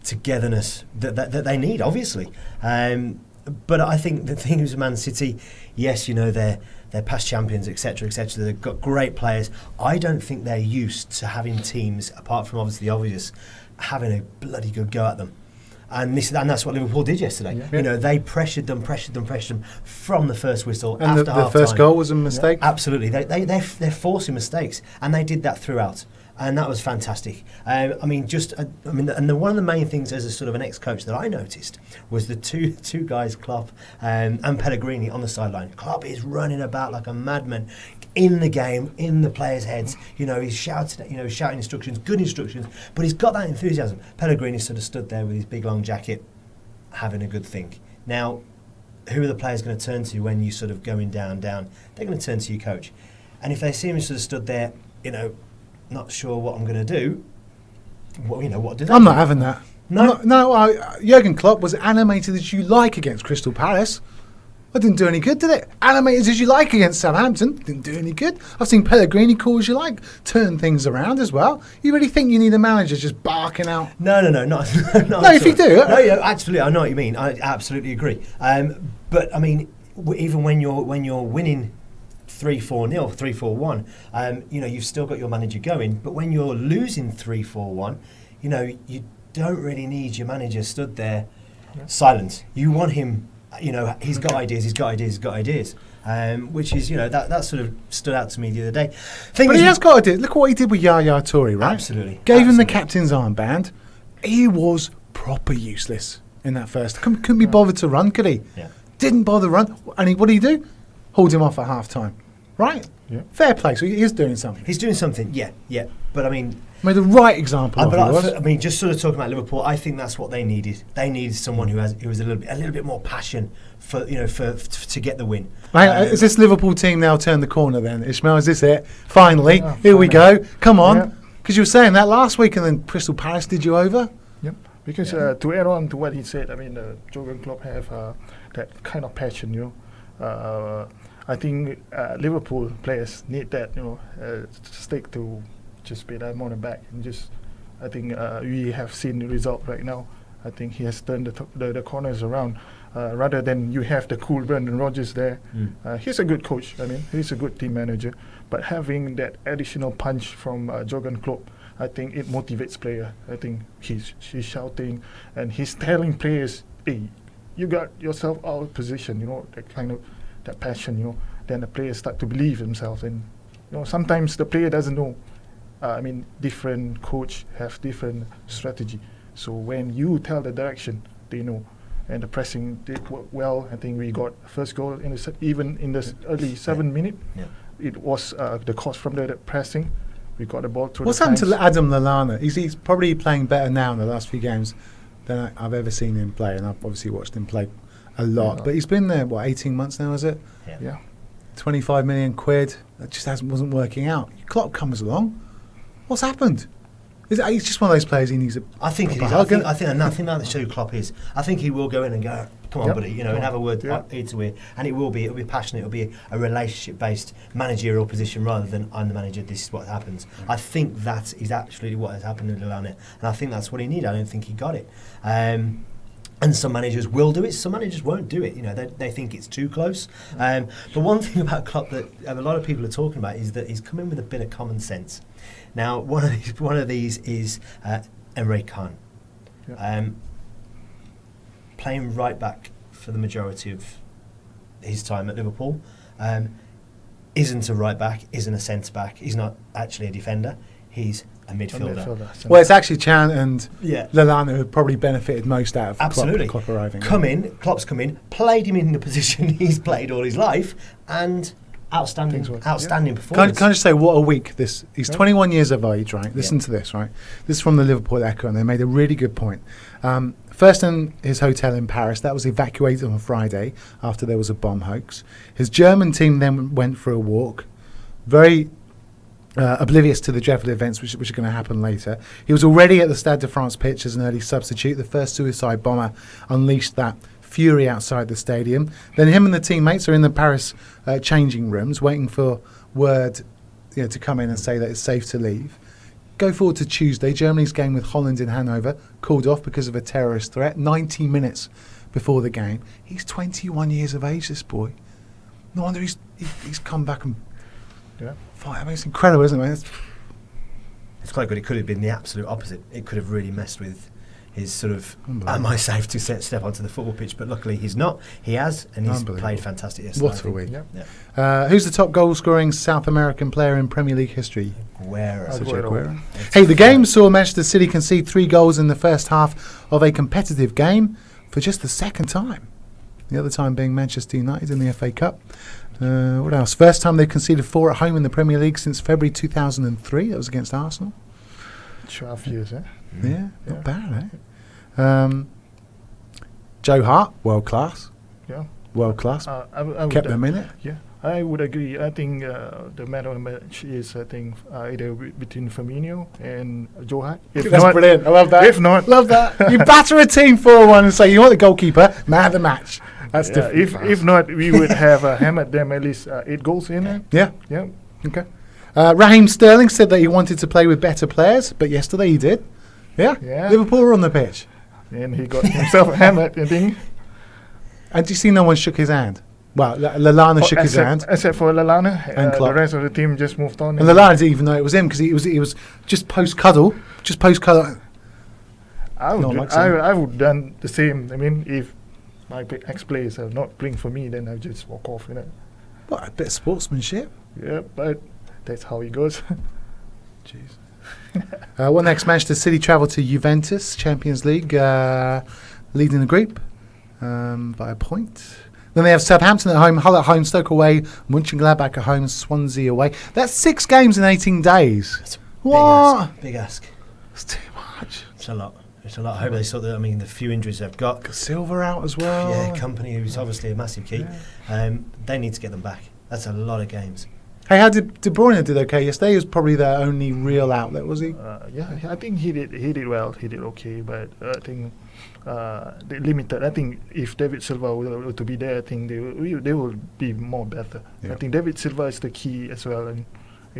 togetherness that they need, obviously. But I think the thing is with Man City, yes, you know, they're past champions, etc., they've got great players. I don't think they're used to having teams, apart from obviously the obvious, having a bloody good go at them. And that's what Liverpool did yesterday. Yeah. You know, they pressured them from the first whistle. And after the first goal was a mistake? Yeah, absolutely. They're forcing mistakes, and they did that throughout. And that was fantastic. And one of the main things as a sort of an ex-coach that I noticed was the two guys, Klopp and Pellegrini, on the sideline. Klopp is running about like a madman in the game, in the players' heads. You know, he's shouting instructions, good instructions, but he's got that enthusiasm. Pellegrini sort of stood there with his big long jacket, having a good think. Now, who are the players going to turn to when you sort of going down? They're going to turn to your coach. And if they see him sort of stood there, you know, not sure what I'm going to do, what do they I'm do? not having that. Jurgen Klopp was animated as you like against Crystal Palace. That didn't do any good, did it? Animated as you like against Southampton, didn't do any good. I've seen Pellegrini call as you like, turn things around as well. You really think you need a manager just barking out? No, not no, if you do. No, yeah, absolutely, I know what you mean. I absolutely agree. But I mean, even when you're winning 3-4-0, 3-4-1, you know, you've still got your manager going. But when you're losing 3-4-1, you know, you don't really need your manager stood there silent. You want him, you know, he's got ideas, which is, you know, that sort of stood out to me the other day. But he has got ideas. Look what he did with Yaya Toure, right? Absolutely. Gave him the captain's armband. He was proper useless in that first. Couldn't be bothered to run, could he? Yeah. Didn't bother run. And what did he do? Hold him off at half-time. Right? Yeah. Fair play. So he is doing something. He's doing something, yeah. But I mean, made the right example of it. I mean, just sort of talking about Liverpool, I think that's what they needed. They needed someone who was a little bit more passion for to get the win. Right, is this Liverpool team now turned the corner then, Ishmael? Is this it? Finally, here we go. Come on, because you were saying that last week, and then Crystal Palace did you over. Yep. Because to add on to what he said, I mean, Jurgen Klopp have that kind of passion, you know. I think Liverpool players need that, you know, stick to just be that on the back and just. I think we have seen the result right now. I think he has turned the corners around. Rather than you have the cool Brendan Rodgers there, he's a good coach. I mean, he's a good team manager. But having that additional punch from Jurgen Klopp, I think it motivates player. I think he's shouting and he's telling players, "Hey, you got yourself out of position." You know, that kind of that passion. You know, then the players start to believe themselves. And you know, sometimes the player doesn't know. I mean, different coach have different strategy. So when you tell the direction, they know. And the pressing did work well. I think we got first goal even in the early 7 minutes. Yeah. It was the cause from the pressing. We got the ball through. What's happened to Adam Lallana? He's probably playing better now in the last few games than I've ever seen him play, and I've obviously watched him play a lot. Yeah. But he's been there, 18 months now, is it? Yeah. 25 million quid. That just wasn't working out. Klopp comes along. What's happened? He's just one of those players. He needs a. I think it is. I think that's who Klopp is. I think he will go in and go, "Come on, buddy," and have a word ear to ear. And it'll be passionate. It'll be a relationship-based managerial position rather than I'm the manager. This is what happens. I think that is actually what has happened to Lallana, and I think that's what he needed. I don't think he got it. And some managers will do it. Some managers won't do it. You know, they think it's too close. But one thing about Klopp that a lot of people are talking about is that he's come in with a bit of common sense. Now, one of these is Emre Can, playing right back for the majority of his time at Liverpool. Isn't a right back, isn't a centre back. He's not actually a defender. He's a midfielder. Well, it's actually Chan and Yeah. Lallana who probably benefited most out of Absolutely. Klopp arriving. Klopp's come in, played him in the position he's played all his life, and outstanding performance. Can I just say what a week this? He's 21 years of age, right? Listen to this, right? This is from the Liverpool Echo, and they made a really good point. First in his hotel in Paris, that was evacuated on Friday after there was a bomb hoax. His German team then went for a walk, very oblivious to the dreadful events which are going to happen later. He was already at the Stade de France pitch as an early substitute. The first suicide bomber unleashed that fury outside the stadium. Then him and the teammates are in the Paris changing rooms waiting for word to come in and say that it's safe to leave. Go forward to Tuesday. Germany's game with Holland in Hanover called off because of a terrorist threat 90 minutes before the game. He's 21 years of age, this boy. No wonder he's come back and fight. I mean, it's incredible, isn't it? It's quite good. It could have been the absolute opposite. It could have really messed with his sort of, am I safe to step onto the football pitch? But luckily he's not. He has, and he's played fantastic yesterday. What a week. Who's the top goal-scoring South American player in Premier League history? Aguero. Hey, the game saw Manchester City concede 3 goals in the first half of a competitive game for just the second time. The other time being Manchester United in the FA Cup. What else? First time they've conceded 4 at home in the Premier League since February 2003. That was against Arsenal. 12 years, eh? Yeah, not bad, eh? Joe Hart, world class. Yeah. World class. I Kept them in it. Yeah, I would agree. I think the man of the match is, either between Firmino and Joe Hart. That's brilliant. I love that. If not, love that. You batter a team 4-1 and say, you want the goalkeeper, man of the match. That's different. If not, we would have hammered them at least 8 goals in there. Yeah. Yeah. Okay. Raheem Sterling said that he wanted to play with better players, but yesterday he did. Yeah. Liverpool were on the pitch. And he got himself hammered, I think. And do you see no one shook his hand? Well, Lallana shook his hand. Except for Lallana. And the rest of the team just moved on. And Lallana didn't even know it was him because he was just post-cuddle. I would done the same. I mean, if my ex-players are not playing for me, then I just walk off, What, a bit of sportsmanship? Yeah, but that's how it goes. Jeez. What next? Manchester City travel to Juventus, Champions League, leading the group by a point. Then they have Southampton at home, Hull at home, Stoke away, Mönchengladbach at home, Swansea away. That's 6 games in 18 days. That's what? Big ask. It's too much. It's a lot. I hope they sort of, the few injuries they've got. Silver out as well. Yeah, Company, who's obviously a massive key. They need to get them back. That's a lot of games. Hey, how did De Bruyne did okay yesterday? He was probably their only real outlet, was he? Yeah, I think he did well. He did okay, but I think they limited. I think if David Silva were to be there, I think they will be more better. Yeah. I think David Silva is the key as well in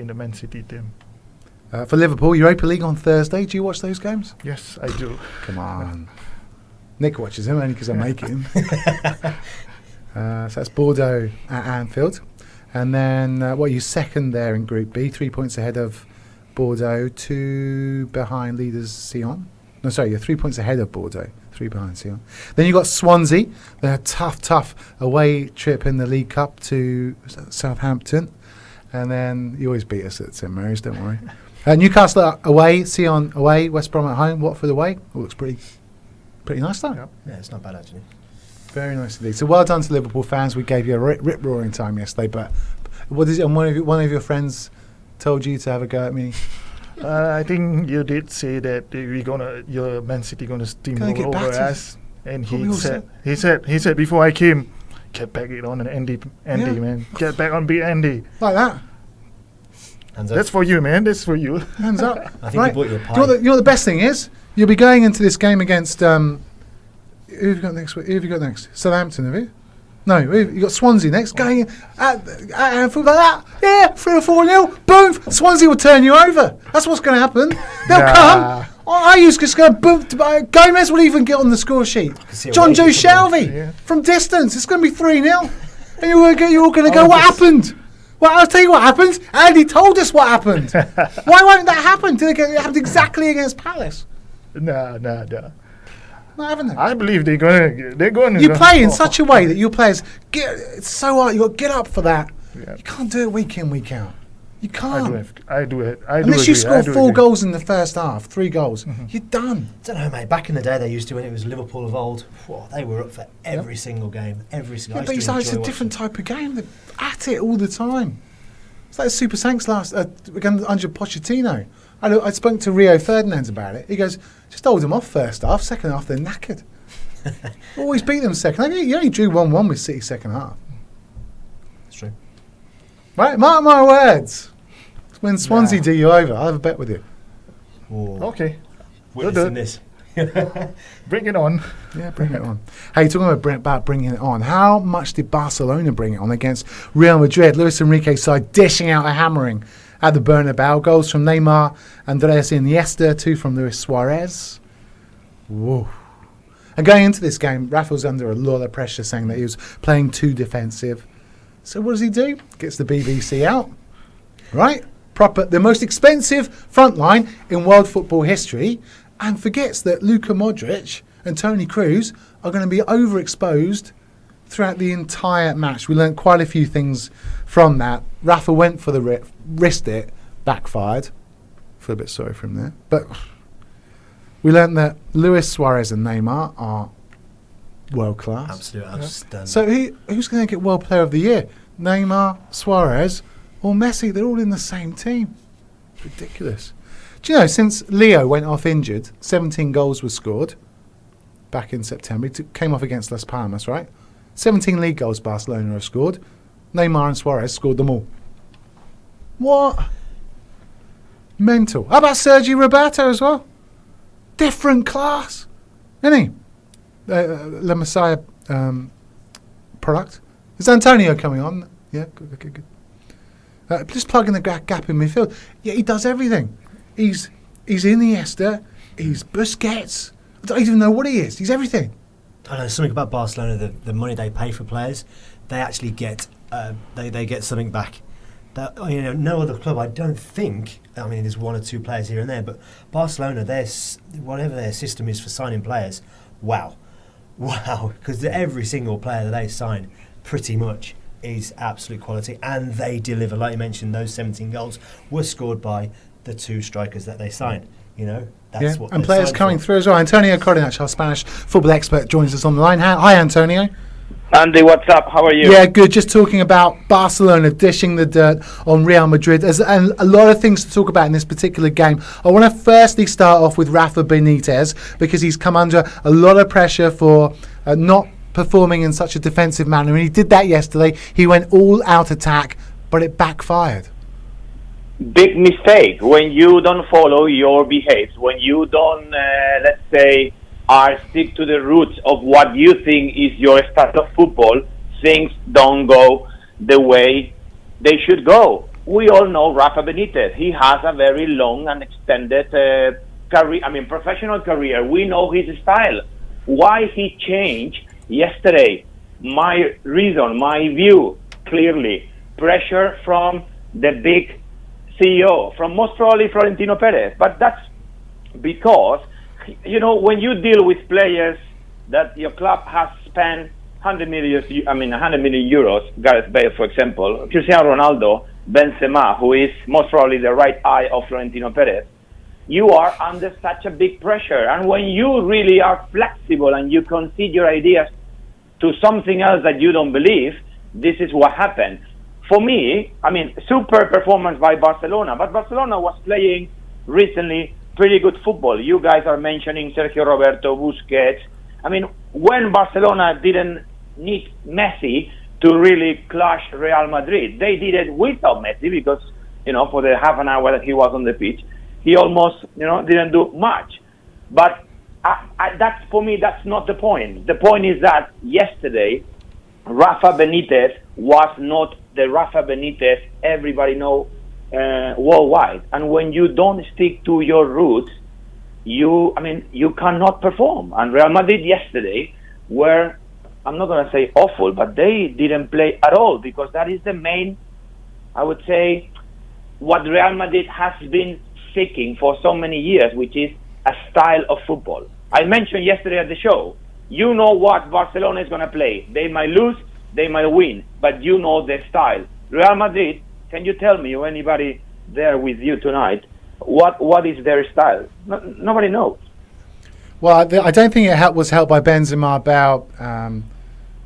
the Man City team. For Liverpool, Europa League on Thursday. Do you watch those games? Yes, I do. Come on. Nick watches him only because I make him. So that's Bordeaux at Anfield. And then, you second there in Group B, 3 points ahead of Bordeaux, 2 behind leaders Sion. No, sorry, you're 3 points ahead of Bordeaux, 3 behind Sion. Then you've got Swansea. They're a tough away trip in the League Cup to Southampton. And then you always beat us at St Mary's, don't worry. Newcastle away, Sion away, West Brom at home, Watford away. All looks pretty nice, though. Yeah, it's not bad, actually. Very nice indeed. So well done to Liverpool fans. We gave you a rip-roaring time yesterday, but what is it? And one of your friends told you to have a go at me. I think you did say that your Man City gonna steamroll over us, and he said before I came, get back it on Andy, man, get back on beat Andy like that. Hands That's up. for you, man. That's for you. Hands up. I think he bought you a pie. You know what the best thing is? You'll be going into this game against. Who have you got next? Southampton, have you? No, you got Swansea next. Going at Anfield like that. Yeah, 3 or 4-0. Boom! Swansea will turn you over. That's what's going to happen. They'll come. Just going to boom. Gomez will even get on the score sheet. John Joe Shelby from distance. It's going to be 3-0. And you're all going to go, what happened? Well, I'll tell you what happened. Andy told us what happened. Why won't that happen? It happened exactly against Palace. No. Not having that. I believe they're going. You play in such a way that your players it's so hard. You got to get up for that. Yeah. You can't do it week in, week out. You can't. I do Unless you score 4 goals in the first half, 3 goals, you're done. I don't know, mate. Back in the day, they used to, when it was Liverpool of old, they were up for every single game. Every single. Yeah, but it's a different type of game. They're at it all the time. It's like Super Saints under Pochettino. I spoke to Rio Ferdinand about it. He goes, just hold them off first half, second half they're knackered. Always beat them second half. You only drew 1-1 with City second half. That's true. Right, mark my words. When Swansea do you over, I'll have a bet with you. Ooh. Okay. Witnessing this. Bring it on. Yeah, bring it on. Hey, talking about bringing it on, how much did Barcelona bring it on against Real Madrid? Luis Enrique's side dishing out a hammering at the Bernabeu. Goals from Neymar, Andres Iniesta, 2 from Luis Suarez. Whoa. And going into this game, Rafa was under a lot of pressure, saying that he was playing too defensive. So what does he do? Gets the BBC out, right? The most expensive front line in world football history, and forgets that Luka Modric and Toni Kroos are going to be overexposed throughout the entire match. We learned quite a few things from that. Rafa went for the risked it, backfired. Feel a bit sorry for him there. But we learned that Luis Suarez and Neymar are world class. Absolutely outstanding. So who's going to get World Player of the Year? Neymar, Suarez, or Messi? They're all in the same team. Ridiculous. Do you know, since Leo went off injured, 17 goals were scored back in September. He came off against Las Palmas, right? 17 league goals Barcelona have scored. Neymar and Suarez scored them all. What? Mental. How about Sergi Roberto as well? Different class, isn't he? La Masia product. Is Antonio coming on? Yeah, good. Just plugging the gap in midfield. Yeah, he does everything. He's Iniesta. He's Busquets. I don't even know what he is. He's everything. I know something about Barcelona. The money they pay for players, they actually get they get something back. That, no other club, I don't think. I mean, there's 1 or 2 players here and there, but Barcelona, whatever their system is for signing players, wow, because every single player that they sign, pretty much, is absolute quality, and they deliver. Like you mentioned, those 17 goals were scored by the 2 strikers that they signed. That's what. And players coming through as well. Antonio Coronach, our Spanish football expert, joins us on the line. Hi, Antonio. Andy, what's up? How are you? Yeah, good. Just talking about Barcelona dishing the dirt on Real Madrid. And a lot of things to talk about in this particular game. I want to firstly start off with Rafa Benitez, because he's come under a lot of pressure for not performing in such a defensive manner. And he did that yesterday. He went all out attack, but it backfired. Big mistake when you don't follow your behaves, when you don't, let's say, stick to the roots of what you think is your style of football. Things don't go the way they should go. We all know Rafa Benitez. He has a very long and extended career, professional career. We know his style. Why he changed yesterday? My reason, my view, clearly, pressure from the big CEO, from most probably Florentino Perez. But that's because, when you deal with players that your club has spent 100 million euros, Gareth Bale, for example, Cristiano Ronaldo, Benzema, who is most probably the right eye of Florentino Perez, you are under such a big pressure. And when you really are flexible and you concede your ideas to something else that you don't believe, this is what happened. For me, super performance by Barcelona, but Barcelona was playing recently pretty good football. You guys are mentioning Sergio Roberto, Busquets. When Barcelona didn't need Messi to really clash Real Madrid, they did it without Messi because, for the half an hour that he was on the pitch, he almost, didn't do much. But that's, for me, that's not the point. The point is that yesterday, Rafa Benitez was not the Rafa Benitez everybody know worldwide. And when you don't stick to your roots, you cannot perform. And Real Madrid yesterday were, I'm not going to say awful, but they didn't play at all, because that is the main, I would say, what Real Madrid has been seeking for so many years, which is a style of football. I mentioned yesterday at the show, you know what Barcelona is going to play. They might lose, they might win, but you know their style. Real Madrid Can you tell me, or anybody there with you tonight, what is their style? Nobody knows. Well, I don't think it was helped by Benzema about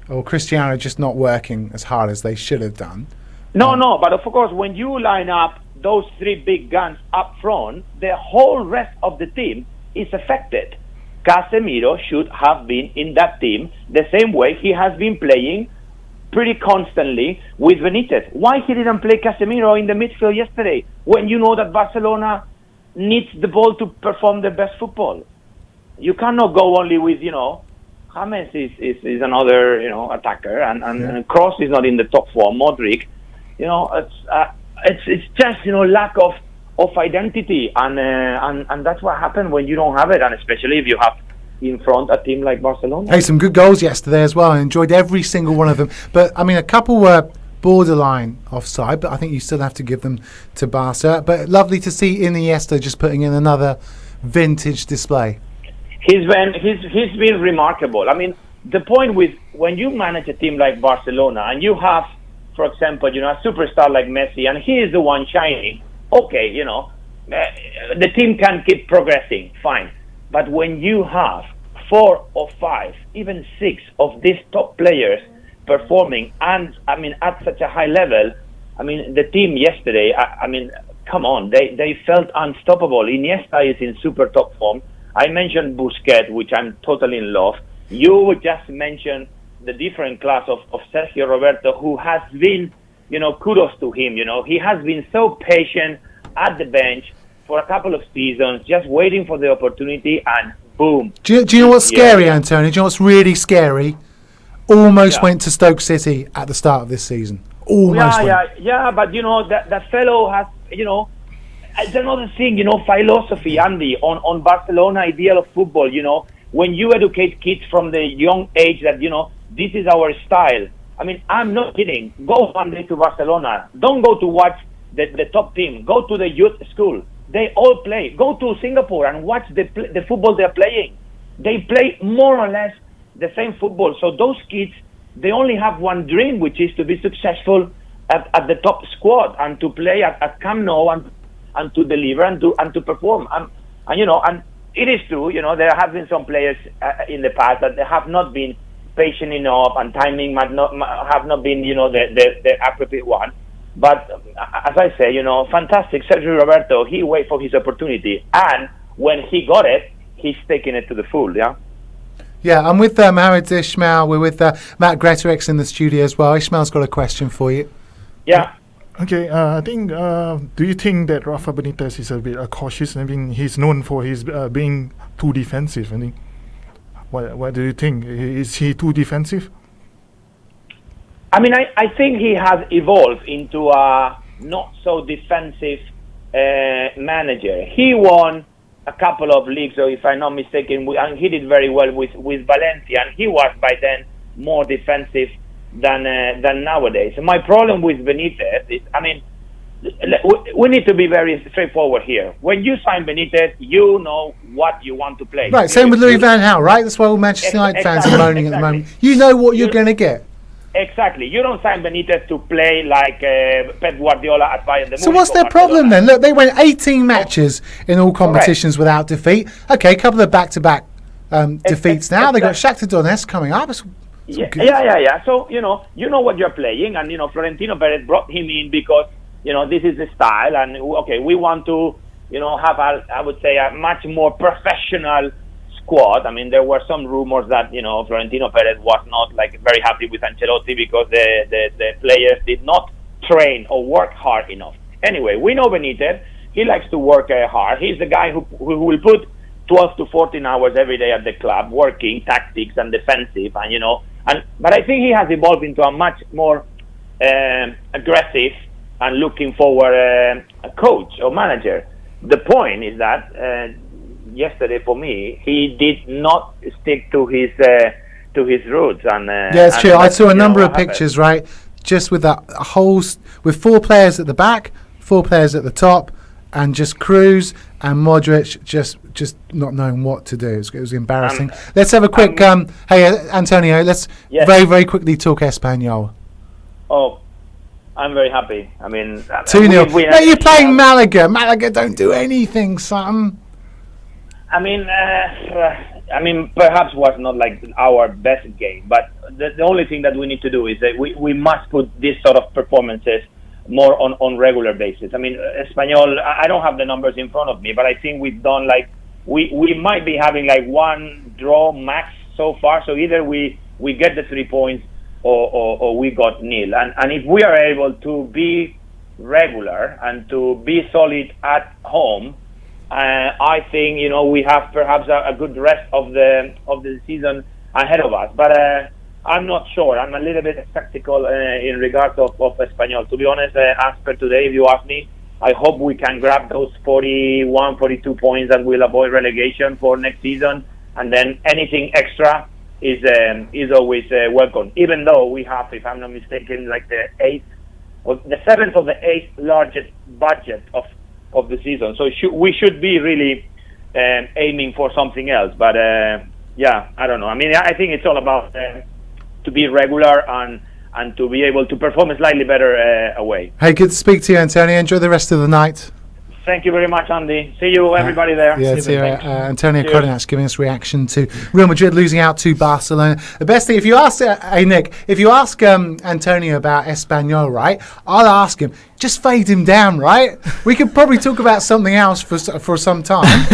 or Cristiano just not working as hard as they should have done. No, but of course, when you line up those three big guns up front, the whole rest of the team is affected. Casemiro should have been in that team the same way he has been playing pretty constantly with Benitez. Why he didn't play Casemiro in the midfield yesterday when you know that Barcelona needs the ball to perform their best football? You cannot go only with, James is another, attacker, and Kroos is not in the top form. Modric, it's just, lack of identity, and that's what happened when you don't have it, and especially if you have in front a team like Barcelona. Hey, some good goals yesterday as well. I enjoyed every single one of them. But, I mean, a couple were borderline offside, but I think you still have to give them to Barca. But lovely to see Iniesta just putting in another vintage display. He's been remarkable. I mean, the point with when you manage a team like Barcelona and you have, for example, a superstar like Messi, and he is the one shining, okay, the team can keep progressing, fine. But when you have 4 or 5, even 6 of these top players performing, and at such a high level, the team yesterday, come on, they felt unstoppable. Iniesta is in super top form. I mentioned Busquets, which I'm totally in love. You just mentioned the different class of Sergio Roberto, who has been, kudos to him. He has been so patient at the bench for a couple of seasons, just waiting for the opportunity, and boom. Do you know what's scary, Antonio? Do you know what's really scary? Almost went to Stoke City at the start of this season. Almost went. Yeah, but that fellow has, it's another thing, philosophy, Andy, on Barcelona ideal of football, when you educate kids from the young age that, this is our style. I'm not kidding. Go one day to Barcelona. Don't go to watch the top team. Go to the youth school. They all play. Go to Singapore and watch the football they're playing. They play more or less the same football. So those kids, they only have one dream, which is to be successful at the top squad and to play at Camp Nou and to deliver and to perform. And it is true, there have been some players in the past that they have not been patient enough, and timing have not been, the appropriate one. But as I say, fantastic. Sergio Roberto, he waited for his opportunity, and when he got it, he's taking it to the full. Yeah, I'm with Mohamed Ismail. We're with Matt Gretorix in the studio as well. Ismail's got a question for you. Yeah. Okay, I think, do you think that Rafa Benitez is a bit cautious? He's known for his being too defensive. What do you think? Is he too defensive? I think he has evolved into a not so defensive manager. He won a couple of leagues, or if I'm not mistaken, and he did very well with Valencia, and he was by then more defensive than nowadays. My problem with Benitez is, we need to be very straightforward here. When you sign Benitez, you know what you want to play. Right, same with Louis van Gaal, right? That's why all Manchester United fans are moaning at the moment. You know what you're going to get. Exactly. You don't sign Benitez to play like Pep Guardiola at Bayern Munich. So what's their problem then? Look, they went 18 matches in all competitions without defeat. Okay, a couple of back-to-back defeats now. They got Shakhtar Donetsk coming up. Yeah. So, you know what you're playing, and, Florentino Perez brought him in because, this is the style, and, okay, we want to, have, I would say, a much more professional squad. There were some rumors that, Florentino Perez was not, very happy with Ancelotti because the players did not train or work hard enough. Anyway, we know Benitez. He likes to work hard. He's the guy who will put 12 to 14 hours every day at the club, working tactics and defensive, but I think he has evolved into a much more aggressive and looking forward a coach or manager. The point is that yesterday, for me, he did not stick to his roots. And yeah, it's true. I saw a number of pictures, right? Just with that with 4 players at the back, 4 players at the top, and just Kroos and Modric just not knowing what to do. It was embarrassing. Let's have a quick. Hey, Antonio, let's very, very quickly talk Espanol. Oh, I'm very happy. I mean, 2-0. No, you're playing Malaga. Malaga don't do anything, son. I mean, perhaps was not like our best game, but the only thing that we need to do is that we must put this sort of performances more on regular basis. I mean, Espanol, I don't have the numbers in front of me, but I think we've done like, we might be having like one draw max so far. So either we get the 3 points or we got nil. And if we are able to be regular and to be solid at home, I think, we have perhaps a good rest of the season ahead of us. But I'm not sure. I'm a little bit skeptical in regards of Espanol. To be honest, as per today, if you ask me, I hope we can grab those 41, 42 points and we'll avoid relegation for next season. And then anything extra is always welcome. Even though we have, if I'm not mistaken, like the 7th or the 8th largest budget of the season. So we should be really aiming for something else. But I don't know. I mean, I think it's all about to be regular and to be able to perform slightly better away. Hey, good to speak to you, Antonio. Enjoy the rest of the night. Thank you very much, Andy. See you, everybody there. Yeah, it's here. Antonio Cordinac giving us reaction to Real Madrid losing out to Barcelona. The best thing, if you ask, Nick, if you ask Antonio about Espanol, right, I'll ask him, just fade him down, right? We could probably talk about something else for some time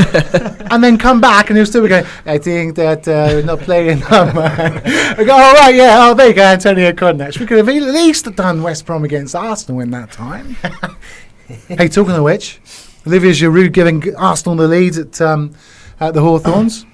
and then come back and he'll still be going, I think that we're not playing that, man. I go, all right, yeah, there you go, Antonio Cordinac. We could have at least done West Brom against Arsenal in that time. Hey, talking of which, Olivier Giroud giving Arsenal the lead at the Hawthorns.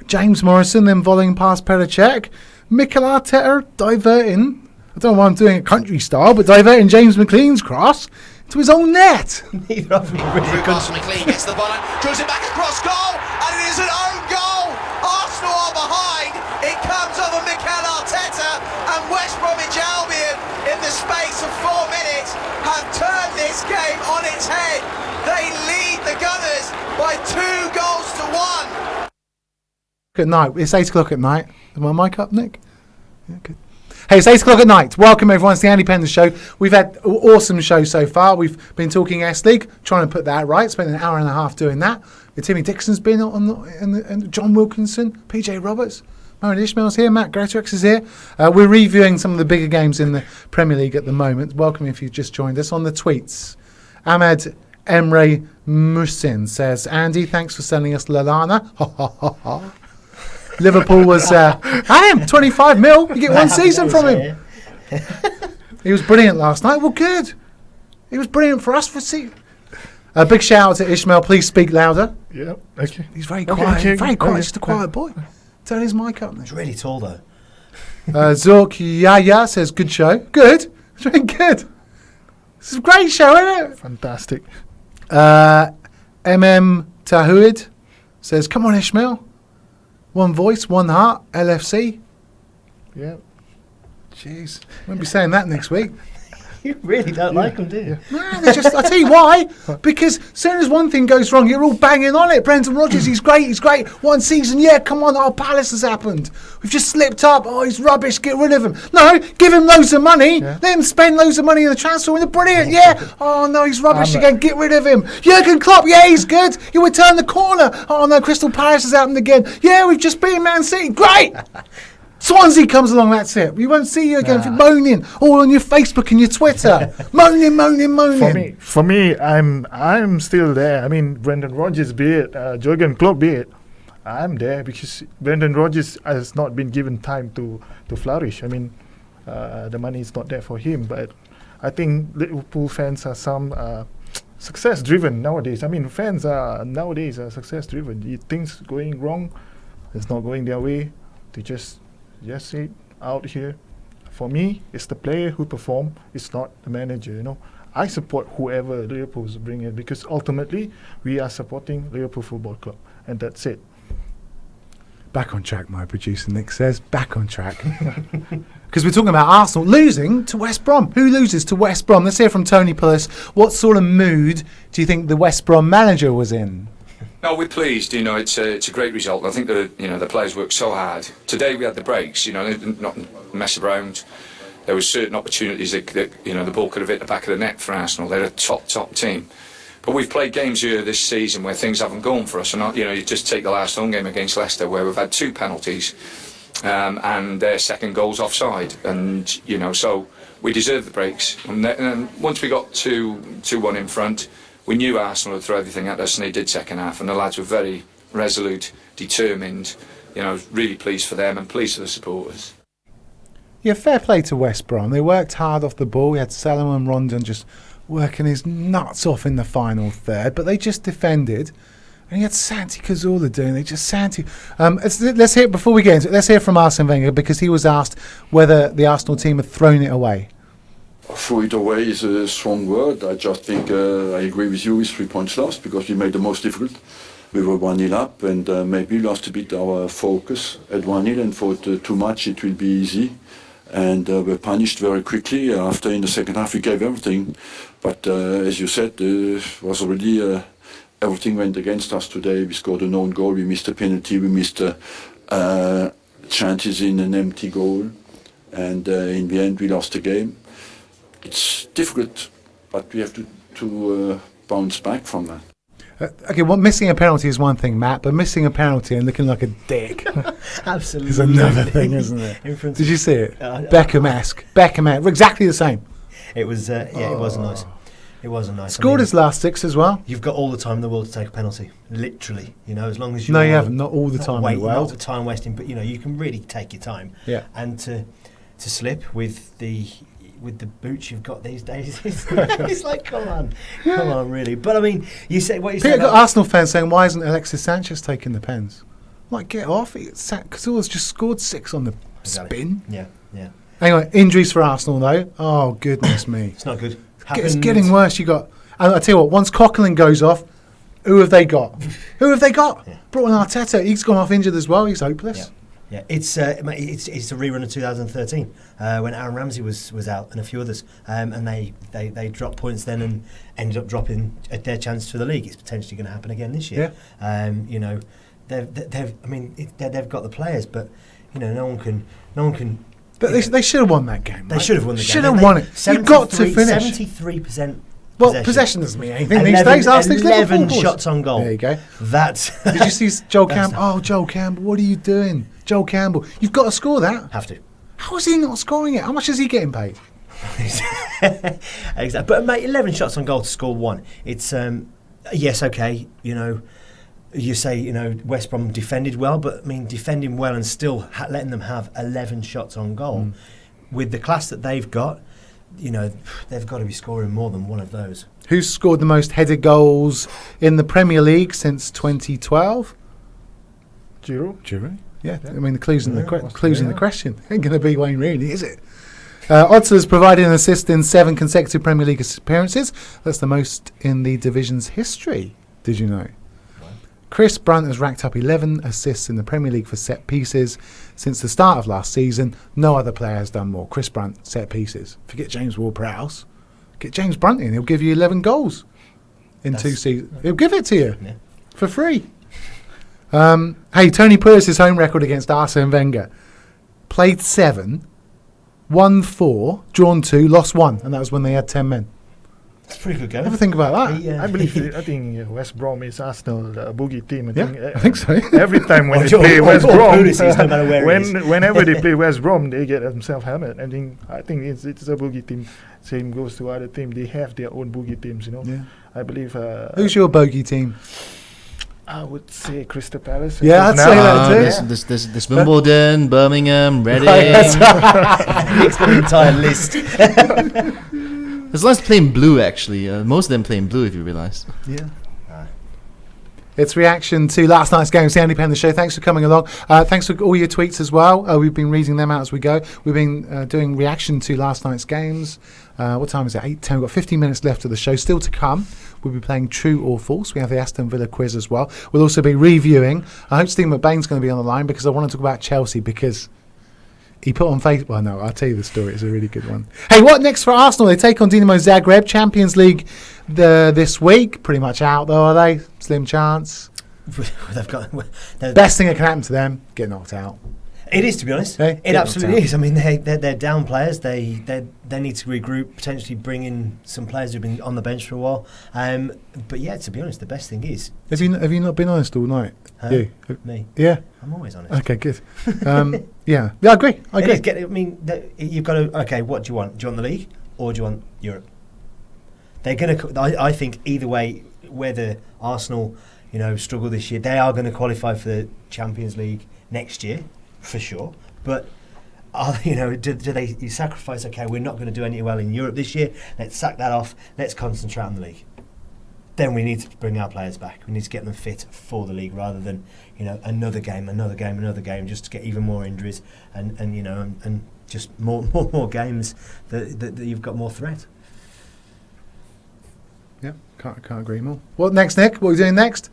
James Morrison then volleying past Pericek. Mikel Arteta diverting, I don't know why I'm doing it country style, but diverting James McLean's cross to his own net. Neither of them really good. McLean gets the ball and draws it back across goal, and it is an own goal. Arsenal are behind. It comes over Mikel Arteta, and West Bromwich Albion, in the space of 4 minutes, have turned this game on its head. They lead the Gunners by 2 goals to 1. Good night. It's 8 o'clock at night. Is my mic up, Nick? Yeah, good. Hey, it's 8 o'clock at night. Welcome, everyone. It's the Andy Penders Show. We've had an awesome show so far. We've been talking S-League, trying to put that right. Spent an hour and a half doing that. Timmy Dixon's been and John Wilkinson, PJ Roberts. Mohamed Ismail's here, Matt Greatorex is here. We're reviewing some of the bigger games in the Premier League at the moment. Welcome if you've just joined us on the tweets. Ahmed Emre Musin says, Andy, thanks for sending us Lallana. Liverpool was, 25 mil. You get one season from him. He was brilliant last night. Well, good. He was brilliant for us for season. A big shout out to Ishmael. Please speak louder. Yeah, okay. He's very quiet. Okay. Very quiet. Just a quiet boy. Turn his mic up. He's really tall, though. Zork Yaya says, good show. Good. It's really good. It's a great show, isn't it? Fantastic. MM Tahuid says, come on, Ishmael. One voice, one heart, LFC. Yeah. Jeez. Won't be saying that next week. You really don't like them, do you? No, they just, I tell you why. Because as soon as one thing goes wrong, you're all banging on it. Brendan Rodgers, he's great. One season, yeah, come on, our Palace has happened. We've just slipped up. Oh, he's rubbish, get rid of him. No, give him loads of money. Yeah. Let him spend loads of money in the transfer window. Brilliant, yeah. Oh, no, he's rubbish again. Get rid of him. Jurgen Klopp, yeah, he's good. You would turn the corner. Oh, no, Crystal Palace has happened again. Yeah, we've just beaten Man City. Great. Swansea comes along, that's it. We won't see you again for moaning all on your Facebook and your Twitter. moaning. For me, I'm still there. I mean, Brendan Rodgers be it, Jurgen Klopp be it, I'm there because Brendan Rodgers has not been given time to flourish. I mean, the money is not there for him. But I think Liverpool fans are some success driven nowadays. I mean, fans are nowadays success driven. Things going wrong, it's not going their way. They just say out here, for me, it's the player who perform. It's not the manager. You know, I support whoever Liverpool's bring in because ultimately we are supporting Liverpool Football Club, and that's it. Back on track, my producer Nick says. Back on track. Because we're talking about Arsenal losing to West Brom. Who loses to West Brom? Let's hear from Tony Pulis. What sort of mood do you think the West Brom manager was in? No, we're pleased. You know, it's a great result. I think the players worked so hard. Today we had the breaks. You know, not mess around. there were certain opportunities that the ball could have hit the back of the net for Arsenal. They're a top team. But we've played games here this season where things haven't gone for us. And you just take the last home game against Leicester, where we've had 2 penalties, and their second goal's offside. And so we deserve the breaks. And then once we got 2-1 in front, we knew Arsenal would throw everything at us, and they did second half. And the lads were very resolute, determined. I was really pleased for them and pleased for the supporters. Yeah, fair play to West Brom. They worked hard off the ball. We had Salomon Rondon just working his nuts off in the final third, but they just defended. And you had Santi Cazorla doing it. Let's hear, before we get into it, let's hear from Arsene Wenger, because he was asked whether the Arsenal team had thrown it away. Throw it away is a strong word. I just think I agree with you with 3 points lost, because we made the most difficult. We were 1-0 up, and maybe lost a bit our focus at 1-0 and thought too much it will be easy. And were punished very quickly. After, in the second half, we gave everything. But as you said, was already everything went against us today. We scored an own goal, we missed a penalty, we missed chances in an empty goal. And in the end, we lost the game. It's difficult, but we have to bounce back from that. Okay, well, missing a penalty is one thing, Matt, but missing a penalty and looking like a dick absolutely is another thing, isn't it? Did you see it? Beckham-esque. Exactly the same. It was, it was nice. It was a nice. Scored his last 6 as well. You've got all the time in the world to take a penalty, literally. As long as you. No, you haven't. Not all the time in the world. Not the time wasting, but you can really take your time. Yeah. And to slip with the boots you've got these days, it's like, come on, really. But I mean, you say what you said. Got Arsenal fans saying, "Why isn't Alexis Sanchez taking the pens?" Like, get off! Cazorla's just scored 6 on the spin. Yeah. Anyway, injuries for Arsenal though. Oh goodness me! It's not good. It's getting worse. I tell you what. Once Coquelin goes off, who have they got? Yeah. Brought in Arteta. He's gone off injured as well. He's hopeless. Yeah, it's a rerun of 2013 when Aaron Ramsey was out and a few others, and they dropped points then and ended up dropping their chance for the league. It's potentially going to happen again this year. Yeah. They've got the players, but no one can. But they should have won that game. They should have won the game. Should have won it. You've got to finish. 73%. Well, possession doesn't mean anything these days. 11 shots on goal. There you go. That's. Did you see Joel Campbell? Oh, Joel Campbell, what are you doing? Joel Campbell, you've got to score that. Have to. How is he not scoring it? How much is he getting paid? Exactly. But mate, 11 shots on goal to score 1. It's yes, okay. You say West Brom defended well, but I mean defending well and still letting them have 11 shots on goal with the class that they've got. They've got to be scoring more than one of those. Who's scored the most headed goals in the Premier League since 2012? Giroud. Yeah, I mean the clues in the question. Ain't going to be Wayne Rooney, is it? Odsler's provided an assist in 7 consecutive Premier League appearances. That's the most in the division's history. Did you know? Chris Brunt has racked up 11 assists in the Premier League for set pieces since the start of last season. No other player has done more. Chris Brunt, set pieces. Forget James Ward-Prowse. Get James Brunt in. He'll give you 11 goals in 2 seasons. He'll give it to you for free. Hey, Tony Pulis' home record against Arsene Wenger. Played 7, won 4, drawn 2, lost 1. And that was when they had 10 men. That's a pretty good game. Have a think about that. I think West Brom is Arsenal boogie team. I think so. Every time when they play West Brom, whenever they play West Brom, they get themselves hammered. I think it's a boogie team. Same goes to other teams. They have their own boogie teams. Yeah. I believe. Who's your bogey team? I would say Crystal Palace. Yeah, I'd say that too. There's Wimbledon, Birmingham, Reading. It's got an entire list. There's lots playing blue, actually. Most of them playing blue, if you realise. Yeah. It's reaction to last night's game. It's the Andy Penders Show. Thanks for coming along. Thanks for all your tweets as well. We've been reading them out as we go. We've been doing reaction to last night's games. What time is it? 8:10. We've got 15 minutes left of the show. Still to come. We'll be playing True or False. We have the Aston Villa quiz as well. We'll also be reviewing. I hope Steve McBain's going to be on the line because I want to talk about Chelsea because he put on Facebook. Well, no, I'll tell you the story. It's a really good one. Hey, what next for Arsenal? They take on Dinamo Zagreb. Champions League this week. Pretty much out, though, are they? Slim chance. They've got best thing that can happen to them, get knocked out. It is, to be honest. Hey, it absolutely is. I mean, they're down players. They need to regroup, potentially bring in some players who've been on the bench for a while. But yeah, to be honest, the best thing is. Have you not been honest all night? You? Me? Yeah. I'm always honest. Okay, good. Yeah, I agree. You've got to. Okay, what do you want? Do you want the league or do you want Europe? They're going to. I think either way, whether Arsenal, struggle this year, they are going to qualify for the Champions League next year, for sure. But do they sacrifice? Okay, we're not going to do any well in Europe this year. Let's sack that off. Let's concentrate on the league. Then we need to bring our players back. We need to get them fit for the league rather than another game, just to get even more injuries and just more games that you've got more threat. Yeah, can't agree more. What next, Nick? What are we doing next?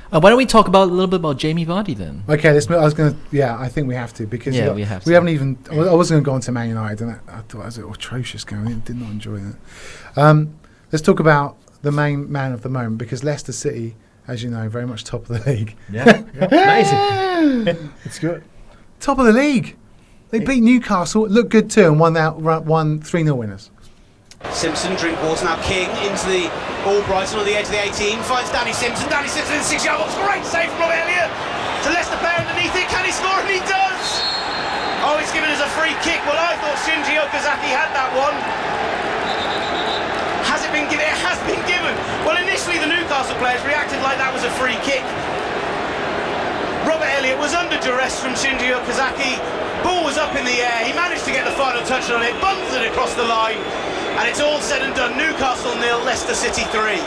Why don't we talk a little bit about Jamie Vardy then? Okay, I think we have to because we have to. We haven't even. I wasn't going to go on to Man United, and I thought it was an atrocious game. I did not enjoy that. Let's talk about the main man of the moment because Leicester City, as you know, very much top of the league. Yeah. Amazing. It's good. Top of the league. They beat Newcastle, looked good too, and won 3-0 winners. Simpson, Drinkwater, now King into the ball. Brighton on the edge of the 18, finds Danny Simpson in the 6-yard box. Great save from Rob Elliott. To Leicester player underneath it. Can he score? And he does. Oh, it's given as a free kick. Well, I thought Shinji Okazaki had that one. Has it been given? It has been given. Well, initially the Newcastle players reacted like that was a free kick. Robert Elliott was under duress from Shinji Okazaki. Ball was up in the air. He managed to get the final touch on it, bums it across the line, and it's all said and done. Newcastle 0, Leicester City 3.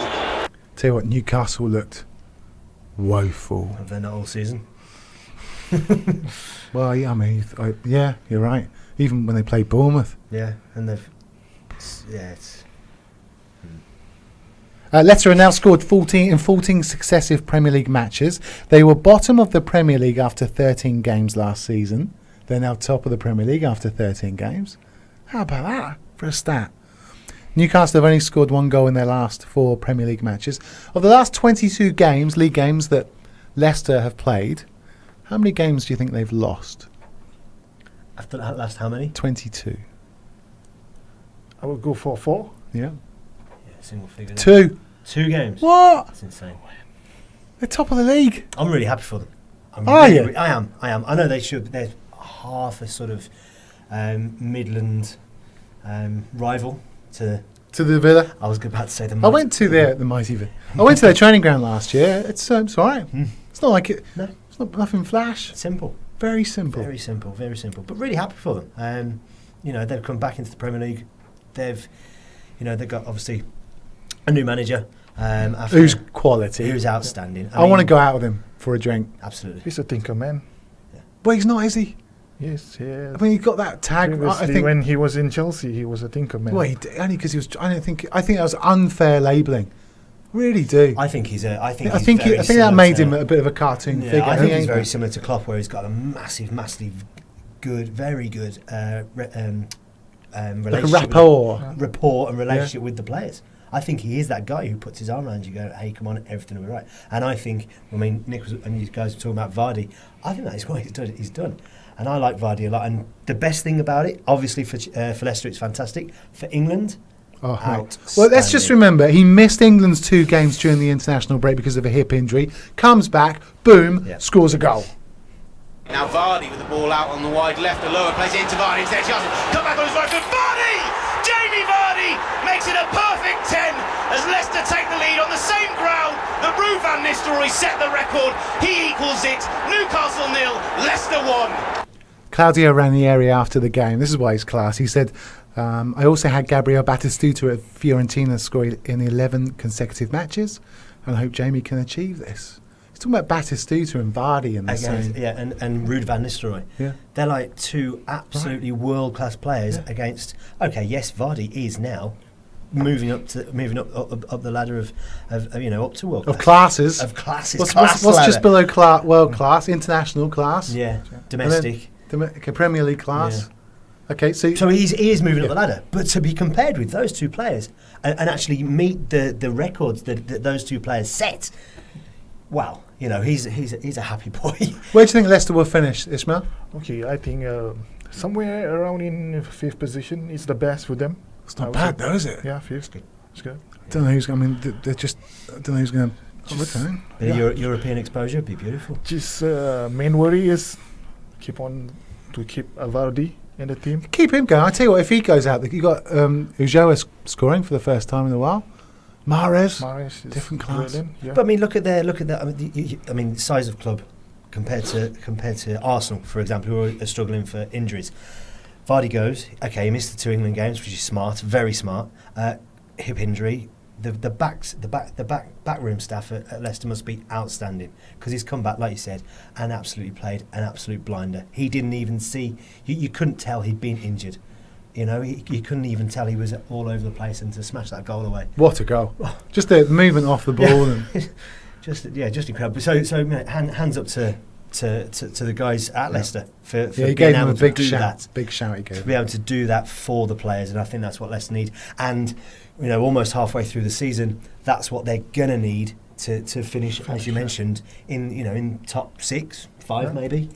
Tell you what, Newcastle looked woeful. Have they not all season? Well, yeah, I mean, yeah, you're right. Even when they played Bournemouth. Yeah, and they've. Leicester are now scored 14 successive Premier League matches. They were bottom of the Premier League after 13 games last season. They're now top of the Premier League after 13 games. How about that for a stat? Newcastle have only scored 1 goal in their last 4 Premier League matches. Of the last 22 games, league games that Leicester have played, how many games do you think they've lost? After that last how many? 22. I would go for 4. Yeah. Single figure. 2. 2 games. What? That's insane. They're top of the league. I'm really happy for them. Are you? I am. I know they should. They're half a sort of Midland rival to the Villa. I was about to say the. I went to the mighty Villa. I went to their training ground last year. It's all right. It's not like it. No. It's not nothing flash. Simple. Very simple. Very simple. Very simple. But really happy for them. They've come back into the Premier League. They've got obviously a new manager. Who's quality. Who's outstanding. I want to go out with him for a drink. Absolutely. He's a thinker man. Yeah. Well, he's not, is he? Yes, yeah. I mean, he got that tag. I think when he was in Chelsea, he was a thinker man. Well, only because he was. I think that was unfair labelling. Really do. I think he's a. I think that made him a bit of a cartoon figure. I think he's very similar to Klopp, where he's got a massively good, very good relationship, rapport and relationship with the players. I think he is that guy who puts his arm around you, go, "Hey, come on, everything will be right." And I think, Nick and you guys were talking about Vardy. I think that is what he's done. And I like Vardy a lot. And the best thing about it, obviously for Leicester, it's fantastic. For England, out. Well, let's just remember, he missed England's 2 games during the international break because of a hip injury. Comes back, boom, scores a goal. Now Vardy with the ball out on the wide left, the lower plays it into Vardy instead. Come back on his right foot. Vardy! Jamie Vardy makes it a perfect 10 as Leicester take the lead on the same ground that Ruud van Nistelrooy set the record. He equals it. Newcastle 0, Leicester 1. Claudio Ranieri after the game, this is why he's class, he said, I also had Gabriel Batistuta at Fiorentina scoring in 11 consecutive matches, and I hope Jamie can achieve this. He's talking about Batistuta and Vardy and the same. Yeah, and Ruud van Nistelrooy. Yeah. They're like 2 absolutely world-class players against. Okay, yes, Vardy is now moving up the ladder of up to world class. Of classes. Of classes. What's just below world class? International class. Yeah. Domestic. Okay, Premier League class. Yeah. Okay, so he is moving up the ladder, but to be compared with those 2 players and actually meet the records that those 2 players set. Wow, you know, he's a happy boy. Where do you think Leicester will finish, Ismail? Okay, I think somewhere around in 5th position is the best for them. It's not bad though, is it? Yeah, 5th. It's good. I don't know who's. I mean, they're just. I don't know who's going to. European exposure would be beautiful. Just main worry is keep Vardy in the team. Keep him going. I tell you what, if he goes out, you got Ulloa scoring for the first time in a while. Mahrez is different class. Yeah. But I mean, look at that. I mean, size of club compared to Arsenal, for example, who are struggling for injuries. Vardy goes. Okay, he missed the 2 England games, which is smart, very smart. Hip injury. The backroom staff at Leicester must be outstanding, because he's come back, like you said, and absolutely played an absolute blinder. He didn't even see. You couldn't tell he'd been injured. You know, you couldn't even tell he was all over the place, and to smash that goal away. What a goal! Just the movement off the ball, and just incredible. So you know, hands up to the guys at Leicester for he being gave them able a big to do shout. that. Big shout he gave. To be able to do that for the players, and I think that's what Leicester need. And you know, almost halfway through the season, that's what they're gonna need to finish, as you mentioned, in top 6, 5 maybe.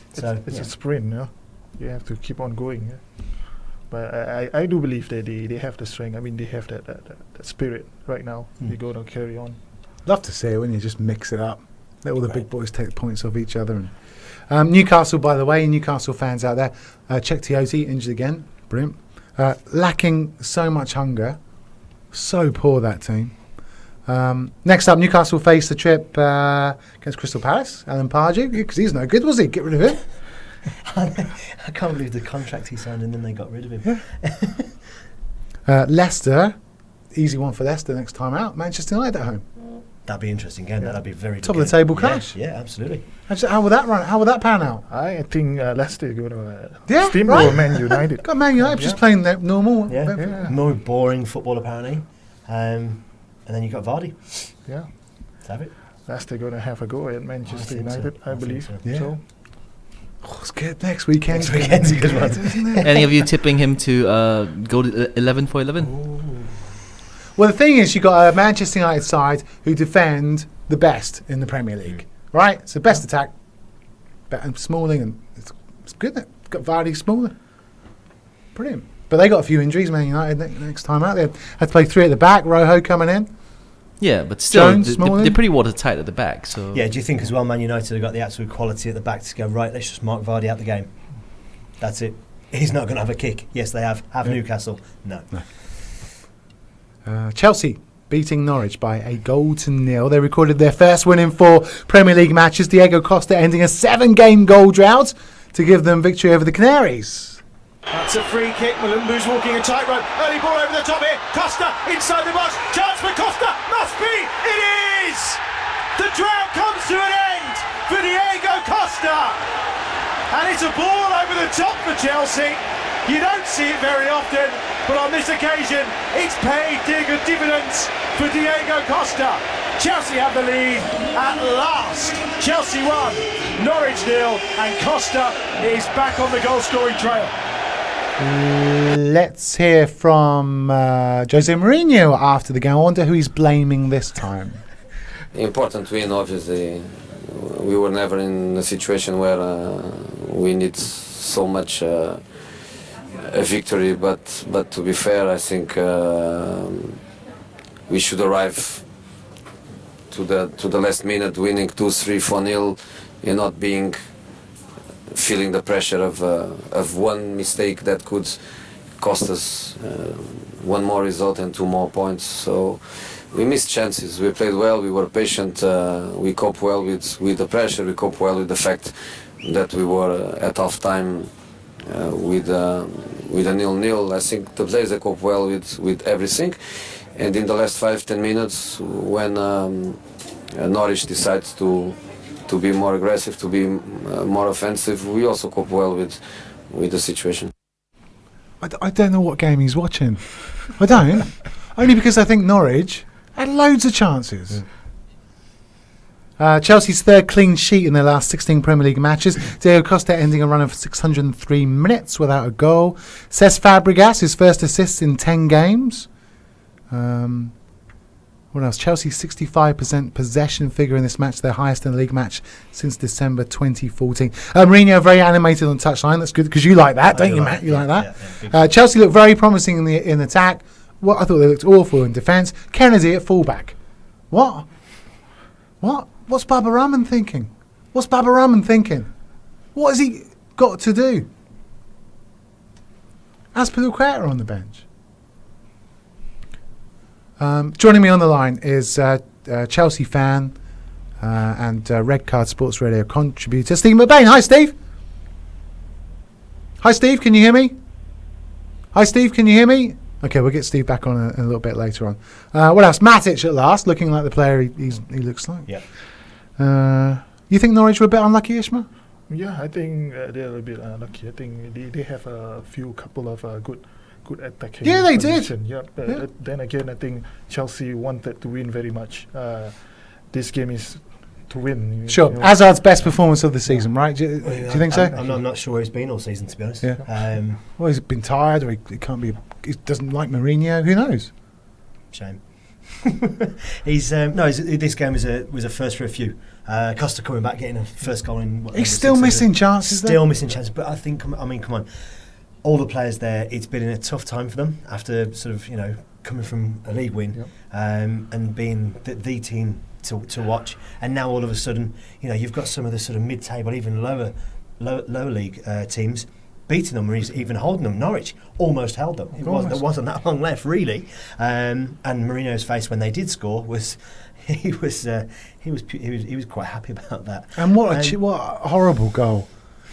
It's a sprint, yeah. You have to keep on going. Yeah. But I do believe that they have the strength. I mean, they have that spirit right now. They're going to carry on. Love to see it when you just mix it up. Let all the big boys take points off each other. And Newcastle, by the way, Newcastle fans out there, check Tiote, injured again. Brilliant. Lacking so much hunger. So poor, that team. Next up, Newcastle face the trip against Crystal Palace. Alan Pardew, because he's no good, was he? Get rid of him. I can't believe the contract he signed and then they got rid of him. Leicester, easy one for Leicester next time out. Manchester United at home. That'd be interesting again. That'd be very top of the table clash. Yeah, absolutely. How will that run? How will that pan out? I think Leicester going to right? steamroll Man United. Got Man United just playing their normal. More boring football apparently, and then you got Vardy. Yeah, let's have it. Leicester going to have a go at Manchester United, I believe. So. Oh, it's good. Next weekend's a good one, isn't it? Any of you tipping him to go to 11 for 11? Well, the thing is, you've got a Manchester United side who defend the best in the Premier League, right? It's the best attack. And Smalling, and it's good. It's got Vardy, Smalling. Brilliant. But they got a few injuries, Man United, next time out. They had to play 3 at the back, Rojo coming in. Yeah, but still, Jones, they're pretty watertight at the back. So yeah, do you think as well, Man United have got the absolute quality at the back to go, right, let's just mark Vardy out the game. That's it. He's not going to have a kick. Yes, they have. Newcastle? No. Chelsea beating Norwich by a 0-0. They recorded their first win in 4 Premier League matches. Diego Costa ending a 7-game goal drought to give them victory over the Canaries. That's a free kick. Malumbu's walking a tightrope. Early ball over the top here. Costa inside the box. Chance for Costa. Must be. It is. The drought comes to an end for Diego Costa. And it's a ball over the top for Chelsea. You don't see it very often, but on this occasion, it's paid good dividends for Diego Costa. Chelsea have the lead at last. Chelsea 1, Norwich 0, and Costa is back on the goal-scoring trail. Let's hear from Jose Mourinho after the game. I wonder who he's blaming this time. Important win, obviously. We were never in a situation where we need so much a victory, but to be fair, I think we should arrive to the last minute, winning 2-3, 4-0, and not feeling the pressure of one mistake that could cost us one more result and 2 more points. So we missed chances. We played well. We were patient. We coped well with the pressure. We coped well with the fact that we were at half time with a 0-0. I think the players cope well with everything. And in the last 5-10 minutes, when Norwich decides to be more aggressive, to be more offensive, we also cope well with the situation. I don't know what game he's watching. I don't. Only because I think Norwich had loads of chances. Chelsea's 3rd clean sheet in their last 16 Premier League matches. Diego Costa ending a run of 603 minutes without a goal. Cesc Fabregas, his first assist in 10 games. What else? Chelsea 65% possession figure in this match, their highest in the league match since December 2014. Mourinho very animated on the touchline. That's good because you like that, don't you, Matt? You like that? Chelsea looked very promising in attack. I thought they looked awful in defence. Kennedy at fullback. What? What's Baba Rahman thinking? What has he got to do? Azpilicueta on the bench. Joining me on the line is Chelsea fan and Red Card Sports Radio contributor Steve McBain. Hi, Steve. Hi, Steve. Can you hear me? Okay, we'll get Steve back on a little bit later on. What else? Matic at last, looking like the player he looks like. Yeah. You think Norwich were a bit unlucky, Ishmael? Yeah, I think they're a bit unlucky. I think they have a couple of good attacking. Yeah, they position. did. Yeah, but then again, I think Chelsea wanted to win very much. This game is to win. Sure. Hazard's best performance of the season, right? Do you think so? I'm not sure where he's been all season, to be honest. Yeah. Well, he's been tired, or he can't be. He doesn't like Mourinho. Who knows? Shame. This game was a first for a few. Costa coming back, getting a first goal in. He's still missing chances. But I think, come on, all the players there. It's been a tough time for them after sort of coming from a league win and being the team to watch, and now all of a sudden you've got some of the sort of mid-table, even lower league teams beating them, or even holding them. Norwich almost held them. There wasn't that long left, really. And Mourinho's face when they did score was he was quite happy about that. And what a horrible goal!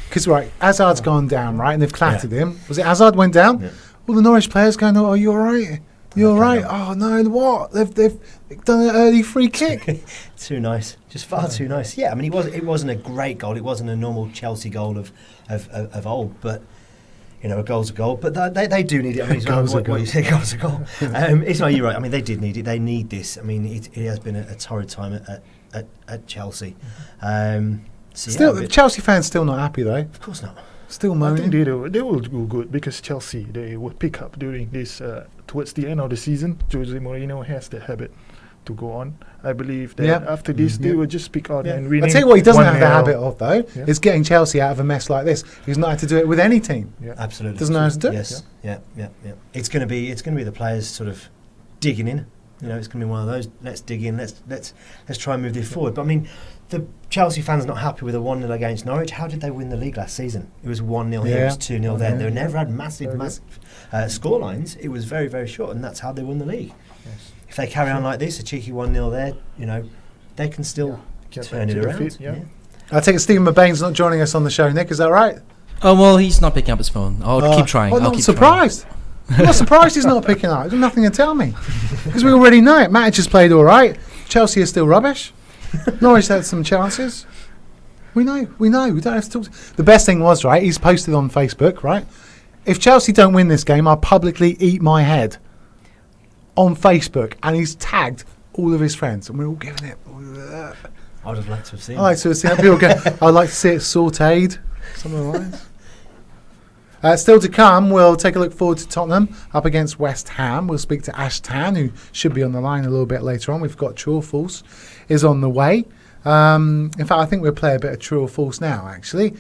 Because Hazard's gone down, right, and they've clattered him. Was it Hazard went down? Yeah. All the Norwich players going, "Oh, you all right? You all right? Oh no, what? They've done an early free kick." Too nice, just far too nice. Yeah, I mean, it wasn't a great goal. It wasn't a normal Chelsea goal of old, but a goal's a goal. But they do need it. I mean, what you say, goal's a goal. It's not, you're right. I mean, they did need it. They need this. I mean, it has been a torrid time at Chelsea. Chelsea fans still not happy though. Of course not. Still moaning. I think they will do good because Chelsea, they will pick up during this towards the end of the season. Jose Mourinho has the habit to go on. I believe that after this they will just pick out and winning. I tell you what, he doesn't have the habit of though. Is getting Chelsea out of a mess like this. He's not had to do it with any team. Yeah. Absolutely. Doesn't know how to do it. Yes. Yeah. It's going to be the players sort of digging in. It's going to be one of those. Let's dig in. Let's try and move this forward. But I mean, the Chelsea fans not happy with a 1-0 against Norwich. How did they win the league last season? It was 1-0 here, it was 2-0 there. They never had massive score lines. It was very, very short, and that's how they won the league. Yes. If they carry on like this, a cheeky 1-0 there, they can still turn it around. I take it Stephen McBain's not joining us on the show, Nick. Is that right? Oh well, he's not picking up his phone. I'll keep trying. I'm not surprised. I'm not surprised he's not picking up. There's nothing to tell me because we already know it. Matic has played all right. Chelsea is still rubbish. Norwich had some chances. We know. We don't have to talk. The best thing was, right, he's posted on Facebook, right, if Chelsea don't win this game, I'll publicly eat my head on Facebook, and he's tagged all of his friends, and we're all giving it. I would have liked to have seen I'd like to see people go, I'd like to see it sautéed. Some of the lines. Still to come, we'll take a look forward to Tottenham up against West Ham. We'll speak to Ash Tan, who should be on the line a little bit later on. We've got True or False is on the way. In fact, I think we'll play a bit of True or False now, actually,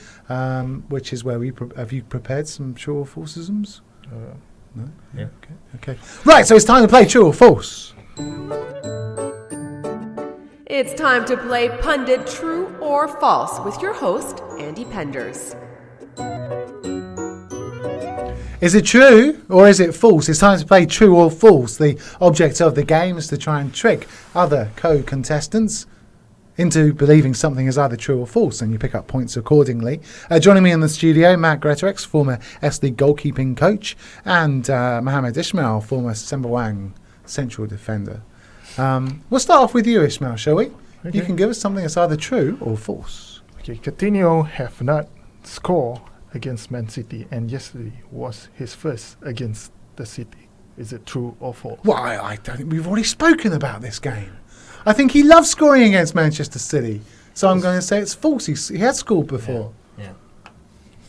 which is where have you prepared some True or Falsisms? No? Yeah. Okay. Right, so it's time to play True or False. It's time to play Pundit True or False with your host, Andy Penders. Is it true or is it false? It's time to play True or False. The object of the game is to try and trick other co-contestants into believing something is either true or false, and you pick up points accordingly. Joining me in the studio, Matt Gretorix, former S-League goalkeeping coach, and Mohamed Ismail, former Sembawang central defender. We'll start off with you, Ismail, shall we? Okay. You can give us something that's either true or false. Okay, Coutinho have not scored against Man City, and yesterday was his first against the City. Is it true or false? Well, I don't think we've already spoken about this game. I think he loves scoring against Manchester City, so I'm going to say it's false. He has scored before. Yeah.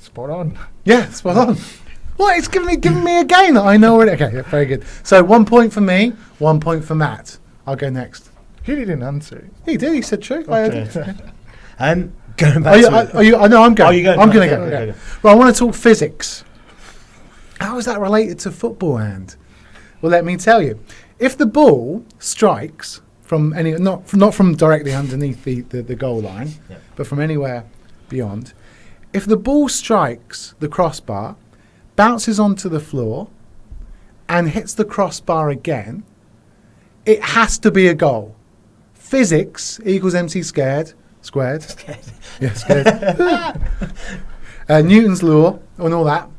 Spot on. Yeah, spot on. Well, it's giving me a game that I know already. Okay, yeah, very good. So 1 point for me, 1 point for Matt. I'll go next. He didn't answer. He did. He said true. Okay. Going back Are you? No, I'm going. Oh, you're going. I'm going to Okay, go. okay. Right, I want to talk physics. How is that related to football hand? Well, let me tell you. If the ball strikes from any, not from directly underneath the goal line, but from anywhere beyond, if the ball strikes the crossbar, bounces onto the floor, and hits the crossbar again, it has to be a goal. Physics equals MC squared. Yeah, scared. Newton's law and all that.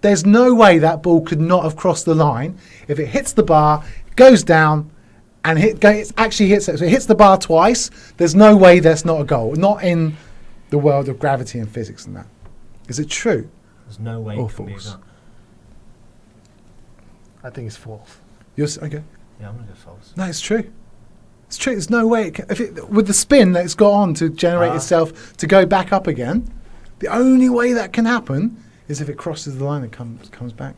There's no way that ball could not have crossed the line. If it hits the bar, goes down, and actually hits it. So it hits the bar twice. There's no way that's not a goal. Not in the world of gravity and physics and that. Is it true? There's no way or it can be a false? goal. I think it's false. Okay. Yeah, I'm going to go false. No, it's true. It's true. There's no way. With the spin that it's got on to generate itself to go back up again, the only way that can happen is if it crosses the line and comes back.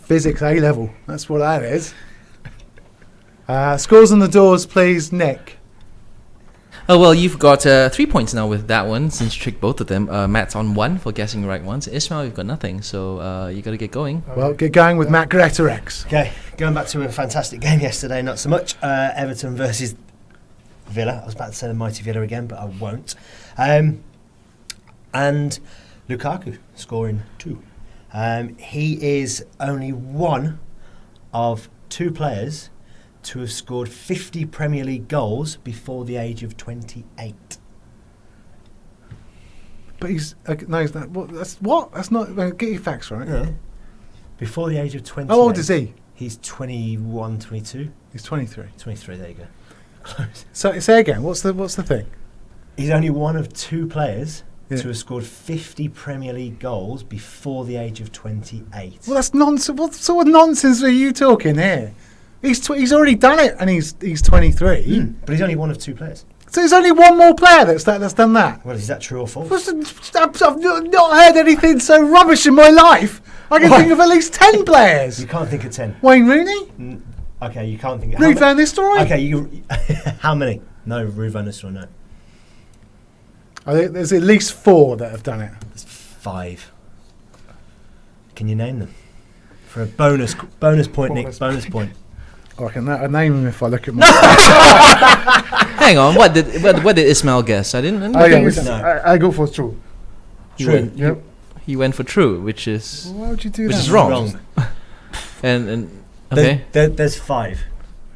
Physics A level. That's what that is. Scores on the doors, please, Nick. Oh, well, you've got 3 points now with that one, since you tricked both of them. Matt's on 1 for guessing the right ones. Ismail, you've got nothing, so you got to get going. Well, get going with Matt Greatorex. Okay, going back to a fantastic game yesterday, not so much. Everton versus Villa. I was about to say the mighty Villa again, but I won't. And Lukaku scoring 2. He is only one of 2 players to have scored 50 Premier League goals before the age of 28. But he's no, he's not. That's not. Get your facts right. Yeah. Before the age of 28. How old is he? He's 21, 22. He's 23. 23. There you go. Close. So say again. What's the thing? He's only one of 2 players Yeah. to have scored 50 Premier League goals before the age of 28. Well, that's nonsense. What sort of nonsense are you talking here? He's already done it, and he's 23. But he's only one of 2 players. So there's only one more player that's done that. Well, is that true or false? I've not heard anything so rubbish in my life. I can think of at least 10 players. You can't think of 10. Wayne Rooney? Okay, you can't think of... Ruud van Nistelrooy? Okay, how many? No, Ruud van Nistelrooy, no. I think there's at least 4 that have done it. There's 5. Can you name them? For a bonus point, Nick, bonus point. Oh, I can name him if I look at my... Hang on, what did Ismail guess? I didn't. I go for true. True. Yep. He went for true, which is Why would you do which that? is wrong. and okay. There's 5.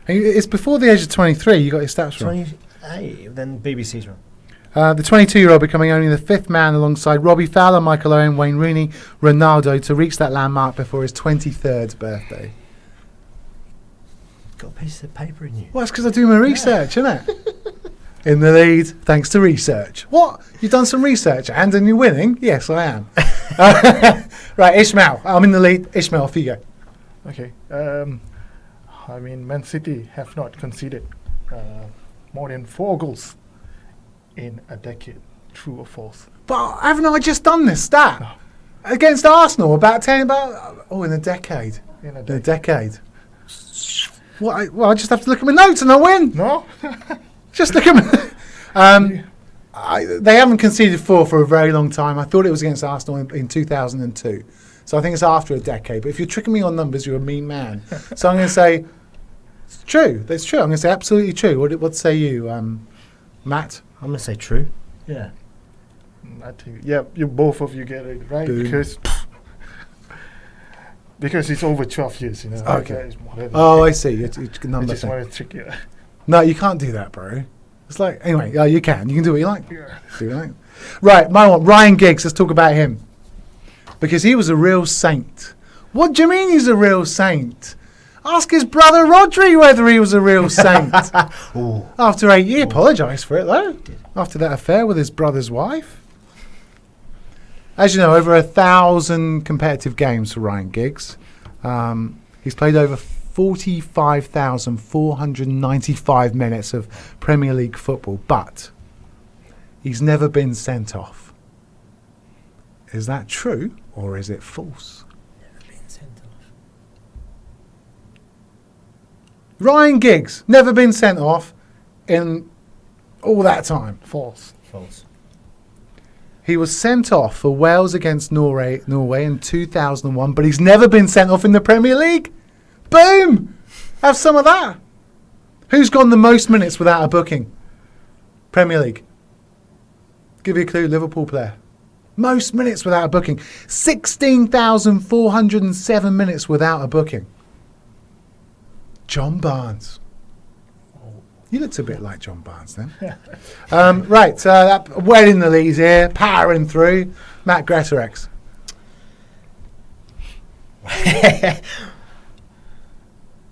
It's before the age of 23. You got your stats wrong. 28. Then BBC's wrong. The 22-year-old becoming only the 5th man alongside Robbie Fowler, Michael Owen, Wayne Rooney, Ronaldo to reach that landmark before his 23rd birthday. Got a piece of paper in you. Well, that's because I do my research, isn't it? In the lead, thanks to research. What? You've done some research, and you're winning? Yes, I am. Right, Ishmael. I'm in the lead. Ishmael, off you go. Okay. I mean, Man City have not conceded more than 4 goals in a decade. True or false? But haven't I just done this stat? Against Arsenal, in a decade. In a decade. I just have to look at my notes and I win. No? Just look at my... they haven't conceded 4 for a very long time. I thought it was against Arsenal in 2002. So I think it's after a decade. But if you're tricking me on numbers, you're a mean man. So I'm going to say it's true. That's true. I'm going to say absolutely true. What say you, Matt? I'm going to say true. Yeah. I think, you both of you get it right. Boom. Because it's over 12 years, you know. Okay. Oh, I see. It's I number just thing. want to trick you. No, you can't do that, bro. It's like, anyway, you can. You can do what you like. Do what you like. Right, my one, Ryan Giggs. Let's talk about him. Because he was a real saint. What do you mean he's a real saint? Ask his brother Rodri whether he was a real saint. After 8 years, apologised for it, though. After that affair with his brother's wife. As you know, over 1,000 competitive games for Ryan Giggs. He's played over 45,495 minutes of Premier League football, but he's never been sent off. Is that true or is it false? Never been sent off. Ryan Giggs, never been sent off in all that time. False. He was sent off for Wales against Norway in 2001, but he's never been sent off in the Premier League. Boom! Have some of that. Who's gone the most minutes without a booking? Premier League. Give you a clue, Liverpool player. Most minutes without a booking. 16,407 minutes without a booking. John Barnes. You looked a bit like John Barnes then. Right, well in the leads here, powering through. Matt Greatorex.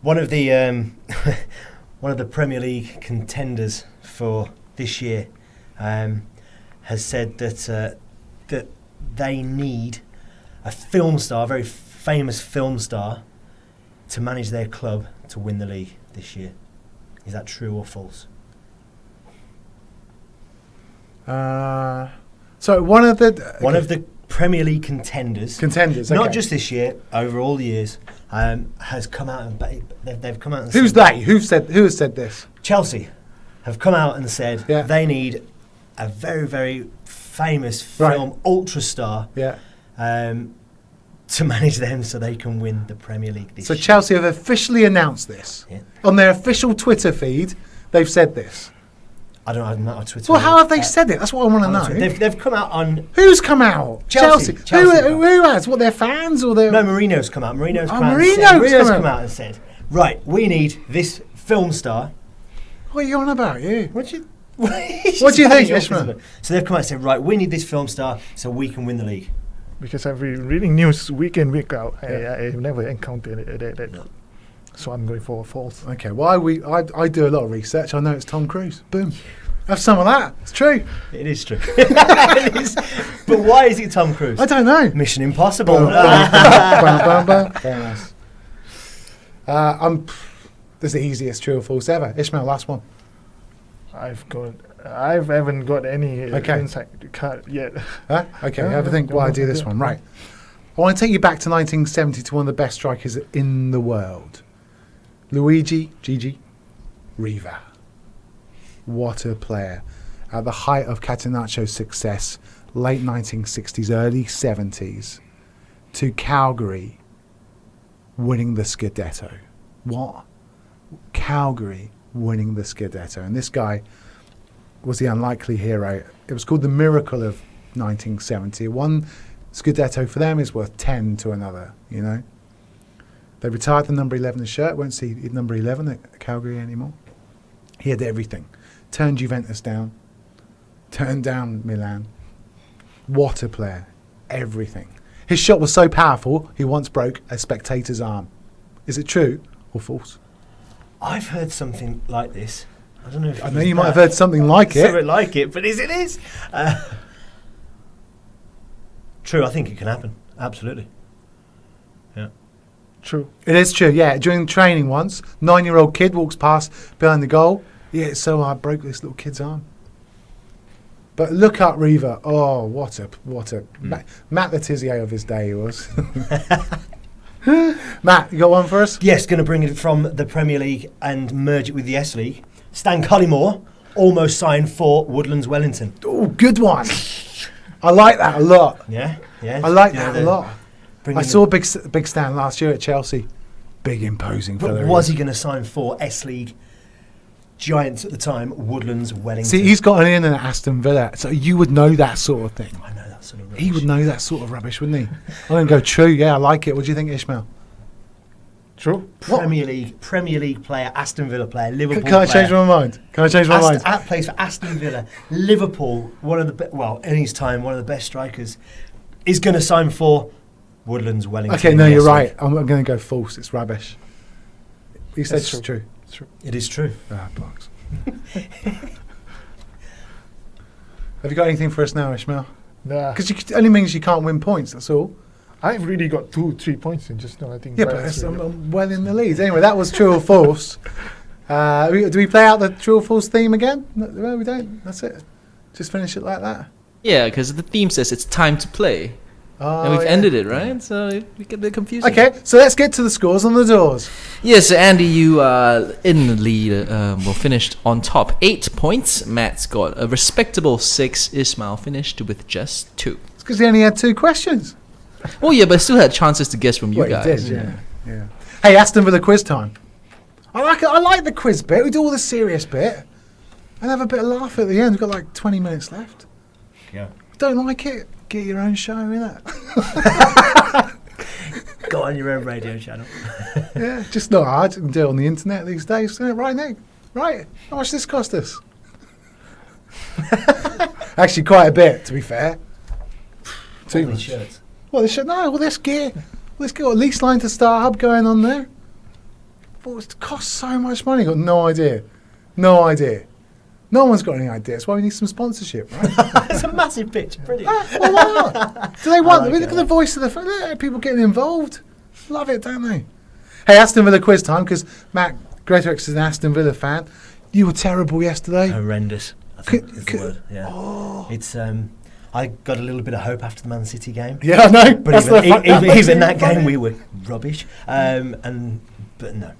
One of the Premier League contenders for this year has said that they need a film star, a very famous film star, to manage their club to win the league this year. Is that true or false? So one of the Premier League contenders, not just this year, over all the years, has come out and they've come out and who's said, they? Who has said this? Chelsea have come out and said they need a very, very famous film ultra star to manage them so they can win the Premier League this year. So Chelsea have officially announced this. On their official Twitter feed, they've said this. I'm not on Twitter. Well, how have they said it? That's what I want to know. They've come out on... Who's come out? Chelsea. Who has? What, their fans or their... No, Mourinho's come out. Mourinho's come out and said, right, we need this film star. What are you on about, you? What do you think, Ishmael? So they've come out and said, right, we need this film star so we can win the league. Because I've been reading news week in, week out. I've never encountered that. No. So I'm going for a false. Okay, I do a lot of research. I know it's Tom Cruise. Boom. Have some of that. It's true. It is true. It is. But why is it Tom Cruise? I don't know. Mission Impossible. Very nice. This is the easiest true or false ever. Ishmael, last one. I haven't got any insight card yet. Huh? Okay, have a think while I do this one. Right. I want to take you back to 1970 to one of the best strikers in the world. Luigi Gigi Riva. What a player. At the height of Catenaccio's success, late 1960s, early 70s, to Calgary winning the Scudetto. What? Calgary winning the Scudetto. And this guy was the unlikely hero. It was called the miracle of 1970. One Scudetto for them is worth 10 to another, you know. They retired the number 11 shirt. Won't see number 11 at Calgary anymore. He had everything. Turned Juventus down. Turned down Milan. What a player. Everything. His shot was so powerful, he once broke a spectator's arm. Is it true or false? I've heard something like this. I don't know if I know you might have heard something like it. Something like it, but it is. True, I think it can happen. Absolutely. Yeah. True. It is true, yeah. During training once, 9-year-old kid walks past behind the goal. Yeah, it's so hard, broke this little kid's arm. But look up Riva. Oh, what a Matt Letizia of his day he was. Matt, you got one for us? Yes, going to bring it from the Premier League and merge it with the S League. Stan Collymore almost signed for Woodlands Wellington. Oh, good one. I like that a lot. Yeah. I like that a lot. I saw Big Stan last year at Chelsea. Big, imposing fella. But was he going to sign for S League giants at the time, Woodlands Wellington? See, he's got an in at Aston Villa, so you would know that sort of thing. I know that sort of rubbish. He would know that sort of rubbish, wouldn't he? I'm going to go true. Yeah, I like it. What do you think, Ishmael? True. Premier League player, Aston Villa player, Liverpool player. Can I change my mind? Plays for Aston Villa, Liverpool, in his time, one of the best strikers, is going to sign for Woodlands Wellington. Okay, no, you're right. I'm going to go false. It's rubbish. You said it's true. It's true. It is true. Box. Have you got anything for us now, Ishmael? Nah. Because it only means you can't win points, that's all. I've really got 2-3 points in just now, I think. Yeah, but I'm well in the lead. Anyway, that was true or false. Do we play out the true or false theme again? No, we don't. That's it. Just finish it like that. Yeah, because the theme says it's time to play. and we've ended it, right? So we get a bit confusing. Okay, so let's get to the scores on the doors. Yes, so Andy, you are in the lead. Finished on top, 8 points. Matt's got a respectable 6. Ismail finished with just 2. It's because he only had 2 questions. Oh yeah, but still had chances to guess from you guys. He did, yeah. Hey, Aston Villa quiz time. I like the quiz bit. We do all the serious bit and have a bit of laugh at the end. We've got like 20 minutes left. Yeah. Don't like it? Get your own show, innit? Go on your own radio channel. Yeah, just not hard. You can do it on the internet these days, isn't it? Right, Nick? Right? How much does this cost us? Actually, quite a bit, to be fair. All these shirts. Well, this gear. Let's get a lease line to StarHub going on there. Well, it costs so much money. Got no idea. No idea. No one's got any idea. That's why we need some sponsorship, right? It's a massive pitch. Brilliant. Well, why not? Do they want? Look at the voice of the people getting involved. Love it, don't they? Hey, Aston Villa quiz time, because Matt Greatorex is an Aston Villa fan. You were terrible yesterday. Horrendous, I think is the word. Yeah. It's I got a little bit of hope after the Man City game. Yeah, I know. But even that game we were rubbish. But no.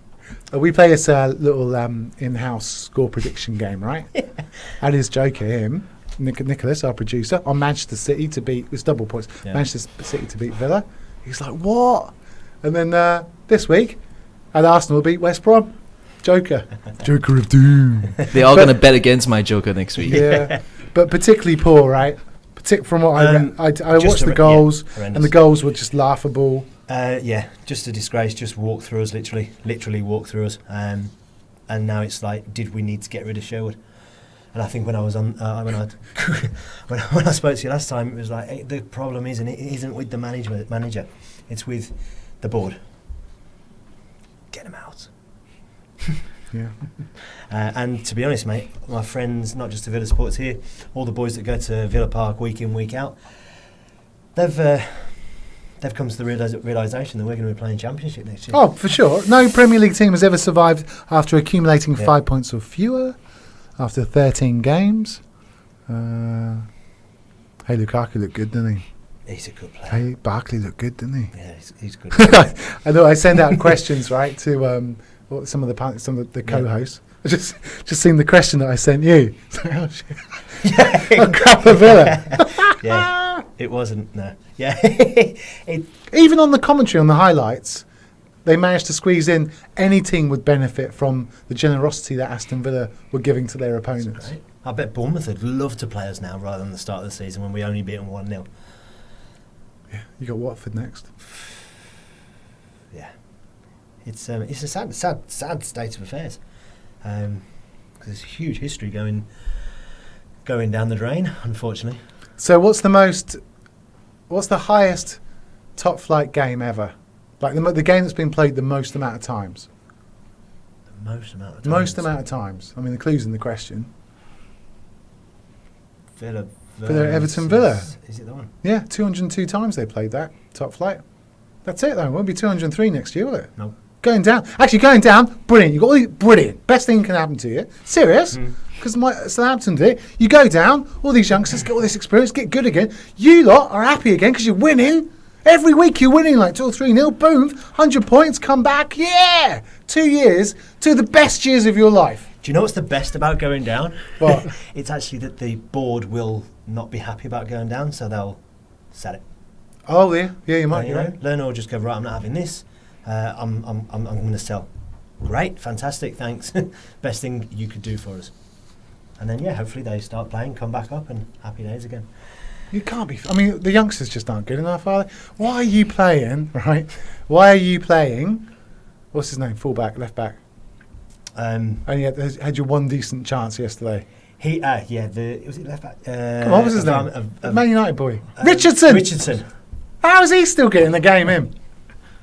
We play this little in-house score prediction game, right? And his joker, him, Nicholas, our producer, on Manchester City to beat, it's double points, Manchester City to beat Villa. He's like, what? And then this week, and Arsenal beat West Brom. Joker. Joker of Doom. They are going to bet against my Joker next week. Yeah, but particularly poor, right? From what I watched the goals, and the goals were just laughable. Just a disgrace. Just walked through us, literally walked through us. And now it's like, did we need to get rid of Sherwood? And I think when I was on, when I spoke to you last time, it was like, hey, the problem isn't with the manager, it's with the board. Get him out. Yeah. And to be honest, mate, my friends, not just the Villa supporters here, all the boys that go to Villa Park week in, week out, they've come to the realisation that we're going to be playing Championship next year. Oh, for sure. No Premier League team has ever survived after accumulating 5 points or fewer after 13 games. Hey, Lukaku looked good, didn't he? He's a good player. Hey, Barkley looked good, didn't he? Yeah, he's good. I know. I send out questions, right, to some of the co-hosts. I just seen the question that I sent you. Oh shit! Oh crap, the Villa. Yeah, it wasn't. No. Yeah. Even on the commentary on the highlights, they managed to squeeze in any team would benefit from the generosity that Aston Villa were giving to their opponents. I bet Bournemouth would love to play us now rather than the start of the season when we only beat them 1-0. Yeah, you got Watford next. Yeah, it's a sad state of affairs. Because there's a huge history going down the drain, unfortunately. So what's the highest top flight game ever? Like the game that's been played the most amount of times? The most amount of times? Most amount of times. I mean, the clue's in the question. Villa Everton Villa. Is it the one? Yeah, 202 times they played that top flight. That's it though. It won't be 203 next year, will it? No. Going down. Actually, going down. Brilliant. You got all these, brilliant. Best thing can happen to you. Serious? Because Southampton did it. You go down. All these youngsters get all this experience, get good again. You lot are happy again because you're winning. Every week you're winning like 2 or 3-0. Boom. 100 points. Come back. Yeah. 2 years. 2 of the best years of your life. Do you know what's the best about going down? What? It's actually that the board will not be happy about going down, so they'll sell it. Oh yeah, yeah, you might. Lerner will just go, right, I'm not having this. I'm going to sell. Great, fantastic, thanks. Best thing you could do for us. And then hopefully they start playing, come back up, and happy days again. You can't be. I mean, the youngsters just aren't good enough, are they? Why are you playing? Right? Why are you playing? What's his name? Fullback, left back. Only had you one decent chance yesterday. Was it left back? Come on, what was his name? Man United boy. Richardson. How is he still getting the game in?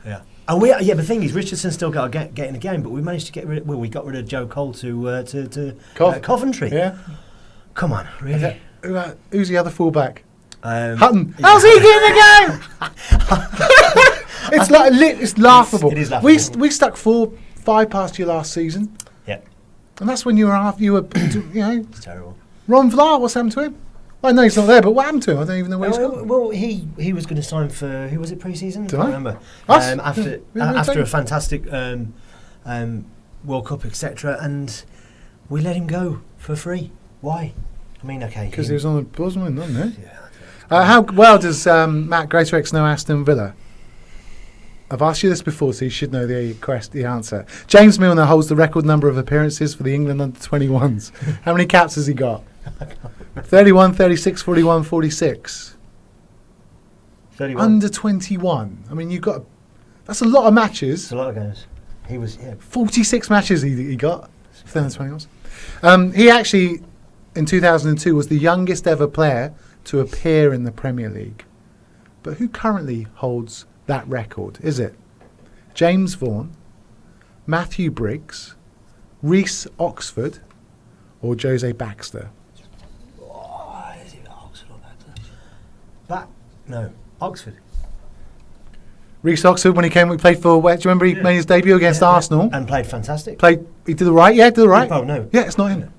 Yeah. And the thing is, Richardson still got to get in the game, but we managed to get rid. We got rid of Joe Cole to Coventry. Yeah. Come on, really. Who's the other fullback? Hutton. How's he getting the game? It's laughable. It is laughable. We stuck 4-5 past you last season. Yeah. And that's when you were, it's terrible. Ron Vlaar, what's happened to him? I know he's not there, but what happened to him? I don't even know where he's gone. Well, he was going to sign for, who was it, pre-season? I Did can't I? remember. Us? After a fantastic World Cup, etc., and we let him go for free. Why? I mean, okay. Because he was on the Bosman, wasn't he? Yeah. How well does Matt Greatorex know Aston Villa? I've asked you this before, so you should know the answer. James Milner holds the record number of appearances for the England under-21s. How many caps has he got? 31, 36, 41, 46. 31. Under-21. I mean, that's a lot of matches. It's a lot of games. He was 46 matches he got for the under-21s. He actually, in 2002, was the youngest ever player to appear in the Premier League. But who currently holds that record? Is it James Vaughan, Matthew Briggs, Reece Oxford, or Jose Baxter? Is it Oxford or Baxter? No, Oxford. Reece Oxford, when he played for. Do you remember he made his debut against Arsenal and played fantastic. He did the right. Yeah, did the right. Oh no. Yeah, it's not him.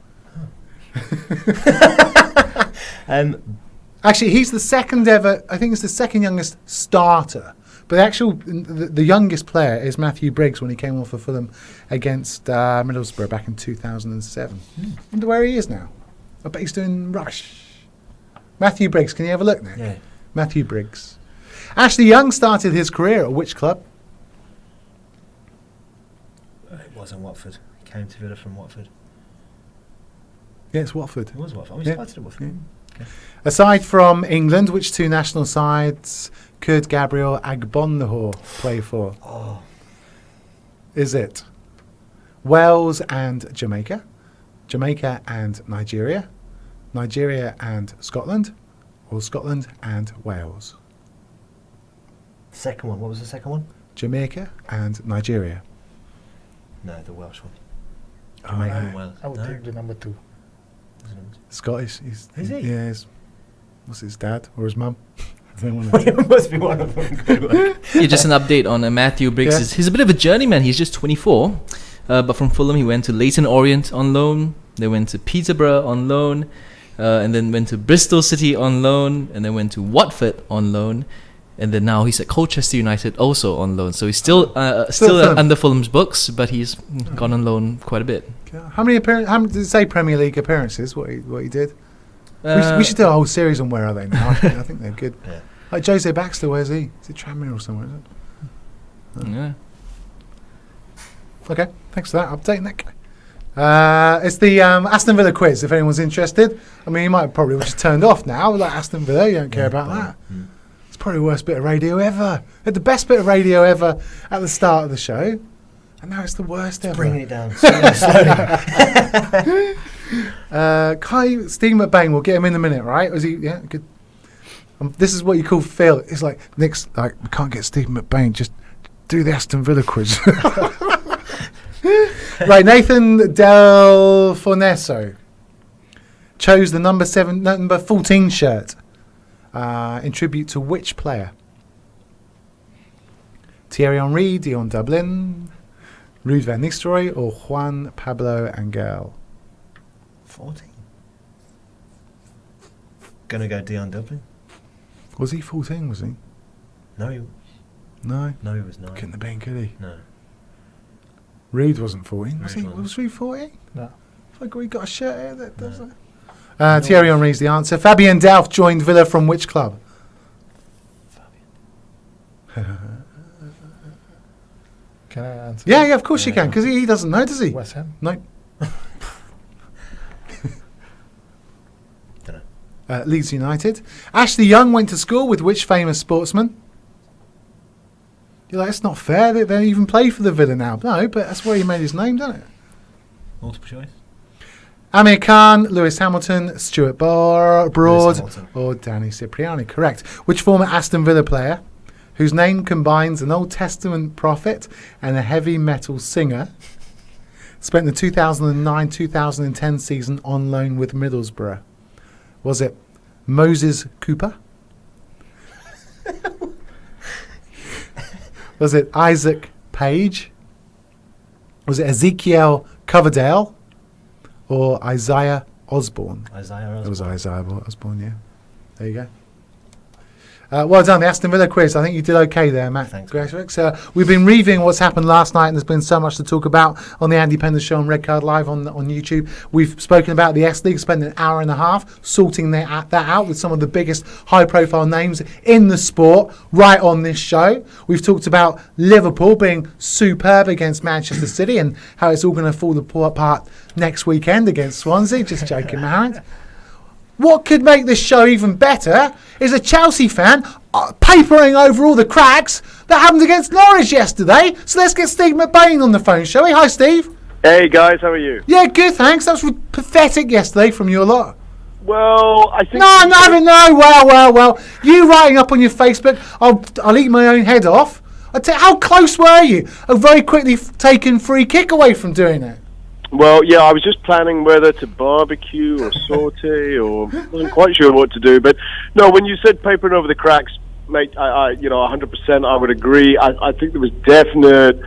Actually, he's the second ever. I think it's the second youngest starter. But the youngest player is Matthew Briggs when he came on for Fulham against Middlesbrough back in 2007. Wonder where he is now. I bet he's doing rubbish. Matthew Briggs, can you have a look now? Yeah. Matthew Briggs. Ashley Young started his career at which club? It wasn't Watford. He came to Villa from Watford. Yeah, it's Watford. It was Watford. Oh, he started at Watford. Yeah. Okay. Aside from England, which two national sides could Gabriel Agbonlahor play for? Oh. Is it Wales and Jamaica, Jamaica and Nigeria, Nigeria and Scotland, or Scotland and Wales? Second one. What was the second one? Jamaica and Nigeria. No, the Welsh one. Oh, Jamaica no. and Wales. I would take the number 2. Scottish. Is he? Yeah. What's his dad or his mum? It must be one of them. Yeah, just an update on Matthew Briggs. Yeah. He's a bit of a journeyman. He's just 24. But from Fulham, he went to Leyton Orient on loan. They went to Peterborough on loan. And then went to Bristol City on loan. And then went to Watford on loan. And then now he's at Colchester United also on loan. So he's still under Fulham's books, but he's gone on loan quite a bit. How many did it say Premier League appearances? What he did? We should do a whole series on where are they now. I think they're good. Yeah. Like Jose Baxter, where's he? Is it Tranmere or somewhere? Is it? Yeah. Okay, thanks for that update, Nick. It's the Aston Villa quiz. If anyone's interested, I mean, you might probably just turned off now. Like Aston Villa, you don't care about that. It's probably the worst bit of radio ever. Had the best bit of radio ever at the start of the show, and now it's the worst ever. Bringing it down slowly. Steve McBain, we'll get him in a minute, right? Was he? Yeah, good. This is what you call Phil. It's like Nick's like, we can't get Steve McBain. Just do the Aston Villa quiz. Right, Nathan Del Forneso chose the number 14 shirt in tribute to which player? Thierry Henry, Dion Dublin, Ruud van Nistelrooy, or Juan Pablo Angel? 14. Gonna go Dion Dublin. Was he 14? Was he? No, he was not. Couldn't have been, could he? No. Ruud wasn't 14. Was he? wasn't. Was Ruud 14? No. I think we got a shirt here that does that. Thierry Henry's the answer. Fabien Delph joined Villa from which club? Can I answer? Yeah, of course you can, because he doesn't know, does he? West Ham. No. Leeds United. Ashley Young went to school with which famous sportsman? You're like, it's not fair. They don't even play for the Villa now. No, but that's where he made his name, doesn't it? Multiple choice. Amir Khan, Lewis Hamilton, Stuart Broad, Hamilton. or Danny Cipriani. Correct. Which former Aston Villa player, whose name combines an Old Testament prophet and a heavy metal singer, spent the 2009-2010 season on loan with Middlesbrough? Was it Moses Cooper? Was it Isaac Page? Was it Ezekiel Coverdale? Or Isaiah Osborne. Isaiah Osborne. It was Isaiah Osborne, yeah. There you go. Well done, the Aston Villa quiz. I think you did okay there, Matt. Thanks. We've been reviewing what's happened last night, and there's been so much to talk about on the Andy Penders Show on Red Card Live on YouTube. We've spoken about the S League, spent an hour and a half sorting that out with some of the biggest high-profile names in the sport right on this show. We've talked about Liverpool being superb against Manchester City and how it's all going to fall apart next weekend against Swansea. Just joking, Matt. What could make this show even better is a Chelsea fan papering over all the cracks that happened against Norwich yesterday. So let's get Steve McBain on the phone, shall we? Hi, Steve. Hey, guys, how are you? Yeah, good, thanks. That was pathetic yesterday from your lot. Well, I think... No. Well. You writing up on your Facebook, I'll eat my own head off. How close were you? A very quickly taken free kick away from doing it. Well, yeah, I was just planning whether to barbecue or saute or wasn't quite sure what to do. But no, when you said papering over the cracks, mate, I 100% I would agree. I think there was definite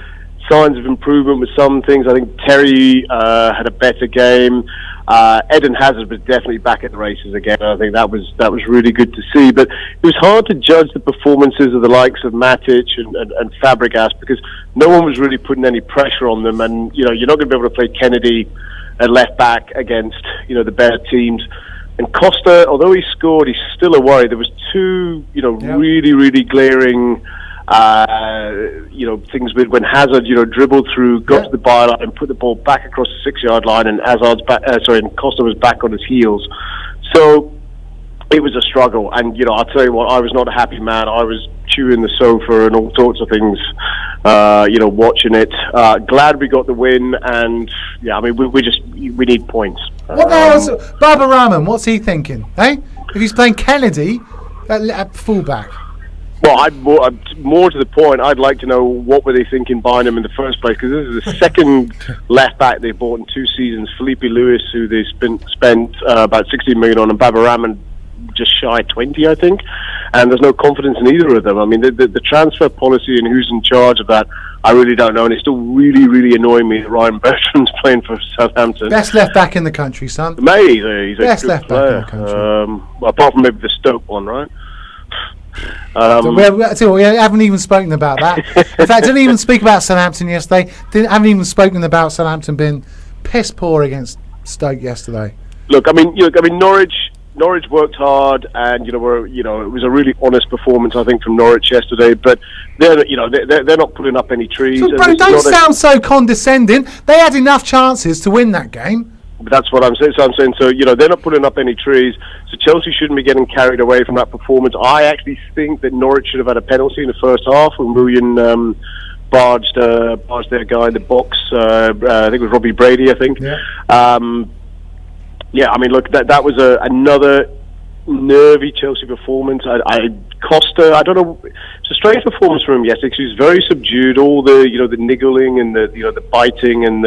signs of improvement with some things. I think Terry had a better game. Eden Hazard was definitely back at the races again. I think that was really good to see. But it was hard to judge the performances of the likes of Matic and Fabregas because no one was really putting any pressure on them. And you're not going to be able to play Kennedy at left back against the better teams. And Costa, although he scored, he's still a worry. There was two really, really glaring things with when Hazard, dribbled through, got to the byline and put the ball back across the 6-yard line, and and Costa was back on his heels. So it was a struggle, and I'll tell you what, I was not a happy man. I was chewing the sofa and all sorts of things, watching it. Glad we got the win, and we need points. What the hell's Baba Rahman? What's he thinking? If he's playing Kennedy at fullback. Well, more to the point, I'd like to know what were they thinking buying him in the first place, because this is the second left back they bought in 2 seasons. Felipe Lewis, who they spent about 16 million on, and Baba Rahman just shy 20, I think. And there's no confidence in either of them. I mean, the transfer policy and who's in charge of that, I really don't know. And it's still really, really annoying me that Ryan Bertrand's playing for Southampton. Best left back in the country, son. Mate, he's a best good left player. back in the country. Apart from maybe the Stoke one, right? We haven't even spoken about that. In fact, didn't even speak about Southampton yesterday. Haven't even spoken about Southampton being piss poor against Stoke yesterday. Look, I mean, Norwich worked hard, and it was a really honest performance, I think, from Norwich yesterday. But they're not putting up any trees. So, bro, don't sound so condescending. They had enough chances to win that game. But that's what I'm saying. So they're not putting up any trees. So Chelsea shouldn't be getting carried away from that performance. I actually think that Norwich should have had a penalty in the first half when Willian barged their guy in the box. I think it was Robbie Brady. I think. Yeah. I mean, look, that was another nervy Chelsea performance. Costa, I don't know, it's a strange performance from him yesterday because he was very subdued. All the the niggling and the biting and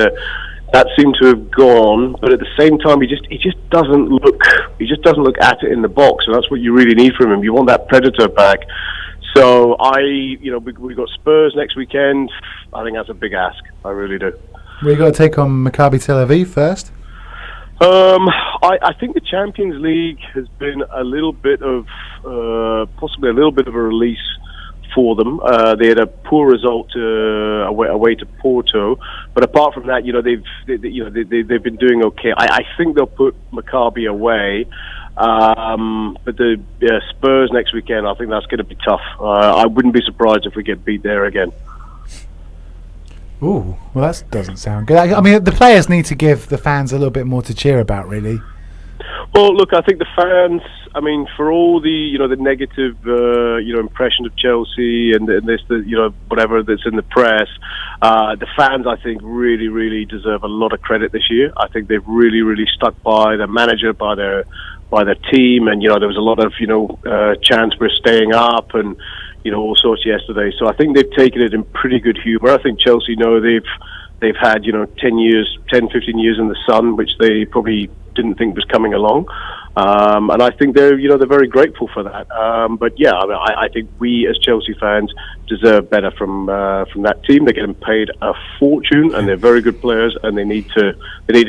that seemed to have gone, but at the same time, he just doesn't look at it in the box, and that's what you really need from him. You want that predator back. So we got Spurs next weekend. I think that's a big ask. I really do. We got to take on Maccabi Tel Aviv first. I think the Champions League has been a little bit of possibly a little bit of a release for them. They had a poor result away to Porto, but apart from that, they've been doing okay. I think they'll put Maccabi away, but the Spurs next weekend, I think that's going to be tough. I wouldn't be surprised if we get beat there again. Ooh, well, that doesn't sound good. I mean, the players need to give the fans a little bit more to cheer about, really. Well, look, I think the fans, I mean, for all the the negative impression of Chelsea and whatever that's in the press, the fans, I think, really, really deserve a lot of credit this year. I think they've really, really stuck by their manager, by their team, and there was a lot of chance for staying up and all sorts yesterday. So I think they've taken it in pretty good humour. I think Chelsea know they've had 10, 15 years in the sun, which they probably didn't think was coming along, and I think they're very grateful for that. But yeah, I think we as Chelsea fans deserve better from that team. They're getting paid a fortune, and they're very good players, and they need to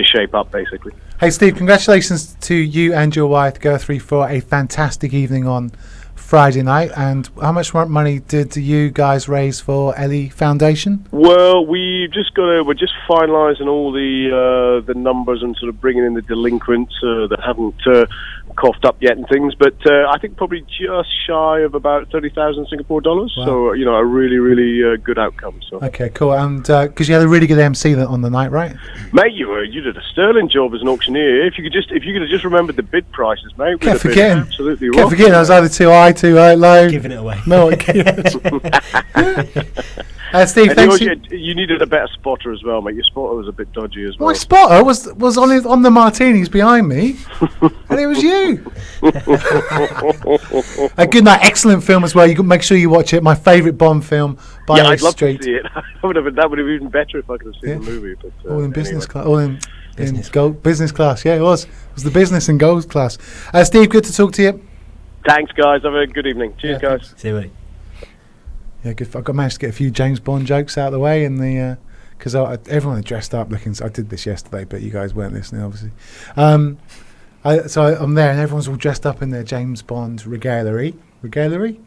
shape up basically. Hey Steve, congratulations to you and your wife, Guthrie, for a fantastic evening on Friday night. And how much more money did you guys raise for Ellie Foundation? Well, we're just finalising all the numbers and sort of bringing in the delinquents that haven't coughed up yet and things. But I think probably just shy of about 30,000 Singapore dollars. Wow. So a really, really good outcome. So. Okay, cool. And because you had a really good MC on the night, right? Mate, you did a sterling job as an auceuctioneer. If you could have just remembered the bid prices, mate, Kept forgetting. Absolutely Kept forgetting. I was either too high, too low. Giving it away. No, Steve, thanks. You needed a better spotter as well, mate. Your spotter was a bit dodgy as well. My spotter was on the martinis behind me, and it was you. A good night, excellent film as well. You can make sure you watch it. My favourite Bond film, by I'd love Street. to see it. That would have been even better if I could have seen the movie. But, all in business anyway. class. All in business class. Yeah, it was. It was the business and gold class. Steve, good to talk to you. Thanks, guys. Have a good evening. Cheers, guys. See you, buddy. Yeah, good. I managed to get a few James Bond jokes out of the way, and because everyone had dressed up looking. I did this yesterday, but you guys weren't listening, obviously. So I'm there, and everyone's all dressed up in their James Bond regalia. Regalia.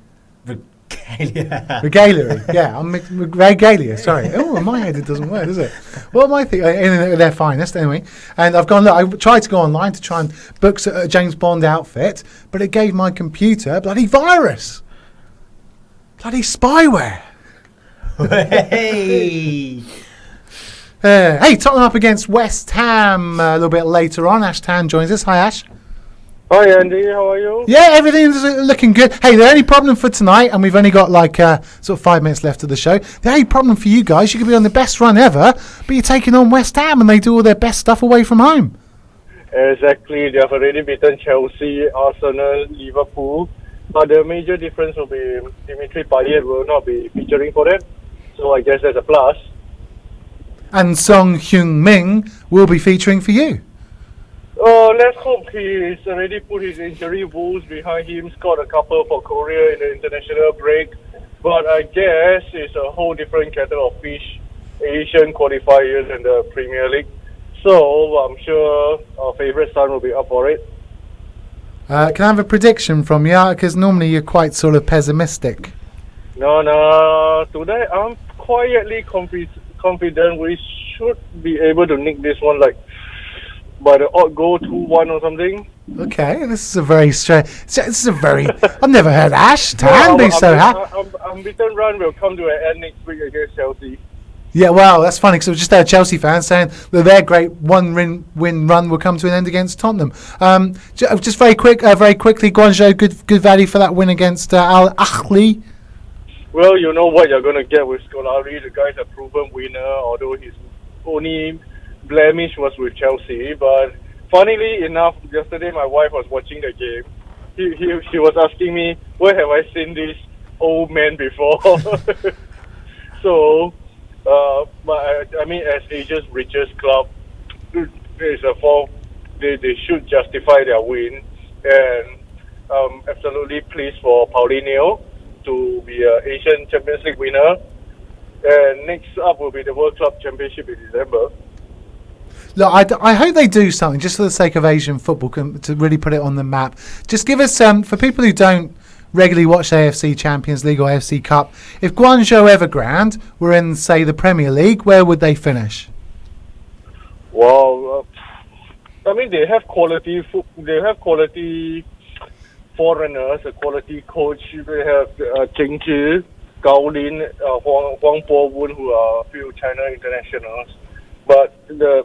Yeah, I'm regalia. Sorry. Oh, in my head it doesn't work, does it? What am I thinking? They're finest anyway. And I've gone. Look, I tried to go online to try and book a James Bond outfit, but it gave my computer a bloody virus. Bloody spyware. Hey. Hey, Tottenham up against West Ham a little bit later on. Ash Tan joins us. Hi, Ash. Hi, Andy. How are you? Yeah, everything's looking good. Hey, the only problem for tonight, and we've only got sort of 5 minutes left of the show. The only problem for you guys, you could be on the best run ever, but you're taking on West Ham, and they do all their best stuff away from home. Exactly. They have already beaten Chelsea, Arsenal, Liverpool. But the major difference will be Dimitri Payet will not be featuring for them. So I guess that's a plus. And Song Heung-min will be featuring for you. Let's hope he's already put his injury woes behind him, scored a couple for Korea in the international break. But I guess it's a whole different kettle of fish, Asian qualifiers in the Premier League. So I'm sure our favourite son will be up for it. Can I have a prediction from you? Because normally you're quite sort of pessimistic. No. Today I'm quietly confident we should be able to nick this one by the odd goal 2-1 or something. Okay, this is a very strange. I've never heard Ash Tan be so happy. Unbeaten run will come to an end next week against Chelsea. Yeah, well, that's funny because I was just a Chelsea fan saying that their great one-win run will come to an end against Tottenham. Just very quickly, Guangzhou, good value for that win against Al Ahly. Well, you know what you're going to get with Scolari. The guy's a proven winner, although his only blemish was with Chelsea. But funnily enough, yesterday my wife was watching the game. She was asking me, where have I seen this old man before? So... but I mean, as Asia's richest club, it's a form. They should justify their win, and absolutely pleased for Paulinho to be an Asian Champions League winner. And next up will be the World Club Championship in December. Look, I hope they do something just for the sake of Asian football to really put it on the map. Just give us for people who don't regularly watch AFC Champions League or AFC Cup, if Guangzhou Evergrande were in, say, the Premier League, where would they finish? Well, I mean, they have quality foreigners, a quality coach. They have Cheng Chi, Gao Lin, Huang Po-Wun, who are a few China internationals. But the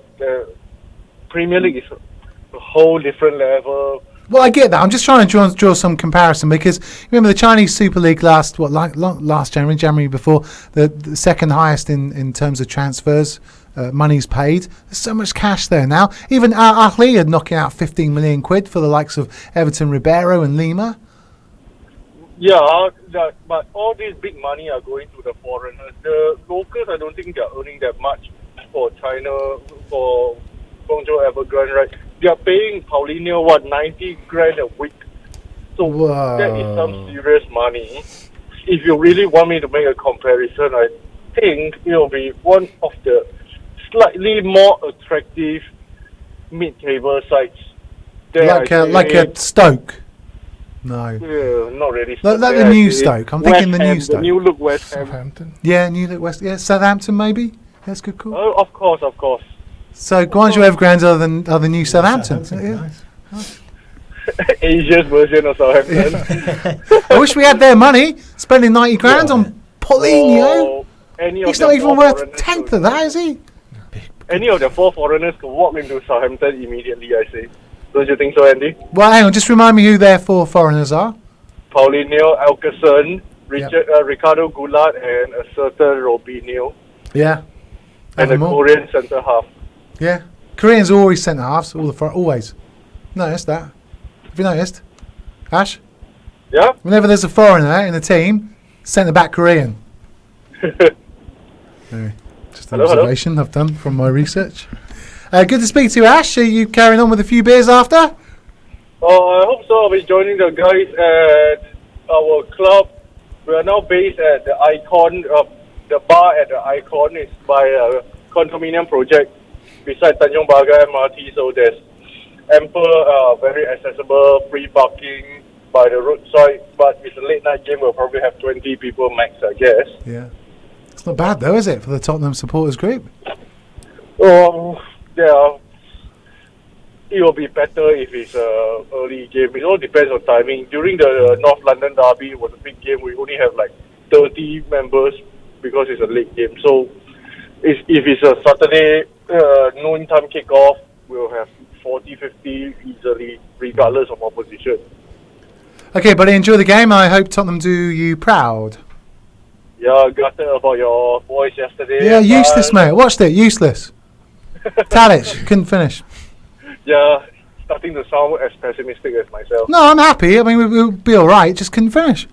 Premier League is a whole different level. Well, I get that. I'm just trying to draw some comparison because remember the Chinese Super League last January before, the second highest in terms of transfers, money's paid. There's so much cash there now. Even Al Ahly are knocking out 15 million quid for the likes of Everton, Ribeiro and Lima. Yeah, but all this big money are going to the foreigners. The locals, I don't think they're earning that much for China, for Guangzhou Evergrande, right? They are paying Paulinho, 90 grand a week. So that is some serious money. If you really want me to make a comparison, I think it will be one of the slightly more attractive mid-table sides. There like a Stoke. No. Yeah, not really. Like the new Stoke. I'm thinking the new Stoke. The new look West Ham. Southampton. Yeah, new look West. Yeah, Southampton maybe. That's good call. Oh, of course. So Guangzhou Evergrande are the new Southampton. Nice. Asia's version of Southampton. I wish we had their money. Spending 90 grand on Paulinho. He's not even worth a tenth of that, is he? Any of the 4 foreigners could walk into Southampton immediately, I say. Don't you think so, Andy? Well, hang on. Just remind me who their 4 foreigners are. Paulinho, Wilkinson, Ricardo Goulart, and a certain Robinho. Yeah. And a Korean centre half. Yeah. Koreans are always centre halves. Always. Noticed that. Have you noticed? Ash? Yeah? Whenever there's a foreigner in the team, centre back Korean. Anyway, just an observation I've done from my research. Good to speak to you, Ash. Are you carrying on with a few beers after? Oh, I hope so. I'll be joining the guys at our club. We are now based at the Icon. The bar at the Icon is by a condominium project beside Tanjong Pagar MRT. So there's ample, very accessible free parking by the roadside. But it's a late night game. We'll probably have 20 people max, I guess. Yeah. It's not bad though, is it, for the Tottenham supporters group? Yeah, it will be better if it's an early game. It all depends on timing. During the North London derby, it was a big game. We only have like 30 members because it's a late game. So if it's a Saturday noon time kickoff, we'll have 40, 50 easily, regardless of opposition. Okay, buddy, enjoy the game. I hope Tottenham do you proud. Yeah, gutted about your boys yesterday. Yeah, useless, mate. Watched it. Useless. Tadic couldn't finish. Yeah, starting to sound as pessimistic as myself. No, I'm happy. I mean, we'll be all right. Just couldn't finish.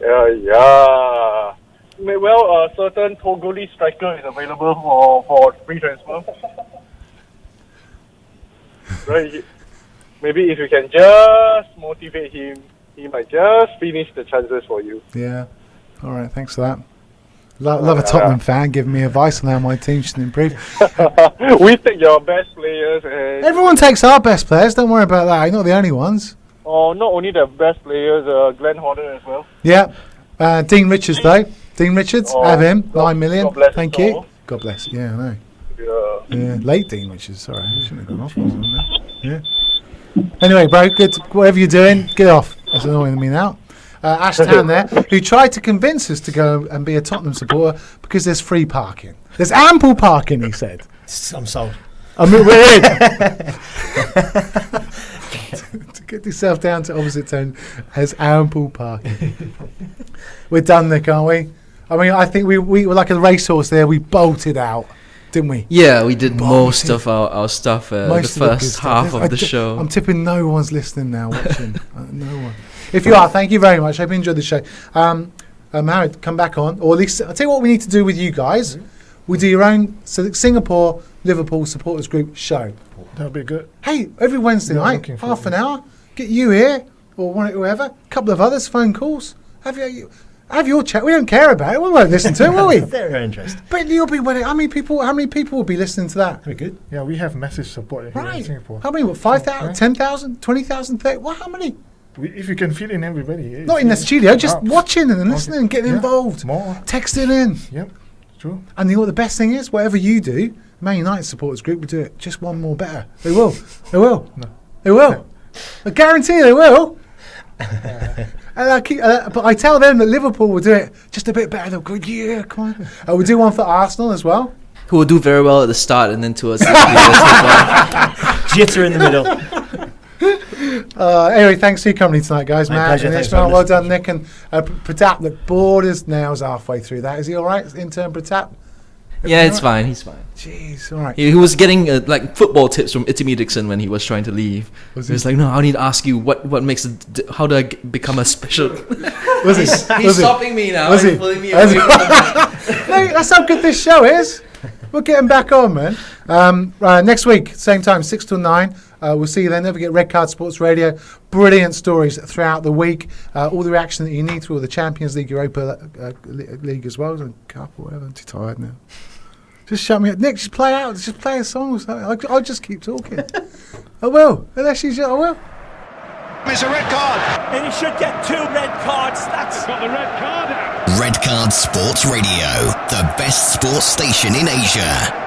Yeah. Well, a certain Togolese striker is available for free transfer. Right. Maybe if you can just motivate him, he might just finish the chances for you. Yeah. All right. Thanks for that. Love a Tottenham fan giving me advice on how my team should improve. We take your best players. And Everyone takes our best players. Don't worry about that. You're not the only ones. Oh, not only the best players, Glenn Hodder as well. Yeah. Dean Richards, though. Dean Richards, have him. 9 million. Thank you. all. God bless. Yeah, I know. Yeah. Late Dean Richards. Sorry, I shouldn't have gone off. Yeah. Anyway, bro, good. Whatever you're doing, get off. That's annoying me now. Ash Town there, who tried to convince us to go and be a Tottenham supporter because there's free parking. There's ample parking, he said. I'm sold. I mean, we're in. To get yourself down to opposite tone, has ample parking. We're done there, can't we? I mean, I think we were like a racehorse there. We bolted out, didn't we? Yeah, we did most of our stuff the first half of the show. I'm tipping no one's listening now, watching. No one. If you are, thank you very much. I hope you enjoyed the show. Harry, come back on. Or at least, I'll tell you what we need to do with you guys. We do your own Singapore Liverpool supporters group show. That'll be good. Hey, every Wednesday night, half an hour. Get you here, or whoever. A couple of others, phone calls. Have your chat. We don't care about it. We won't listen to it, will we? They're interested. But you'll be winning. How many people will be listening to that? That'd be good. Yeah, we have massive support here in Singapore. How many? What, 5,000, 10,000, 20,000, 30? Well, how many? If you can fit in everybody. Not in the studio, just watching and listening and getting involved. More. Texting in. Yep, true. And you know what the best thing is? Whatever you do, Man United supporters group will do it just one more better. They will. They will. No. They will. I guarantee they will. And but I tell them that Liverpool will do it just a bit better. They'll go, yeah, come on. We'll do one for Arsenal as well. Who will do very well at the start and then towards the end. Jitter in the middle. Anyway, thanks for your company tonight, guys. My Matt pleasure. and Ismail, well done, Nick and Pratap. Look, Borders nails halfway through that. Is he all right, intern Pratap? Yeah, it's fine. He's fine. Jeez, all right. He was getting like football tips from Timmy Dixon when he was trying to leave. He was like, "No, I need to ask you what makes it. How do I become a special?" He's stopping me now. He's pulling me away. Hey, that's how good this show is. We're getting back on, man. Next week, same time, 6 till 9. We'll see you then. Don't forget Red Card Sports Radio. Brilliant stories throughout the week. All the reaction that you need through all the Champions League, Europa League as well. Cup or whatever. I'm too tired now. Just shut me up. Nick, just play out. Just play a song or something. I'll just keep talking. I will. Unless I will. It's a red card. And he should get 2 red cards. That's got the red card out. Red Card Sports Radio, the best sports station in Asia.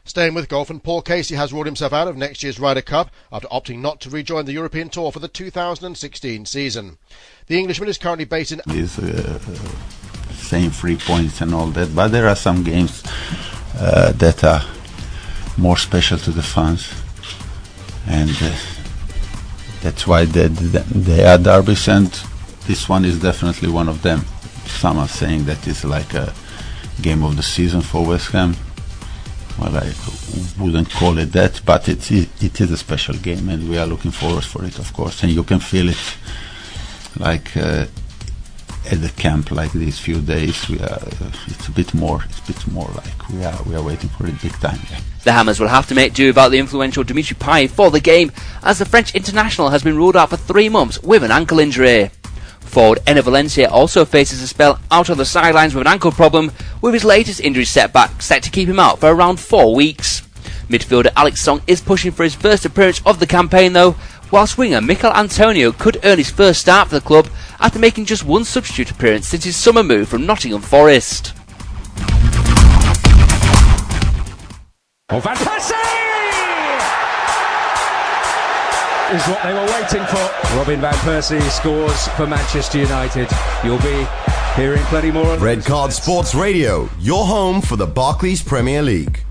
Staying with golf, and Paul Casey has ruled himself out of next year's Ryder Cup after opting not to rejoin the European Tour for the 2016 season. The Englishman is currently based in... Same 3 points and all that, but there are some games that are more special to the fans, and that's why they are derbies, and this one is definitely one of them. Some are saying that it's like a game of the season for West Ham. Well, I wouldn't call it that, but it is a special game, and we are looking forward for it, of course. And you can feel it, like at the camp, like these few days. It's a bit more like we are waiting for it big time. Yeah. The Hammers will have to make do about the influential Dimitri Payet for the game, as the French international has been ruled out for 3 months with an ankle injury. Forward Enner Valencia also faces a spell out on the sidelines with an ankle problem, with his latest injury setback set to keep him out for around 4 weeks. Midfielder Alex Song is pushing for his first appearance of the campaign though, whilst winger Mikel Antonio could earn his first start for the club after making just 1 substitute appearance since his summer move from Nottingham Forest. Van Persie is what they were waiting for. Robin Van Persie scores for Manchester United. You'll be hearing plenty more. Red Card Sports Radio, your home for the Barclays Premier League.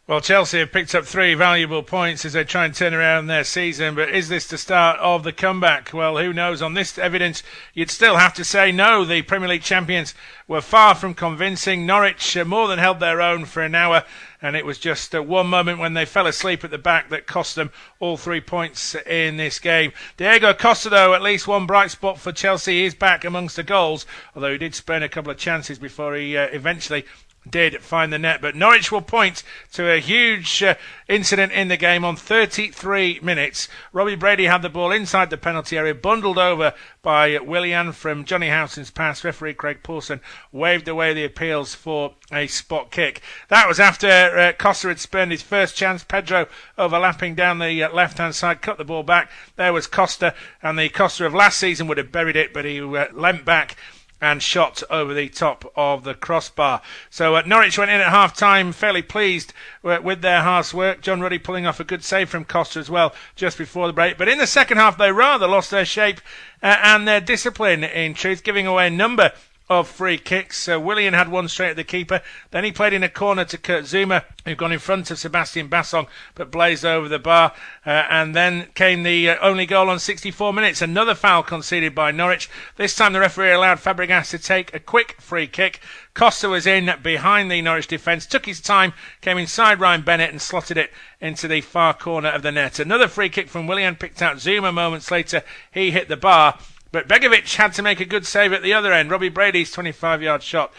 Well, Chelsea have picked up 3 valuable points as they try and turn around their season, but is this the start of the comeback? Well, who knows? On this evidence, you'd still have to say no. The Premier League champions were far from convincing. Norwich more than held their own for an hour, and it was just one moment when they fell asleep at the back that cost them all 3 points in this game. Diego Costa, though, at least one bright spot for Chelsea. He's back amongst the goals, although he did spurn a couple of chances before he eventually did find the net. But Norwich will point to a huge incident in the game on 33 minutes. Robbie Brady had the ball inside the penalty area, bundled over by Willian from Johnny Howson's pass. Referee Craig Paulson waved away the appeals for a spot kick. That was after Costa had spurned his first chance. Pedro overlapping down the left-hand side, cut the ball back. There was Costa, and the Costa of last season would have buried it, but he leant back and shot over the top of the crossbar. So Norwich went in at half-time fairly pleased with their hard work. John Ruddy pulling off a good save from Costa as well just before the break. But in the second half, they rather lost their shape and their discipline, in truth, giving away a number of free kicks. Willian had one straight at the keeper. Then he played in a corner to Kurt Zouma, who'd gone in front of Sebastian Bassong, but blazed over the bar. And then came the only goal on 64 minutes. Another foul conceded by Norwich. This time the referee allowed Fabregas to take a quick free kick. Costa was in behind the Norwich defence, took his time, came inside Ryan Bennett and slotted it into the far corner of the net. Another free kick from Willian picked out Zouma moments later. He hit the bar. But Begovic had to make a good save at the other end. Robbie Brady's 25-yard shot,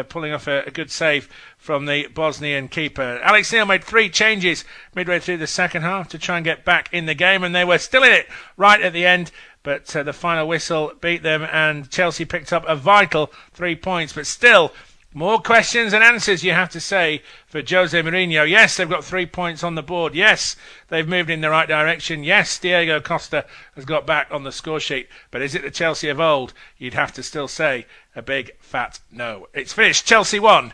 pulling off a good save from the Bosnian keeper. Alex Neil made 3 changes midway through the second half to try and get back in the game, and they were still in it right at the end. But the final whistle beat them, and Chelsea picked up a vital 3 points. But still, more questions than answers, you have to say, for Jose Mourinho. Yes, they've got 3 points on the board. Yes, they've moved in the right direction. Yes, Diego Costa has got back on the score sheet. But is it the Chelsea of old? You'd have to still say a big, fat no. It's finished. Chelsea 1,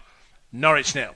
Norwich 0.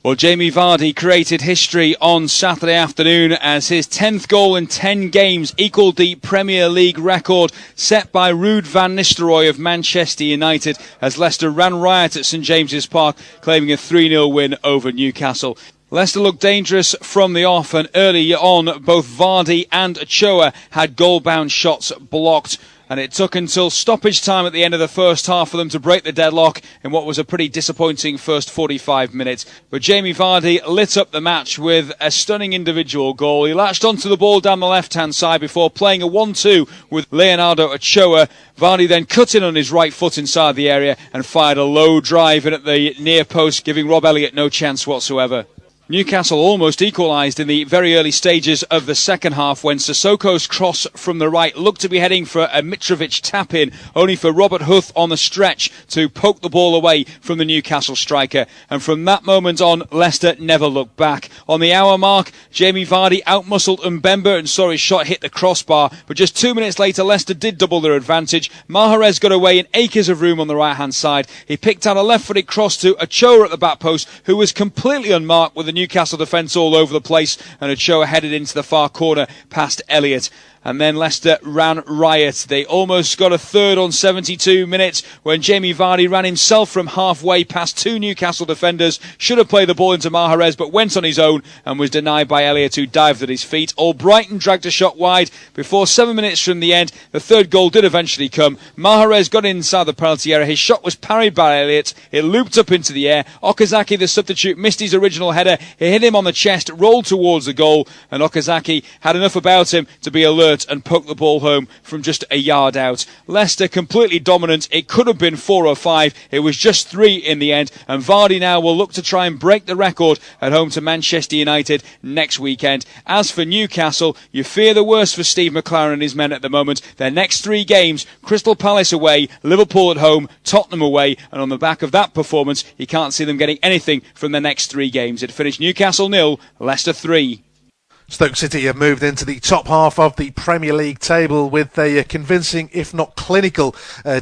Well, Jamie Vardy created history on Saturday afternoon as his 10th goal in 10 games equalled the Premier League record set by Ruud van Nistelrooy of Manchester United as Leicester ran riot at St James's Park, claiming a 3-0 win over Newcastle. Leicester looked dangerous from the off, and early on both Vardy and Ochoa had goal-bound shots blocked. And it took until stoppage time at the end of the first half for them to break the deadlock in what was a pretty disappointing first 45 minutes. But Jamie Vardy lit up the match with a stunning individual goal. He latched onto the ball down the left-hand side before playing a 1-2 with Leonardo Ochoa. Vardy then cut in on his right foot inside the area and fired a low drive in at the near post, giving Rob Elliott no chance whatsoever. Newcastle almost equalised in the very early stages of the second half when Sissoko's cross from the right looked to be heading for a Mitrovic tap-in, only for Robert Huth on the stretch to poke the ball away from the Newcastle striker. And from that moment on, Leicester never looked back. On the hour mark, Jamie Vardy outmuscled Mbemba and saw his shot hit the crossbar. But just 2 minutes later, Leicester did double their advantage. Mahrez got away in acres of room on the right-hand side. He picked out a left-footed cross to Ochoa at the back post, who was completely unmarked with the Newcastle defence all over the place, and Ochoa headed into the far corner past Elliott. And then Leicester ran riot. They almost got a third on 72 minutes when Jamie Vardy ran himself from halfway past two Newcastle defenders. Should have played the ball into Mahrez, but went on his own and was denied by Elliott, who dived at his feet. Albrighton dragged a shot wide before 7 minutes from the end. The third goal did eventually come. Mahrez got inside the penalty area. His shot was parried by Elliott. It looped up into the air. Okazaki, the substitute, missed his original header. It hit him on the chest, rolled towards the goal, and Okazaki had enough about him to be alert and poke the ball home from just a yard out. Leicester completely dominant. It could have been 4 or 5. It was just 3 in the end, and Vardy now will look to try and break the record at home to Manchester United next weekend. As for Newcastle, you fear the worst for Steve McLaren and his men at the moment. Their next 3 games: Crystal Palace away, Liverpool at home, Tottenham away, and on the back of that performance, you can't see them getting anything from the next 3 games. It finished Newcastle 0, Leicester 3. Stoke City have moved into the top half of the Premier League table with a convincing, if not clinical,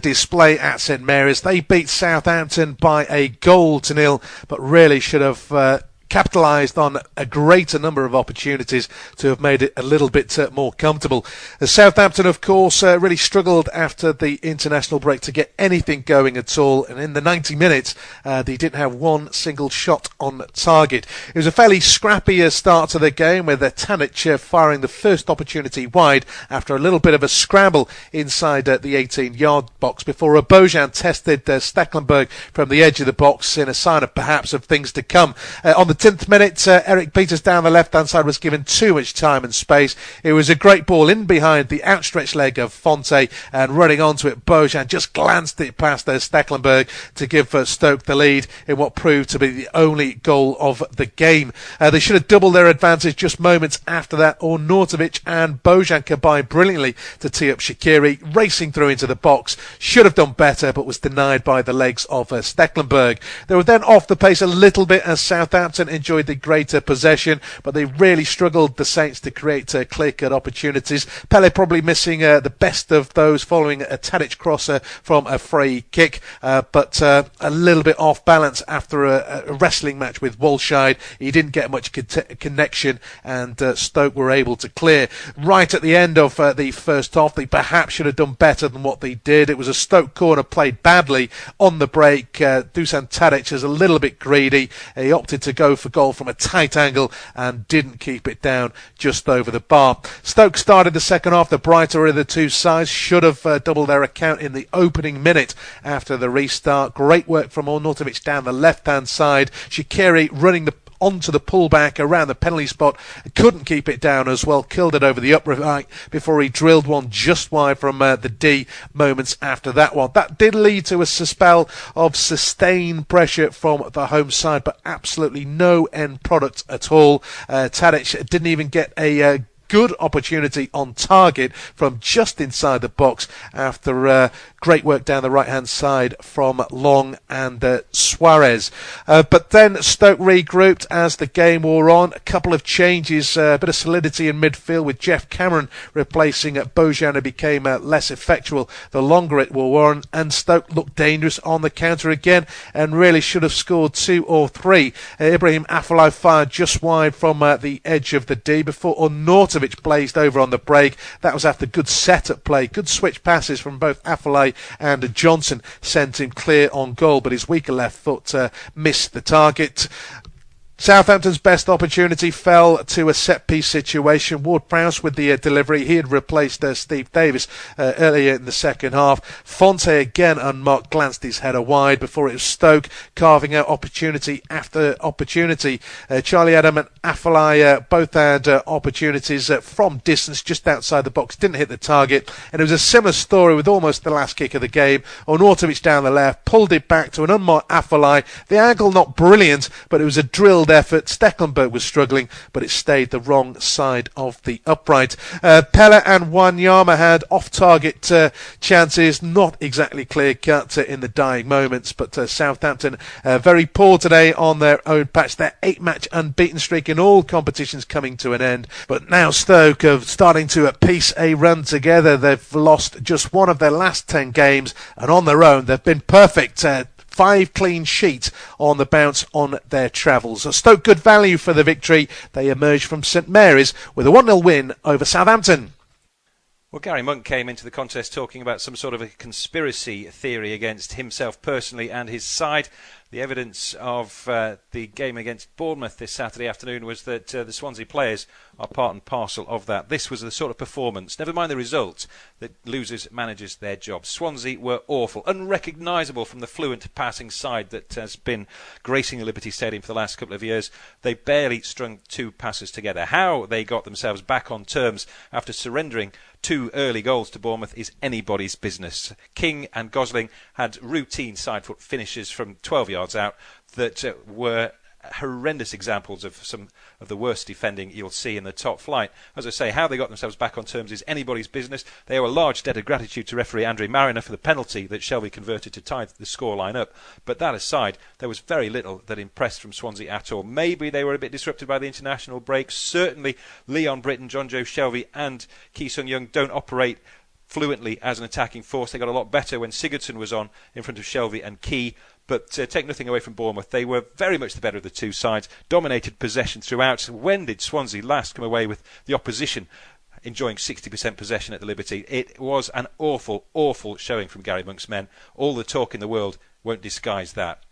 display at St Mary's. They beat Southampton by a 1-0, but really should have capitalised on a greater number of opportunities to have made it a little bit more comfortable. Southampton, of course, really struggled after the international break to get anything going at all, and in the 90 minutes they didn't have one single shot on target. It was a fairly scrappy start to the game, with Tanic firing the first opportunity wide after a little bit of a scramble inside the 18-yard box before Bojan tested Stecklenburg from the edge of the box in a sign of perhaps of things to come. On the 10th minute, Eric Peters down the left-hand side was given too much time and space. It was a great ball in behind the outstretched leg of Fonte, and running onto it, Bojan just glanced it past Stecklenburg to give Stoke the lead in what proved to be the only goal of the game. They should have doubled their advantage just moments after that. Ornautovic and Bojan combined brilliantly to tee up Shaqiri, racing through into the box. Should have done better, but was denied by the legs of Stecklenburg. They were then off the pace a little bit as Southampton enjoyed the greater possession, but they really struggled, the Saints, to create clear-cut opportunities. Pele probably missing the best of those following a Tadic crosser from a free kick, but a little bit off balance after a wrestling match with Walshide. He didn't get much connection, and Stoke were able to clear. Right at the end of the first half, they perhaps should have done better than what they did. It was a Stoke corner played badly on the break. Dusan Tadic is a little bit greedy. He opted to go for goal from a tight angle and didn't keep it down just over the bar. Stoke started the second half the brighter of the two sides. Should have doubled their account in the opening minute after the restart. Great work from Ornautovic down the left-hand side. Shaqiri running onto the pullback around the penalty spot, couldn't keep it down as well, killed it over the upright before he drilled one just wide from the D moments after that one. That did lead to a spell of sustained pressure from the home side, but absolutely no end product at all. Tadic didn't even get a good opportunity on target from just inside the box after great work down the right-hand side from Long and Suarez. But then Stoke regrouped as the game wore on. A couple of changes, a bit of solidity in midfield with Jeff Cameron replacing Bojan, who became less effectual the longer it wore on, and Stoke looked dangerous on the counter again and really should have scored 2 or 3. Ibrahim Afellay fired just wide from the edge of the D before Ornautovic blazed over on the break. That was after good set-up play. Good switch passes from both Afellay and Johnson sent him clear on goal, but his weaker left foot missed the target. Southampton's best opportunity fell to a set-piece situation. Ward-Prowse with the delivery. He had replaced Steve Davis earlier in the second half. Fonte again unmarked, glanced his header wide before it was Stoke carving out opportunity after opportunity. Charlie Adam and Afellay both had opportunities from distance just outside the box, didn't hit the target, and it was a similar story with almost the last kick of the game. Ornautovic down the left, pulled it back to an unmarked Afellay. The angle not brilliant, but it was a drilled controlled effort. Stecklenburg was struggling, but it stayed the wrong side of the upright. Pella and Wanyama had off-target chances, not exactly clear-cut in the dying moments, but Southampton very poor today on their own patch. Their 8-match unbeaten streak in all competitions coming to an end. But now Stoke are starting to piece a run together. They've lost just one of their last 10 games, and on their own they've been perfect. 5 clean sheets on the bounce on their travels. Stoke good value for the victory. They emerged from St Mary's with a 1-0 win over Southampton. Well, Gary Monk came into the contest talking about some sort of a conspiracy theory against himself personally and his side. The evidence of the game against Bournemouth this Saturday afternoon was that the Swansea players are part and parcel of that. This was the sort of performance, never mind the result, that loses managers their jobs. Swansea were awful, unrecognisable from the fluent passing side that has been gracing the Liberty Stadium for the last couple of years. They barely strung 2 passes together. How they got themselves back on terms after surrendering 2 early goals to Bournemouth is anybody's business. King and Gosling had routine side-foot finishes from 12 yards out that were horrendous examples of some of the worst defending you'll see in the top flight. As I say, how they got themselves back on terms is anybody's business. They owe a large debt of gratitude to referee Andre Mariner for the penalty that Shelvey converted to tie the scoreline up. But that aside, there was very little that impressed from Swansea at all. Maybe they were a bit disrupted by the international break. Certainly Leon Britton, John Joe Shelvey and Ki Sung-young don't operate fluently as an attacking force. They got a lot better when Sigurdsson was on in front of Shelvey and Key. But take nothing away from Bournemouth. They were very much the better of the two sides, dominated possession throughout. When did Swansea last come away with the opposition enjoying 60% possession at the Liberty? It was an awful, awful showing from Gary Monk's men. All the talk in the world won't disguise that.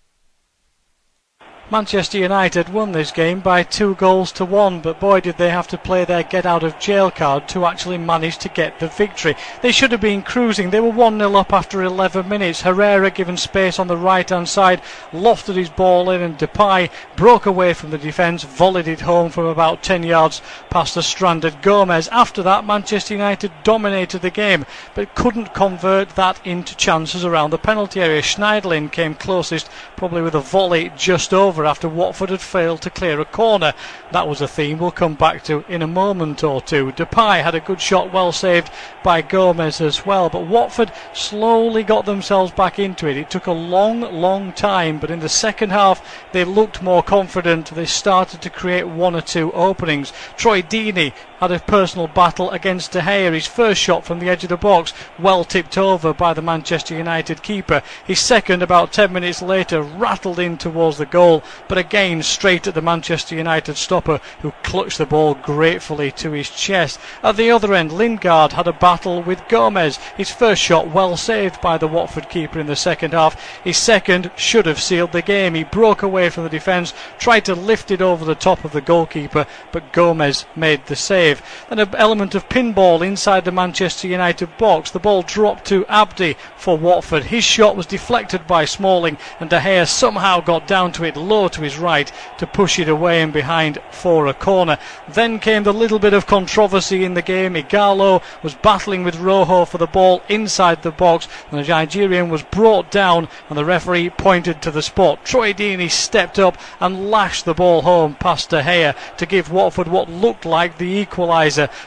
Manchester United won this game by 2-1, but boy did they have to play their get-out-of-jail card to actually manage to get the victory. They should have been cruising. They were 1-0 up after 11 minutes. Herrera, given space on the right-hand side, lofted his ball in, and Depay broke away from the defence, volleyed it home from about 10 yards past the stranded Gomez. After that, Manchester United dominated the game, but couldn't convert that into chances around the penalty area. Schneiderlin came closest, probably with a volley just over, after Watford had failed to clear a corner. That was a theme we'll come back to in a moment or two. Depay had a good shot, well saved by Gomez as well, but Watford slowly got themselves back into it. It took a long time, but in the second half they looked more confident. They started to create 1 or 2 openings. Troy Deeney had a personal battle against De Gea. His first shot from the edge of the box, well tipped over by the Manchester United keeper. His second, about 10 minutes later, rattled in towards the goal, but again straight at the Manchester United stopper, who clutched the ball gratefully to his chest. At the other end, Lingard had a battle with Gomez. His first shot well saved by the Watford keeper in the second half. His second should have sealed the game. He broke away from the defence, tried to lift it over the top of the goalkeeper, but Gomez made the save. Then an element of pinball inside the Manchester United box. The ball dropped to Abdi for Watford. His shot was deflected by Smalling, and De Gea somehow got down to it low to his right to push it away and behind for a corner. Then came the little bit of controversy in the game. Igalo was battling with Rojo for the ball inside the box, and the Nigerian was brought down, and the referee pointed to the spot. Troy Deeney stepped up and lashed the ball home past De Gea to give Watford what looked like the equaliser.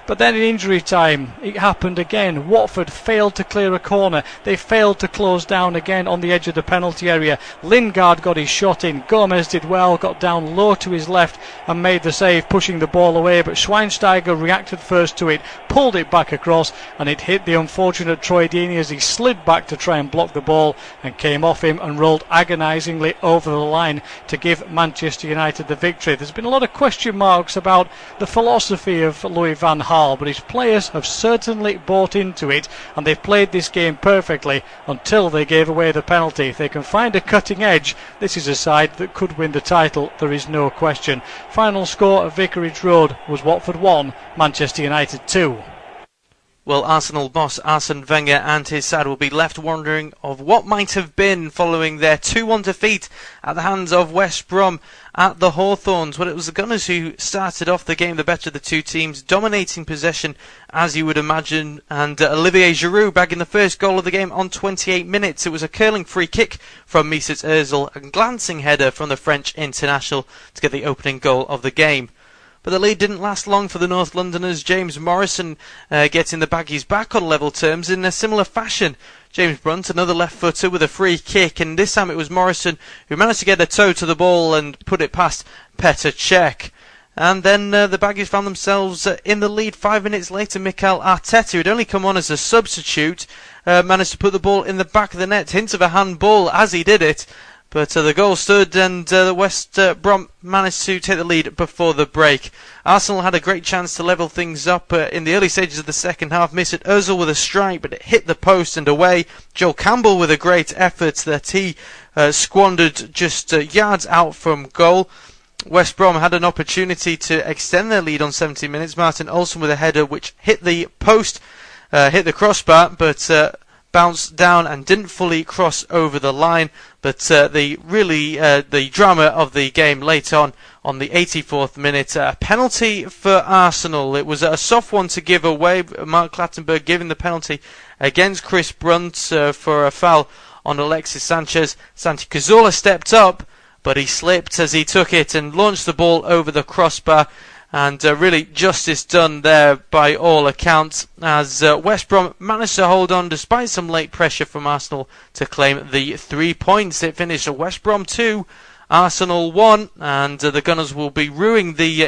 But then in injury time it happened again. Watford failed to clear a corner. They failed to close down again on the edge of the penalty area. Lingard got his shot in. Gomez did well, got down low to his left and made the save, pushing the ball away, but Schweinsteiger reacted first to it, pulled it back across, and it hit the unfortunate Troy Deeney as he slid back to try and block the ball, and came off him and rolled agonisingly over the line to give Manchester United the victory. There's been a lot of question marks about the philosophy of Louis van Gaal, but his players have certainly bought into it, and they've played this game perfectly until they gave away the penalty. If they can find a cutting edge, this is a side that could win the title, there is no question. Final score at Vicarage Road was Watford 1, Manchester United 2. Well, Arsenal boss Arsene Wenger and his side will be left wondering of what might have been following their 2-1 defeat at the hands of West Brom at the Hawthorns. Well, it was the Gunners who started off the game the better of the two teams, dominating possession as you would imagine, and Olivier Giroud bagging the first goal of the game on 28 minutes. It was a curling free kick from Mesut Ozil, a glancing header from the French international to get the opening goal of the game. But the lead didn't last long for the North Londoners. James Morrison getting the Baggies back on level terms in a similar fashion. James Brunt, another left-footer with a free kick, and this time it was Morrison who managed to get a toe to the ball and put it past Petr Cech. And then the Baggies found themselves in the lead 5 minutes later. Mikel Arteta, who'd only come on as a substitute, managed to put the ball in the back of the net. Hint of a handball as he did it. But the goal stood, and West Brom managed to take the lead before the break. Arsenal had a great chance to level things up in the early stages of the second half. Mesut Ozil with a strike, but it hit the post and away. Joel Campbell with a great effort that he squandered just yards out from goal. West Brom had an opportunity to extend their lead on 70 minutes. Martin Olsen with a header which hit the post, hit the crossbar, but bounced down and didn't fully cross over the line. But the drama of the game late on the 84th minute, a penalty for Arsenal. It was a soft one to give away. Mark Clattenburg giving the penalty against Chris Brunt for a foul on Alexis Sanchez. Santi Cazorla stepped up, but he slipped as he took it and launched the ball over the crossbar. And really justice done there by all accounts, as West Brom managed to hold on despite some late pressure from Arsenal to claim the 3 points. It finished at West Brom 2, Arsenal 1, and the Gunners will be ruining the